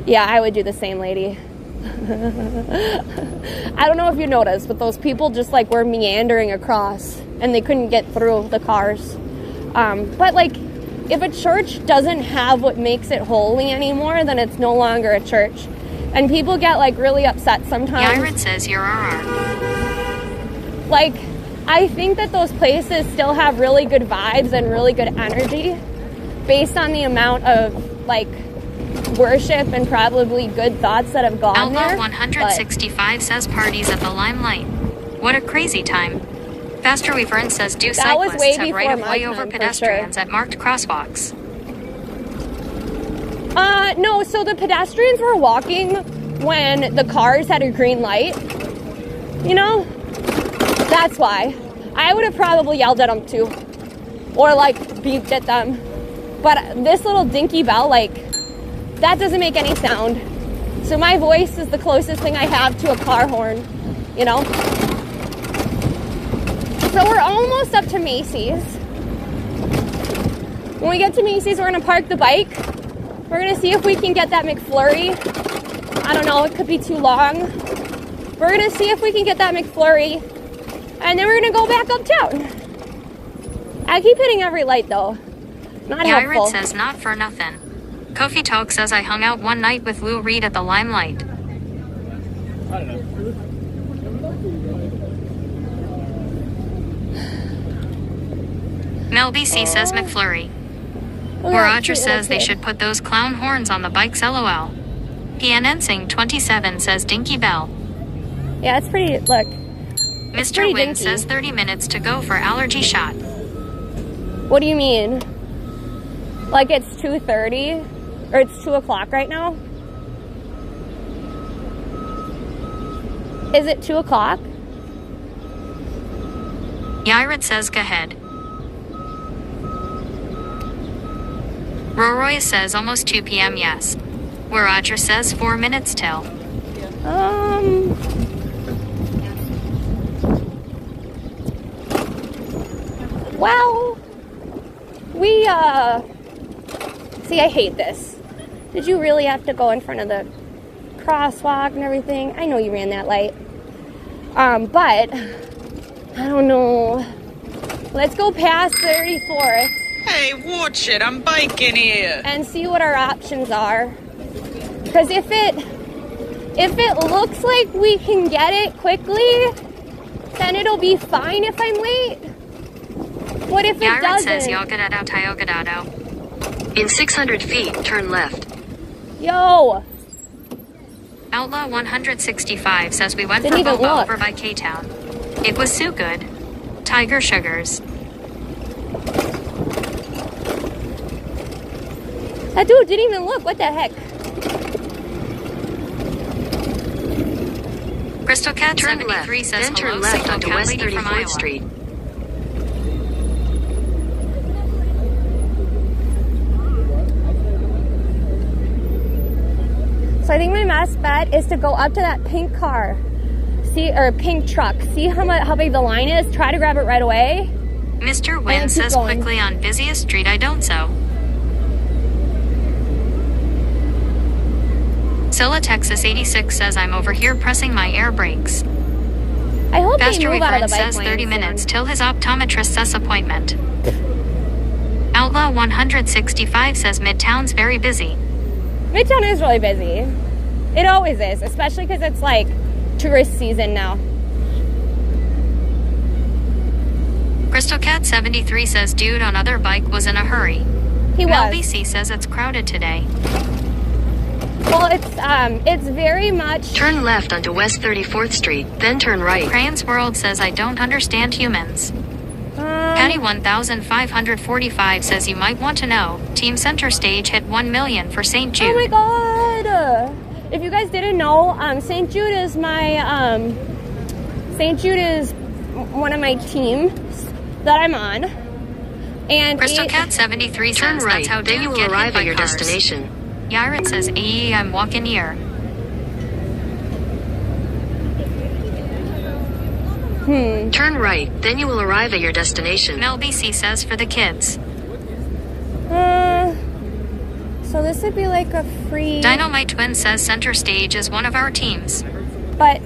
A: Yeah, I would do the same, lady. I don't know if you noticed, but those people just like were meandering across and they couldn't get through the cars. But like, if a church doesn't have what makes it holy anymore, then it's no longer a church. And people get like really upset sometimes.
D: Yairit says you're RR.
A: Like, I think that those places still have really good vibes and really good energy based on the amount of like worship and probably good thoughts that have gone
D: Outlaw
A: there.
D: 165 says parties at the Limelight. What a crazy time. Faster Reference says do
A: That was
D: cyclists
A: way
D: have right of
A: before
D: way
A: my
D: over
A: time, for
D: pedestrians
A: sure.
D: at marked crosswalks?
A: No, so the pedestrians were walking when the cars had a green light. You know? That's why. I would have probably yelled at them too. Or like beeped at them. But this little dinky bell, like, that doesn't make any sound. So my voice is the closest thing I have to a car horn, you know? So we're almost up to Macy's. When we get to Macy's, we're gonna park the bike. We're gonna see if we can get that McFlurry. I don't know, it could be too long. We're gonna see if we can get that McFlurry. And then we're gonna go back uptown. I keep hitting every light though. Not helpful.
D: Yairit says not for nothing. Kofi Talk says I hung out one night with Lou Reed at the Limelight.
B: I don't know.
D: Mel BC says McFlurry. Roger says they should put those clown horns on the bikes LOL. PNN 27 says Dinky Bell.
A: Yeah, it's pretty, look.
D: Mr.
A: pretty
D: Wynn
A: dinky.
D: says 30 minutes to go for allergy shot.
A: What do you mean? Like it's 2:30? Or it's 2 o'clock right now? Is it 2 o'clock?
D: Yairit says go ahead. Roroy says almost 2 p.m. yes. Where Roger says 4 minutes till.
A: Well, see, I hate this. Did you really have to go in front of the crosswalk and everything? I know you ran that light. But, I don't know. Let's go past 34th.
J: Hey, watch it, I'm biking here.
A: And see what our options are. Because if it looks like we can get it quickly, then it'll be fine if I'm late. What if it
D: Yairit
A: doesn't?
D: says Yogadado Tyogadado.
E: In 600 feet, turn left.
A: Yo!
D: Outlaw 165 says we went
A: Didn't
D: for
A: even
D: boba
A: look.
D: over by K-Town. It was so good. Tiger Sugars.
A: That dude didn't even look. What the heck?
D: Crystal Cat
E: Turn
D: 73
E: left,
D: says
E: then turn
D: hello,
E: left
D: single
E: onto
D: cat
E: West
D: lady from
E: 34th
D: Iowa.
E: Street.
A: So I think my best bet is to go up to that pink car. See, or pink truck. See how big the line is? Try to grab it right away.
D: Mr. Wynn says quickly on busiest street I don't so. Scylla Texas 86 says I'm over here pressing my air brakes.
A: I hope
D: Pastor
A: they move out of the bike
D: says
A: lane
D: 30
A: soon.
D: minutes till his optometrist says appointment. Outlaw 165 says Midtown's very busy.
A: Midtown is really busy. It always is, especially because it's like tourist season now.
D: Crystal Cat 73 says dude on other bike was in a hurry.
A: He
D: Mel
A: was.
D: BC says it's crowded today.
A: Well, it's very much.
E: Turn left onto West 34th Street, then turn right.
D: Crayon's World says I don't understand humans. Patty 1545 says you might want to know, Team Center Stage hit 1 million for St. Jude.
A: Oh my god! If you guys didn't know, St. Jude is one of my teams that I'm on. And
D: Crystal Cat 73 says
E: turn right,
D: that's how
E: then you
D: dude
E: will
D: get
E: arrive
D: hit by
E: at your
D: cars.
E: destination.
D: Yaret says I'm walking here.
E: Turn right, then you will arrive at your destination.
D: Mel BC says for the kids.
A: So this would be like a free.
D: DinomiteTwins says Center Stage is one of our teams.
A: But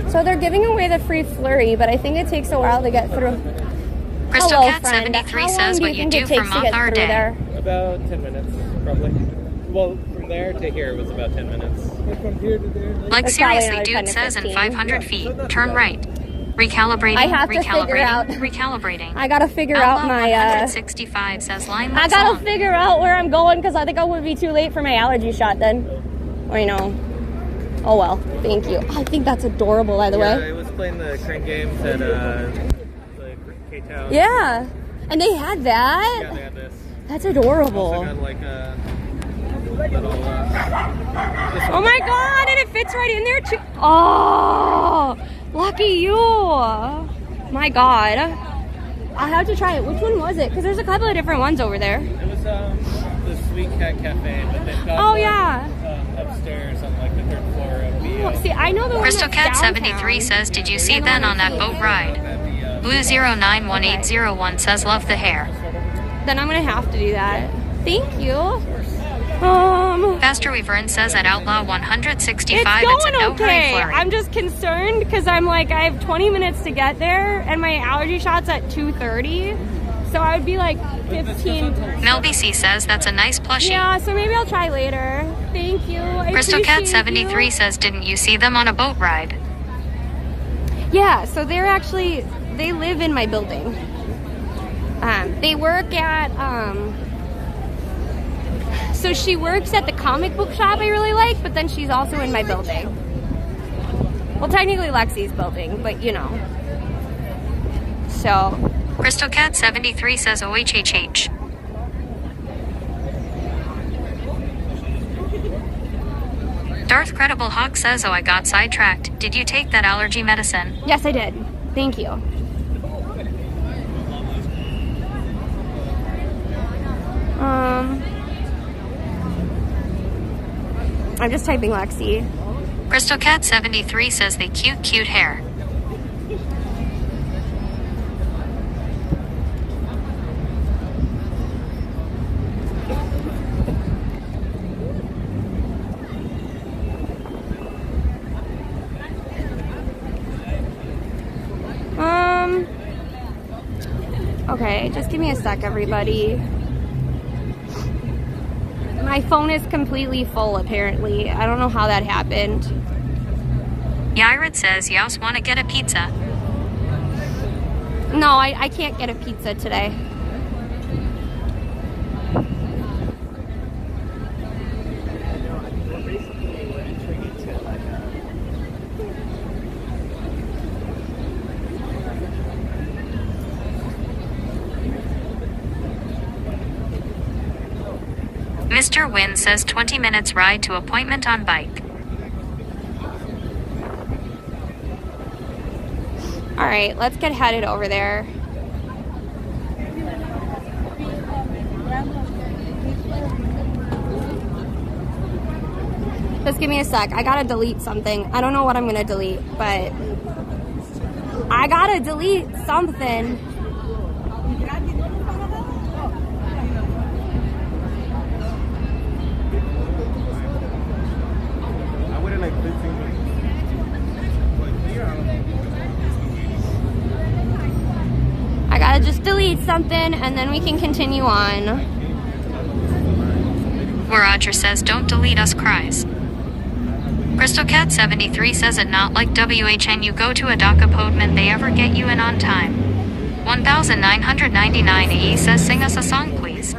A: so they're giving away the free flurry, but I think it takes a while to get through.
D: Crystal
A: Hello,
D: Cat
A: friend.
D: 73
A: How long
D: says
A: do
D: what you
A: think
D: do
A: it
D: for
A: takes to
D: month
A: get
D: our
A: through
D: day.
A: there?
I: About 10 minutes, probably. Well, from there to here was about 10 minutes. From here to there.
D: Like
A: That's probably
D: seriously,
A: another 10
D: dude
A: to
D: says in
A: 15.
D: 500 feet. Turn right. Recalibrating.
A: I have to figure out-
D: Recalibrating.
A: I gotta figure out
D: Outlaw
A: my
D: 165 says line
A: I
D: looks
A: gotta
D: long.
A: figure out where I'm going because I think I would be too late for my allergy shot then. I know. Oh well, thank you. I think that's adorable, by the way.
I: I was playing the crane games at the K-Town.
A: Yeah, and they had that.
I: Yeah, they had this.
A: That's adorable.
I: Also got like a little,
A: Oh my god, and it fits right in there too. Oh, lucky you. My god. I have to try it. Which one was it? Because there's a couple of different ones over there.
I: it was the Sweet Cat Cafe, but they've got
A: Oh
I: one,
A: yeah.
I: Upstairs on like the 3rd floor of the
A: Oh, see, I know the one
D: Crystal
A: that's
D: Cat
A: downtown.
D: 73 says, did you see Ben on that boat ride? Blue 091801 says love the hair.
A: Then I'm gonna have to do that. Thank you.
D: Pastor Weaverin says at Outlaw 165
A: It's
D: it's a
A: going
D: no hurry
A: okay.
D: flurry.
A: I'm just concerned because I'm like, I have 20 minutes to get there and my allergy shot's at 2:30. So I would be like 15.
D: Mel BC says that's a nice plushie.
A: Yeah, so maybe I'll try later. Thank you. I
D: Crystal Cat
A: appreciate
D: 73
A: you.
D: says, didn't you see them on a boat ride?
A: Yeah, so they live in my building. They work at, so she works at the comic book shop I really like, but then she's also in my building. Well, technically Lexi's building, but you know. So.
D: Crystal Cat 73 says OHHH. Darth Credible Hawk says, oh, I got sidetracked. Did you take that allergy medicine?
A: Yes, I did. Thank you. I'm just typing Lexi.
D: Crystal Cat 73 says they cute hair.
A: Okay, just give me a sec, everybody. My phone is completely full, apparently. I don't know how that happened.
D: Yared says, Yos want to get a pizza.
A: No, I can't get a pizza today.
D: Mr. Wynn says 20 minutes ride to appointment on bike.
A: All right, let's get headed over there. Just give me a sec. I gotta delete something. I don't know what I'm gonna delete, but I gotta delete something.
F: I waited like 15 minutes.
A: I gotta just delete something and then we can continue on.
D: Where Roger says don't delete us cries. Crystal Cat 73 says it not like WHN you go to a dock appointment they ever get you in on time. 1999 E says sing us a song please.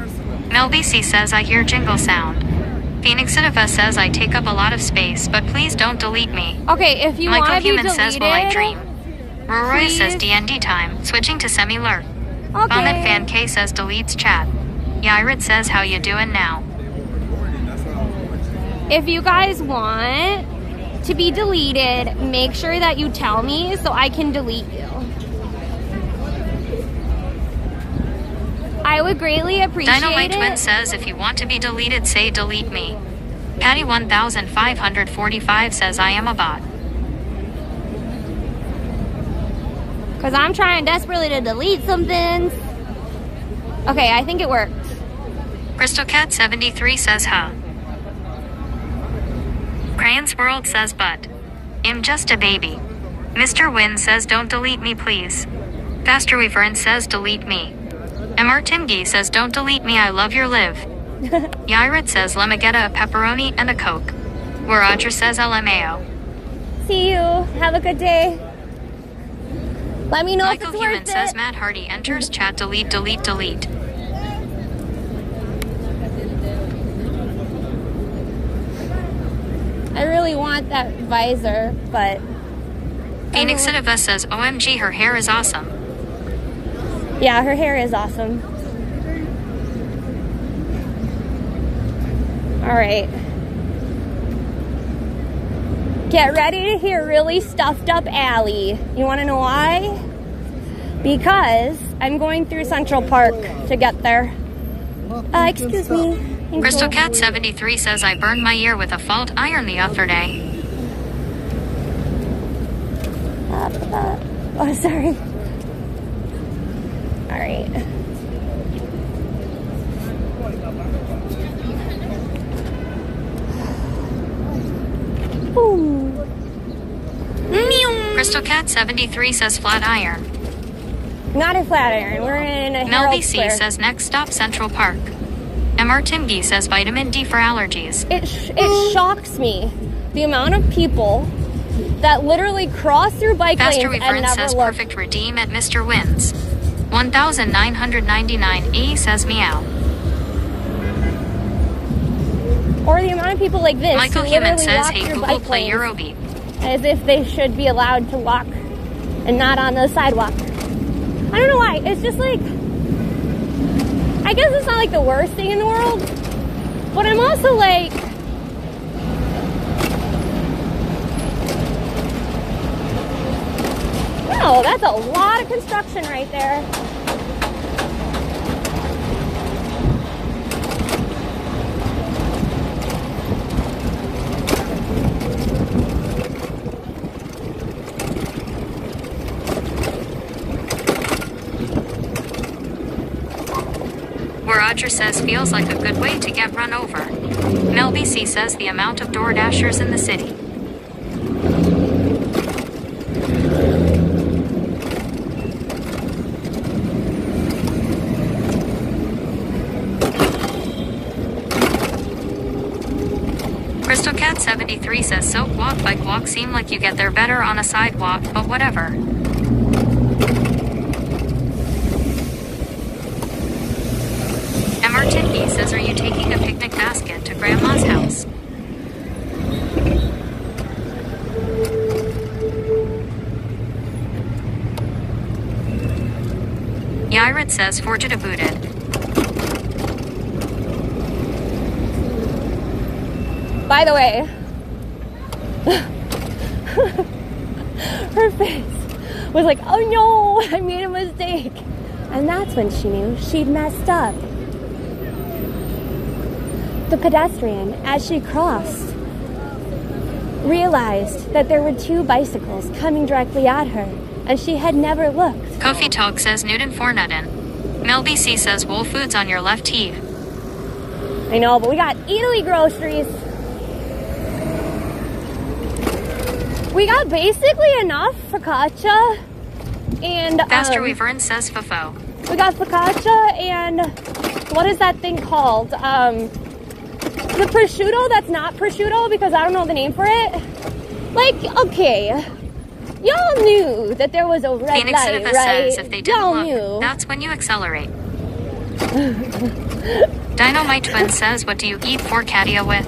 D: Mel BC says I hear jingle sound. Phoenix Citiva says I take up a lot of space but please don't delete me.
A: Okay, if you want to be
D: Human
A: deleted,
D: says will I dream. Roy
A: please.
D: says DND time, switching to semi-lurk.
A: Okay.
D: Vomit Fan K says deletes chat. Yairit says how you doing now.
A: If you guys want to be deleted, make sure that you tell me so I can delete you. I would greatly appreciate
D: DinomiteTwins
A: it.
D: says if you want to be deleted, say delete me. Patty 1545 says I am a bot.
A: Because I'm trying desperately to delete some things. Okay, I think it worked.
D: Crystal Cat 73 says huh. Crayon's World says but. I'm just a baby. Mr. Wynn says don't delete me please. Faster Weaver says delete me. MR Timgy says don't delete me I love your live. Yairit says let me get a pepperoni and a coke. Where Roger says LMAO.
A: See you. Have a good day. Let me know
D: Michael
A: if it's
D: Human
A: worth
D: says
A: it.
D: Matt Hardy enters chat delete delete delete.
A: I really want that visor, but...
D: Phoenix Citiva says OMG her hair is awesome.
A: Yeah, her hair is awesome. Alright. Get ready to hear really stuffed up Allie. You want to know why? Because I'm going through Central Park to get there. Excuse me. Thank
D: Crystal
A: you.
D: Cat 73 says I burned my ear with a fault iron the other day.
A: Oh, sorry. Alright. Boom.
D: Crystal Cat 73 says flat iron.
A: Not a flat iron. We're in a
D: Mel
A: Herald
D: BC
A: Square.
D: says next stop Central Park. MR Timgy says vitamin D for allergies.
A: It shocks me the amount of people that literally cross through bike
D: Faster
A: lanes
D: Weaver
A: and never
D: says
A: look.
D: perfect redeem at Mr. Wins. 1999 E says meow.
A: Or the amount of people like this
D: Michael
A: who
D: Human
A: literally
D: says
A: walk
D: hey
A: through
D: Google
A: bike
D: play
A: lanes
D: Eurobeat.
A: as if they should be allowed to walk and not on the sidewalk. I don't know why. It's just like, I guess it's not like the worst thing in the world, but I'm also like, no, that's a lot of construction right there.
D: Where Roger says feels like a good way to get run over. Mel BC says the amount of Door Dashers in the city. Crystal Cat 73 says soap walk bike walk seem like you get there better on a sidewalk, but whatever. Martini says, are you taking a picnic basket to Grandma's house? Yairit says, forget booted.
A: By the way, her face was like, oh no, I made a mistake. And that's when she knew she'd messed up. The pedestrian, as she crossed realized that there were two bicycles coming directly at her, and she had never looked.
D: Kofi Talk says Newton Fornudden. Mel BC says Whole Foods on your left heave.
A: I know, but we got Eataly groceries. We got basically enough focaccia and
D: Pastor Weaver says Fofo.
A: we got focaccia and what is that thing called? The prosciutto that's not prosciutto because I don't know the name for it. Like, okay, y'all knew that there was a red
D: Phoenix
A: light,
D: Citizen
A: right?
D: says if they didn't
A: Y'all
D: look,
A: knew.
D: that's when you accelerate. DinomiteTwins says, what do you eat for Katia with?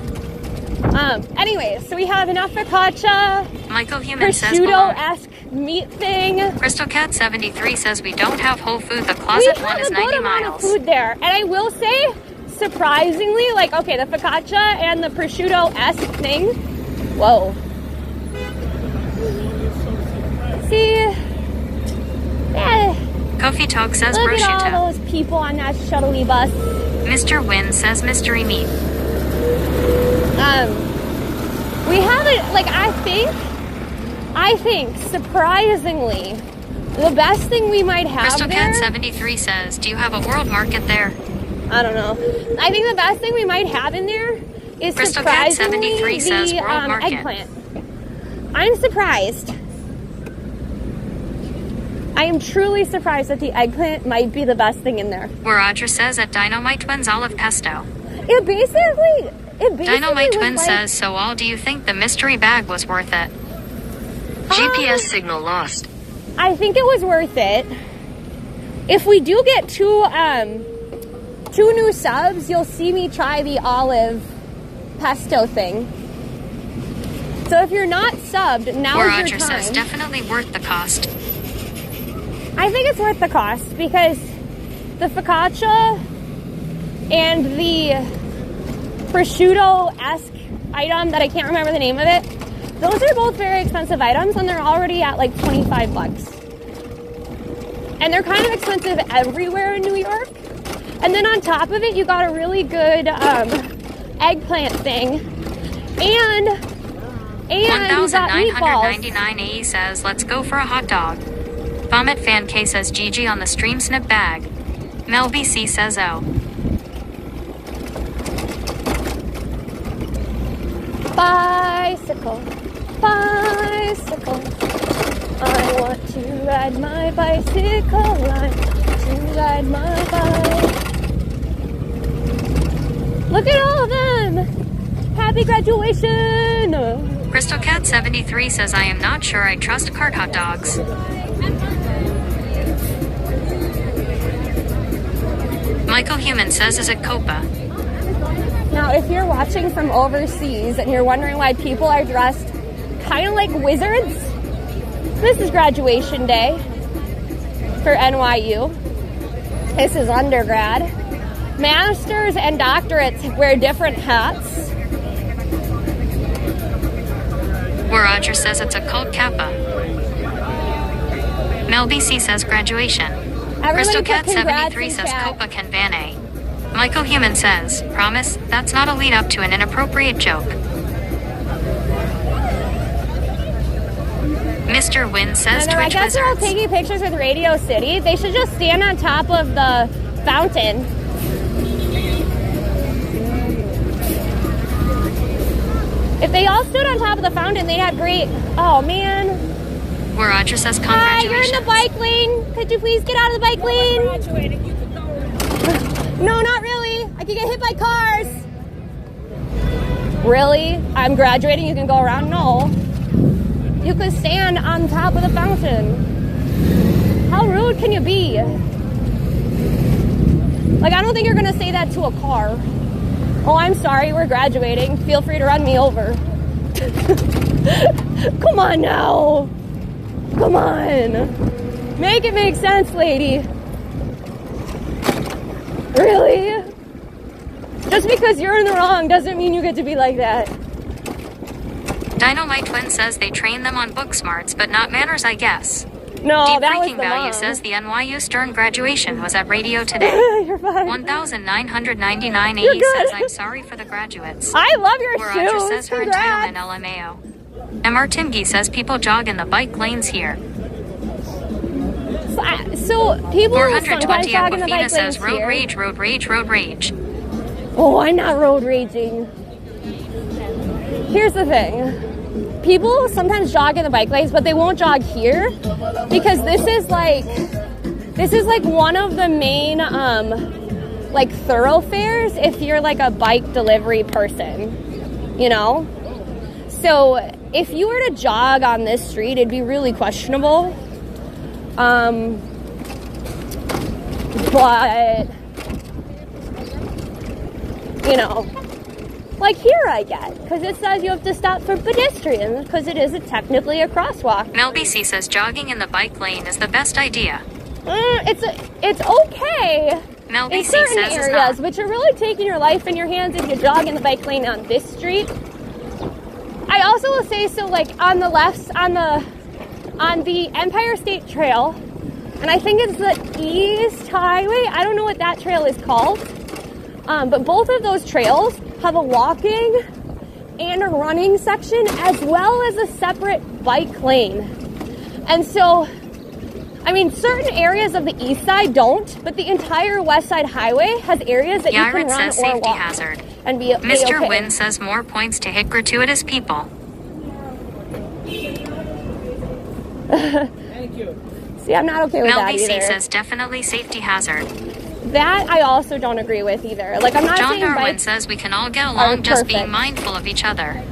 A: Anyway, so we have enough focaccia,
D: Michael Human says
A: prosciutto-esque meat thing.
D: Crystal Cat 73 says we don't have Whole Food. The closet one is 90
A: We have a good amount of
D: miles.
A: food there, and I will say, surprisingly, like, okay, the focaccia and the prosciutto-esque thing. Whoa. See? Yeah.
D: Kofi Talk says
A: Look at
D: prosciutto.
A: all those people on that shuttle bus.
D: Mr. Wynn says mystery meat.
A: We haven't, like, I think, surprisingly, the best thing we might have
D: Crystal
A: there...
D: Cat 73 says, do you have a world market there?
A: I don't know. I think the best thing we might have in there is
D: Crystal Cat
A: surprisingly
D: 73 says world market.
A: eggplant. I'm surprised. I am truly surprised that the eggplant might be the best thing in there.
D: Where Roger says at DinomiteTwins olive pesto.
A: It basically
D: DinomiteTwins
A: was like,
D: says, so all do you think the mystery bag was worth it?
E: GPS signal lost.
A: I think it was worth it. If we do get two new subs, you'll see me try the olive pesto thing. So if you're not subbed, now
D: Where
A: is your
D: Roger
A: time.
D: says definitely worth the cost.
A: I think it's worth the cost because the focaccia and the prosciutto-esque item that I can't remember the name of it, those are both very expensive items and they're already at like 25 bucks. And they're kind of expensive everywhere in New York. And then on top of it, you got a really good eggplant thing. And you got meatballs.
D: 1,999 AE says, let's go for a hot dog. Vomit Fan K says GG on the stream snip bag. Mel BC says oh.
A: Bicycle, bicycle. I want to ride my bicycle. I want to ride my bike. Look at all of them. Happy graduation.
D: Crystal Cat 73 says, I am not sure I trust cart hot dogs. Michael Human says, is it Copa?
A: Now, if you're watching from overseas and you're wondering why people are dressed kind of like wizards, this is graduation day for NYU. This is undergrad. Masters and doctorates wear different hats.
D: Where Roger says it's a cult Kappa. Mel BC says graduation. Crystal Cat 73 says Copa can van A. Michael Human says, promise, that's not a lead up to an inappropriate joke. Mr. Wynn says
A: I
D: Twitch
A: guess they're all
D: Wizards.
A: taking pictures with Radio City. They should just stand on top of the fountain. If they all stood on top of the fountain, they'd have great... Oh, man.
D: Where Roger says
A: Hi,
D: congratulations.
A: you're in the bike lane. Could you please get out of the bike lane? No, not really. I could get hit by cars. Really? I'm graduating, you can go around? No. You could stand on top of the fountain. How rude can you be? Like, I don't think you're gonna say that to a car. Oh, I'm sorry, we're graduating. Feel free to run me over. Come on now. Come on. Make it make sense, lady. Really? Just because you're in the wrong doesn't mean you get to be like that.
D: DinomiteTwins says they train them on book smarts, but not manners, I guess.
A: No,
D: Deep
A: that was
D: Freaking
A: the
D: Value
A: mom.
D: says the NYU Stern graduation was at radio today.
A: You're fine.
D: 1,999
A: You're
D: AE
A: good.
D: says I'm sorry for the graduates.
A: I love your
D: Where
A: shoes.
D: Roger says her
A: Congrats.
D: entitlement LMAO. MR Timgy says people jog in the bike lanes here.
A: So people sometimes
D: 420
A: jog in the bike
D: Aquafina says
A: lanes
D: road
A: here.
D: rage, road rage, road rage.
A: Oh, I'm not road raging. Here's the thing. People sometimes jog in the bike lanes, but they won't jog here because this is like one of the main like thoroughfares if you're like a bike delivery person, you know? So if you were to jog on this street, it'd be really questionable. But you know, like here I get, because it says you have to stop for pedestrians because it is technically a crosswalk.
D: Mel BC says jogging in the bike lane is the best idea.
A: It's okay
D: Mel
A: in
D: BC
A: certain
D: says it's
A: areas,
D: not.
A: but you're really taking your life in your hands if you jog in the bike lane on this street. I also will say, so like on the left, on the Empire State Trail, and I think it's the East Highway. I don't know what that trail is called. But both of those trails have a walking and a running section as well as a separate bike lane. And so, I mean, certain areas of the east side don't, but the entire west side highway has areas that you can run
D: says
A: or
D: safety
A: walk
D: hazard.
A: and be
D: Mr.
A: okay.
D: Wynn says more points to hit gratuitous people.
I: Thank you.
A: See, I'm not okay with
D: Mel
A: that
D: BC
A: either.
D: says definitely safety hazard.
A: That I also don't agree with either. Like, I'm not
D: John
A: saying
D: Darwin
A: bikes
D: says we can all get
A: are
D: along just being
A: perfect.
D: mindful of each other.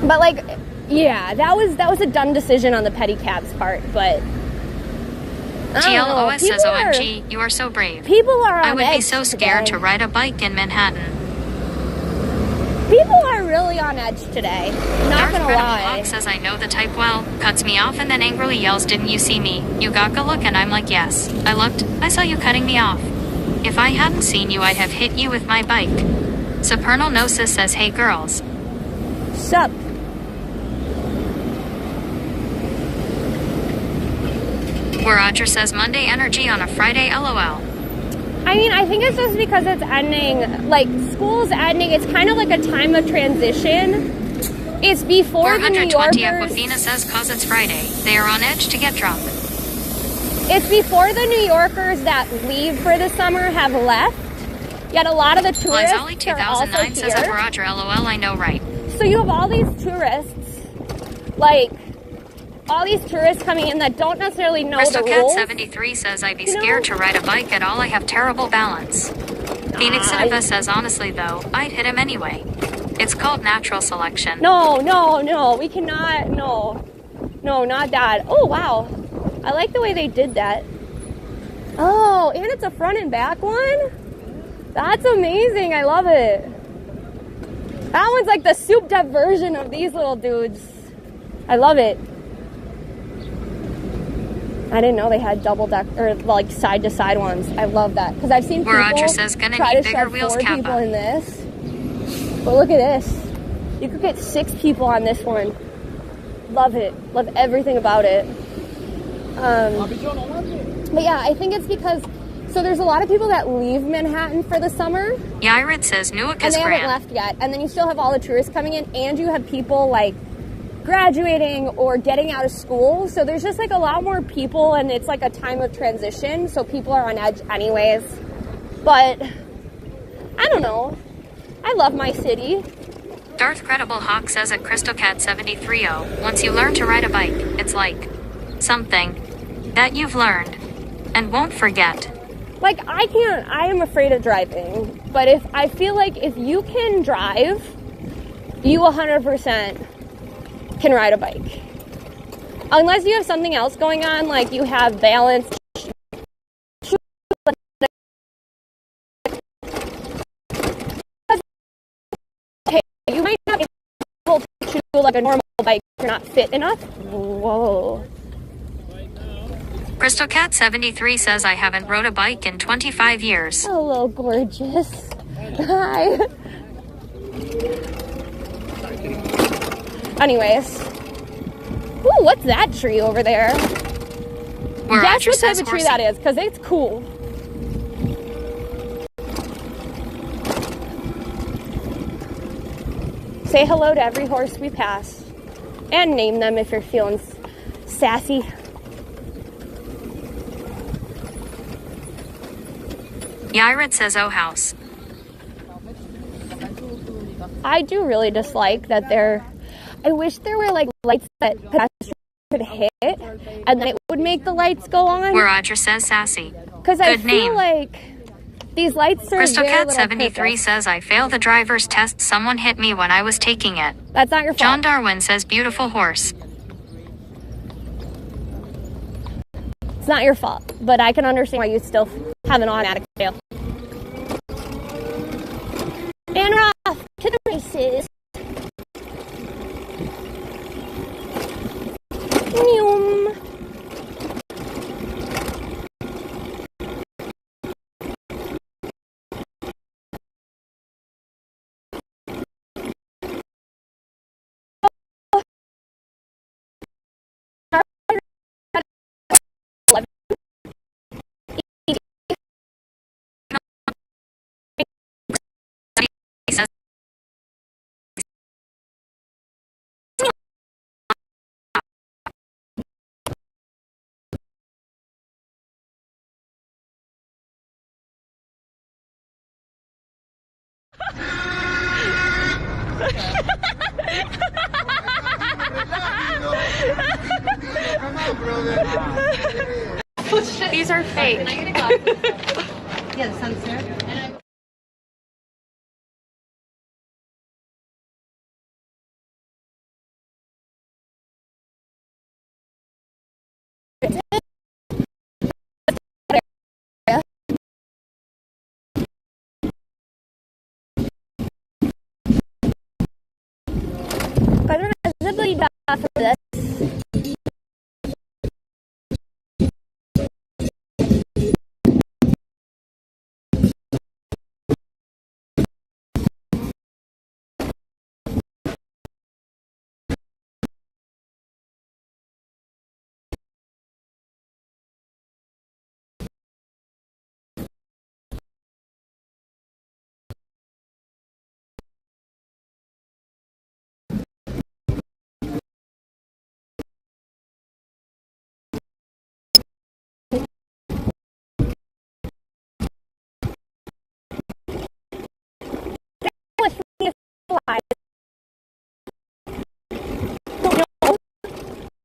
A: But like, yeah, that was a dumb decision on the pedicab's part, but I don't know.
D: GLOS says
A: People are-
D: OMG, you are so brave.
A: People are on
D: I would be
A: edge
D: so scared
A: today.
D: to ride a bike in Manhattan.
A: People are really on edge today. Not
D: Darth
A: gonna
D: Credible
A: lie.
D: Hawk says I know the type well, cuts me off and then angrily yells, didn't you see me? You got good look, and I'm like, yes. I looked, I saw you cutting me off. If I hadn't seen you, I'd have hit you with my bike. Supernal Gnosis says, hey girls.
A: Sup?
D: Where Roger says Monday energy on a Friday, LOL.
A: I mean, I think it's just because it's ending, like, school's ending. It's kind of like a time of transition. It's before the New
D: 420
A: Yorkers.
D: Aquafina says cause it's Friday. They are on edge to get drunk.
A: It's before the New Yorkers that leave for the summer have left. Yet a lot of the tourists
D: Lizali
A: are also
D: 2009 says I'm
A: here.
D: Roger, LOL, I know, right?
A: So you have all these tourists, like, all these tourists coming in that don't necessarily know the rules.
D: CrystalCat73 says I'd be scared to ride a bike at all. I have terrible balance. Phoenix Cineva says honestly though, I'd hit him anyway. It's called natural selection.
A: No, we cannot, no, not that. Oh, wow. I like the way they did that. Oh, and it's a front and back one? That's amazing, I love it. That one's like the souped up version of these little dudes. I love it. I didn't know they had double deck or like side to side ones. I love that because I've seen people
D: Roger says, gonna
A: try
D: need
A: to
D: bigger
A: shove
D: wheels,
A: 4
D: Kappa.
A: people in this. But look at this. You could get 6 people on this one. Love it. Love everything about it. But yeah, I think it's because so there's a lot of people that leave Manhattan for the summer.
D: Yairid says Newark
A: And
D: is
A: they haven't
D: grand.
A: left yet. And then you still have all the tourists coming in, and you have people like graduating or getting out of school. So there's just like a lot more people, and it's like a time of transition. So people are on edge anyways. But I don't know. I love my city.
D: Darth Credible Hawk says at CrystalCat730, once you learn to ride a bike, it's like something that you've learned and won't forget.
A: Like, I am afraid of driving. But if I feel like if you can drive, you 100% can ride a bike. Unless you have something else going on, like you have balance. You might not be able to do like a normal bike if you're not fit enough. Whoa.
D: CrystalCat73 says I haven't rode a bike in 25 years.
A: Hello, gorgeous. Hi. Anyways. Ooh, what's that tree over there?
D: Where
A: Guess
D: Roger
A: what type
D: says
A: of tree
D: horsey.
A: that is, because it's cool. Say hello to every horse we pass. And name them if you're feeling sassy.
D: Yairit says, oh house.
A: I do really dislike that I wish there were like lights that pedestrians could hit and then it would make the lights go on.
D: Where Audra says sassy.
A: Because I feel like these lights serve
D: Crystal
A: very
D: Cat
A: little
D: 73
A: purpose.
D: says, I failed the driver's test. Someone hit me when I was taking it.
A: That's not your fault.
D: John Darwin says, beautiful horse.
A: It's not your fault, but I can understand why you still have an automatic fail. And we're off to the races. These are fake.
K: Yeah, the sun's there.
A: Visibly bad for this.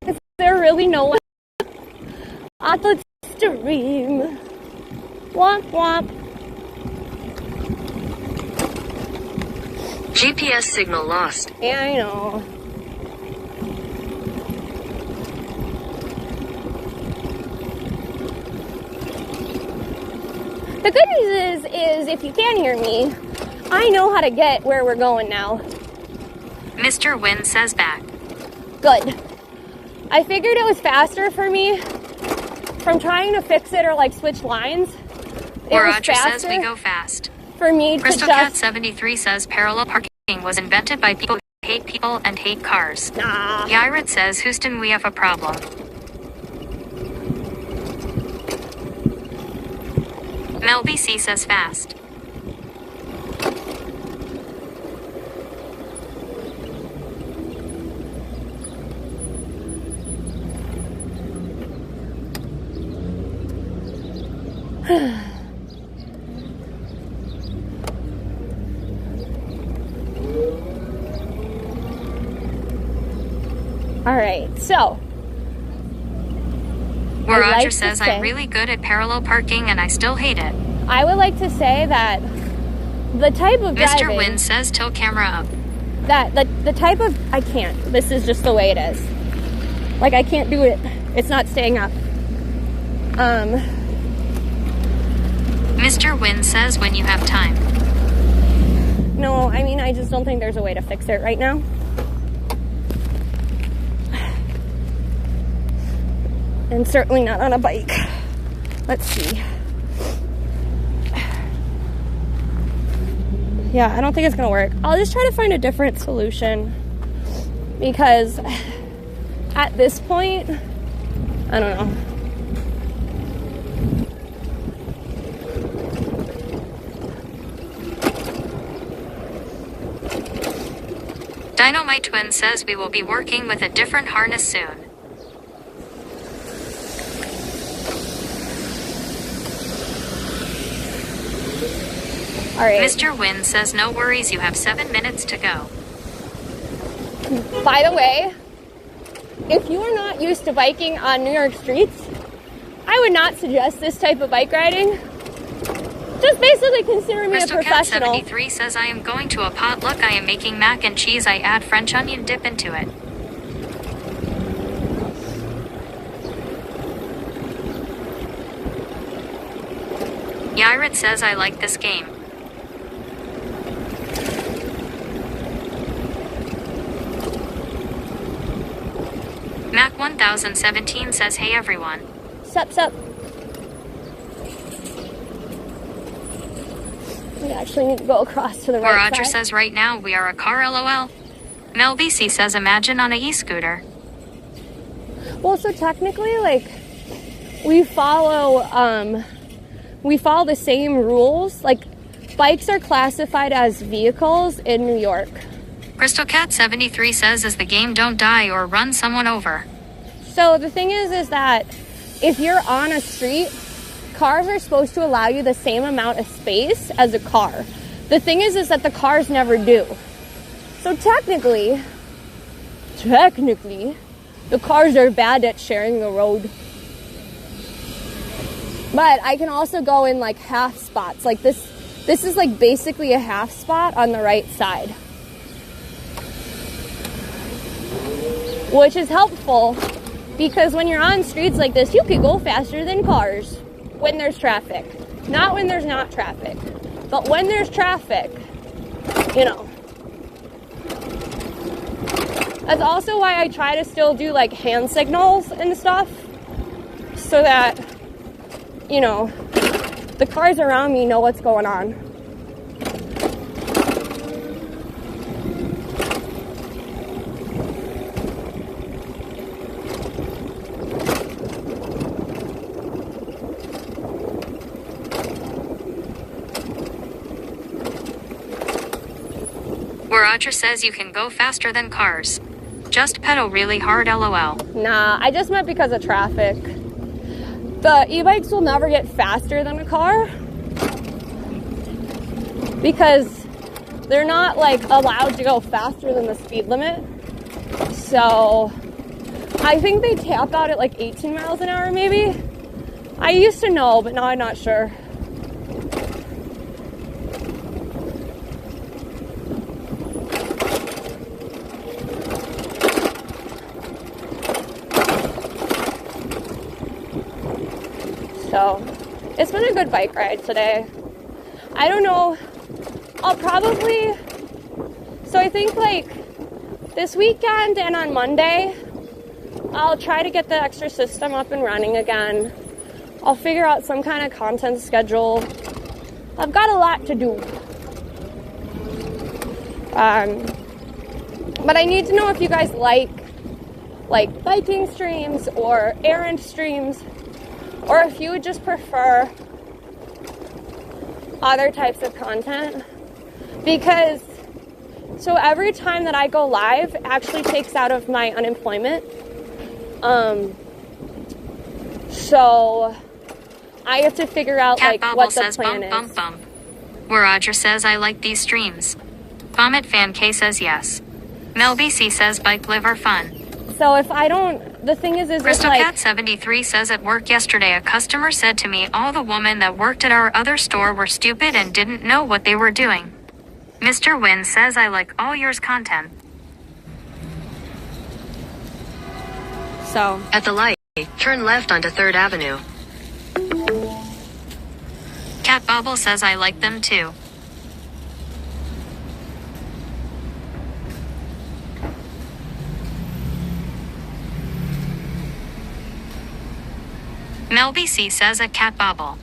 A: Is there really no one on the stream? Womp womp.
E: GPS signal lost.
A: Yeah, I know. The good news is if you can hear me, I know how to get where we're going now.
D: Mr. Wynn says back.
A: Good. I figured it was faster for me from trying to fix it or like switch lines.
D: Where Audra says we go fast.
A: For me
D: Crystal
A: to
D: Cat
A: just
D: 73 says parallel parking was invented by people who hate people and hate cars.
A: Nah.
D: Yairit says, Houston, we have a problem. Mel BC says fast.
A: All right, so
D: Where Audra says I'm really good at parallel parking and I still hate it.
A: I would like to say that the type of driving,
D: Mr. Wynn says tilt camera up.
A: that the type of, I can't. This is just the way it is. Like I can't do it. It's not staying up.
D: Mr. Wynn says when you have time.
A: No, I mean I just don't think there's a way to fix it right now. And certainly not on a bike. Let's see. Yeah, I don't think it's gonna work. I'll just try to find a different solution because at this point, I don't know.
D: DinomiteTwins says we will be working with a different harness soon.
A: All right.
D: Mr. Wynn says no worries, you have 7 minutes to go.
A: By the way, if you are not used to biking on New York streets, I would not suggest this type of bike riding. Just basically consider me a professional.
D: Cat73 says I am going to a potluck. I am making mac and cheese. I add French onion dip into it. Yairit says I like this game. Mac 1017 says hey everyone.
A: Sup. We actually need to go across to the right
D: Roger
A: side.
D: says right now we are a car LOL. Mel BC says imagine on a e-scooter.
A: Well, so technically, like, we follow the same rules. Like, bikes are classified as vehicles in New York.
D: Crystal Cat 73 says is the game don't die or run someone over.
A: So the thing is that if you're on a street, cars are supposed to allow you the same amount of space as a car. The thing is that the cars never do. So technically, the cars are bad at sharing the road. But I can also go in like half spots. Like this is like basically a half spot on the right side. Which is helpful because when you're on streets like this, you can go faster than cars when there's traffic. Not when there's not traffic. But when there's traffic, you know. That's also why I try to still do like hand signals and stuff so that, you know, the cars around me know what's going on.
D: Where Roger says you can go faster than cars. Just pedal really hard LOL.
A: Nah, I just meant because of traffic. The e-bikes will never get faster than a car because they're not like allowed to go faster than the speed limit. So I think they tap out at like 18 miles an hour maybe. I used to know, but now I'm not sure. So it's been a good bike ride today. I don't know, I'll probably, so I think like this weekend and on Monday, I'll try to get the extra system up and running again. I'll figure out some kind of content schedule. I've got a lot to do. But I need to know if you guys like biking streams or errand streams, or if you would just prefer other types of content. Because, so every time that I go live actually takes out of my unemployment. So I have to figure out
D: Cat
A: like
D: Bobble
A: what the
D: says
A: plan
D: bump,
A: is.
D: bump, bump. Where Roger says I like these streams. Comet Fan K says yes. Mel BC says bike live are fun.
A: So if I don't, the thing is
D: Crystal
A: like,
D: Cat 73 says at work yesterday a customer said to me all the women that worked at our other store were stupid and didn't know what they were doing. Mr. Wynn says I like all yours content.
A: So
E: At the light, turn left onto 3rd Avenue.
D: Cat Bobble says I like them too. Mel BC says at Cat Bobble.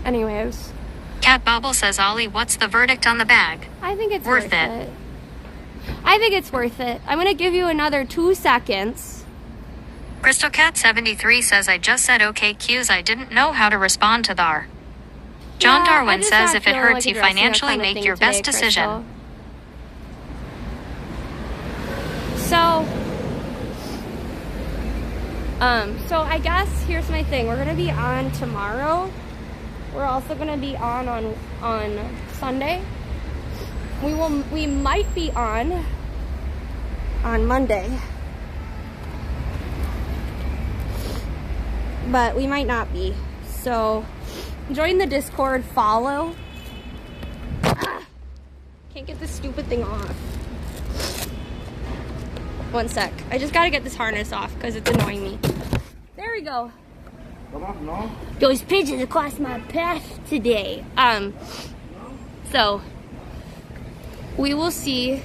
A: anyways,
D: Cat Bobble says Ollie, what's the verdict on the bag?
A: I think it's
D: Worth
A: worth
D: it.
A: it. I think it's worth it. I'm gonna give you another 2 seconds.
D: Crystal Cat 73 says I just said okay cues, I didn't know how to respond to thar. John
A: Yeah, I
D: Darwin
A: just
D: says
A: not
D: if it
A: feeling
D: hurts
A: like
D: you
A: addressing that
D: financially,
A: kind of
D: make
A: thing
D: your
A: today,
D: best decision.
A: Crystal. So I guess here's my thing. We're gonna be on tomorrow. We're also gonna be on Sunday. We might be on Monday, but we might not be. So join the Discord, follow. Can't get this stupid thing off. One sec. I just gotta get this harness off because it's annoying me. There we go. Those pigeons across my path today. So we will see.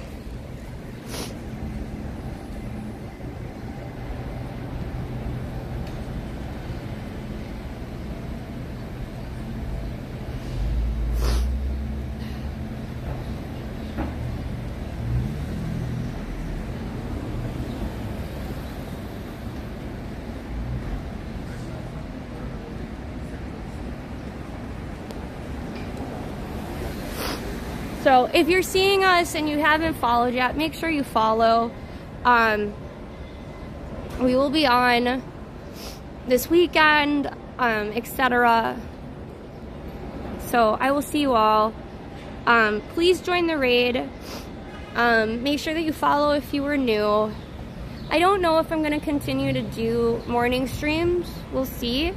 A: So if you're seeing us and you haven't followed yet, make sure you follow. We will be on this weekend, etc. So I will see you all. Please join the raid. Make sure that you follow if you were new. I don't know if I'm going to continue to do morning streams. We'll see.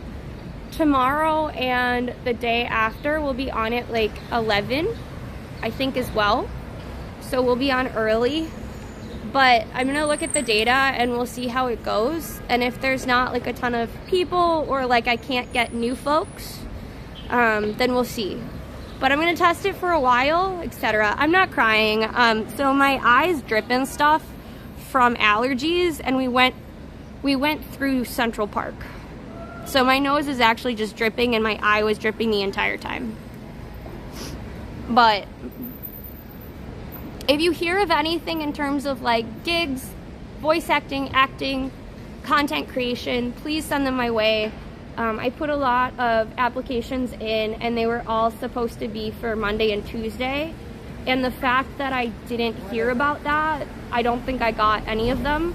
A: Tomorrow and the day after we'll be on at like 11. I think as well, so we'll be on early, but I'm gonna look at the data and we'll see how it goes, and if there's not like a ton of people or like I can't get new folks, then we'll see. But I'm gonna test it for a while, etc. I'm not crying. So my eyes drip and stuff from allergies, and we went through Central Park, so my nose is actually just dripping and my eye was dripping the entire time. But if you hear of anything in terms of like gigs, voice acting, content creation, please send them my way. I put a lot of applications in and they were all supposed to be for Monday and Tuesday. And the fact that I didn't hear about that, I don't think I got any of them.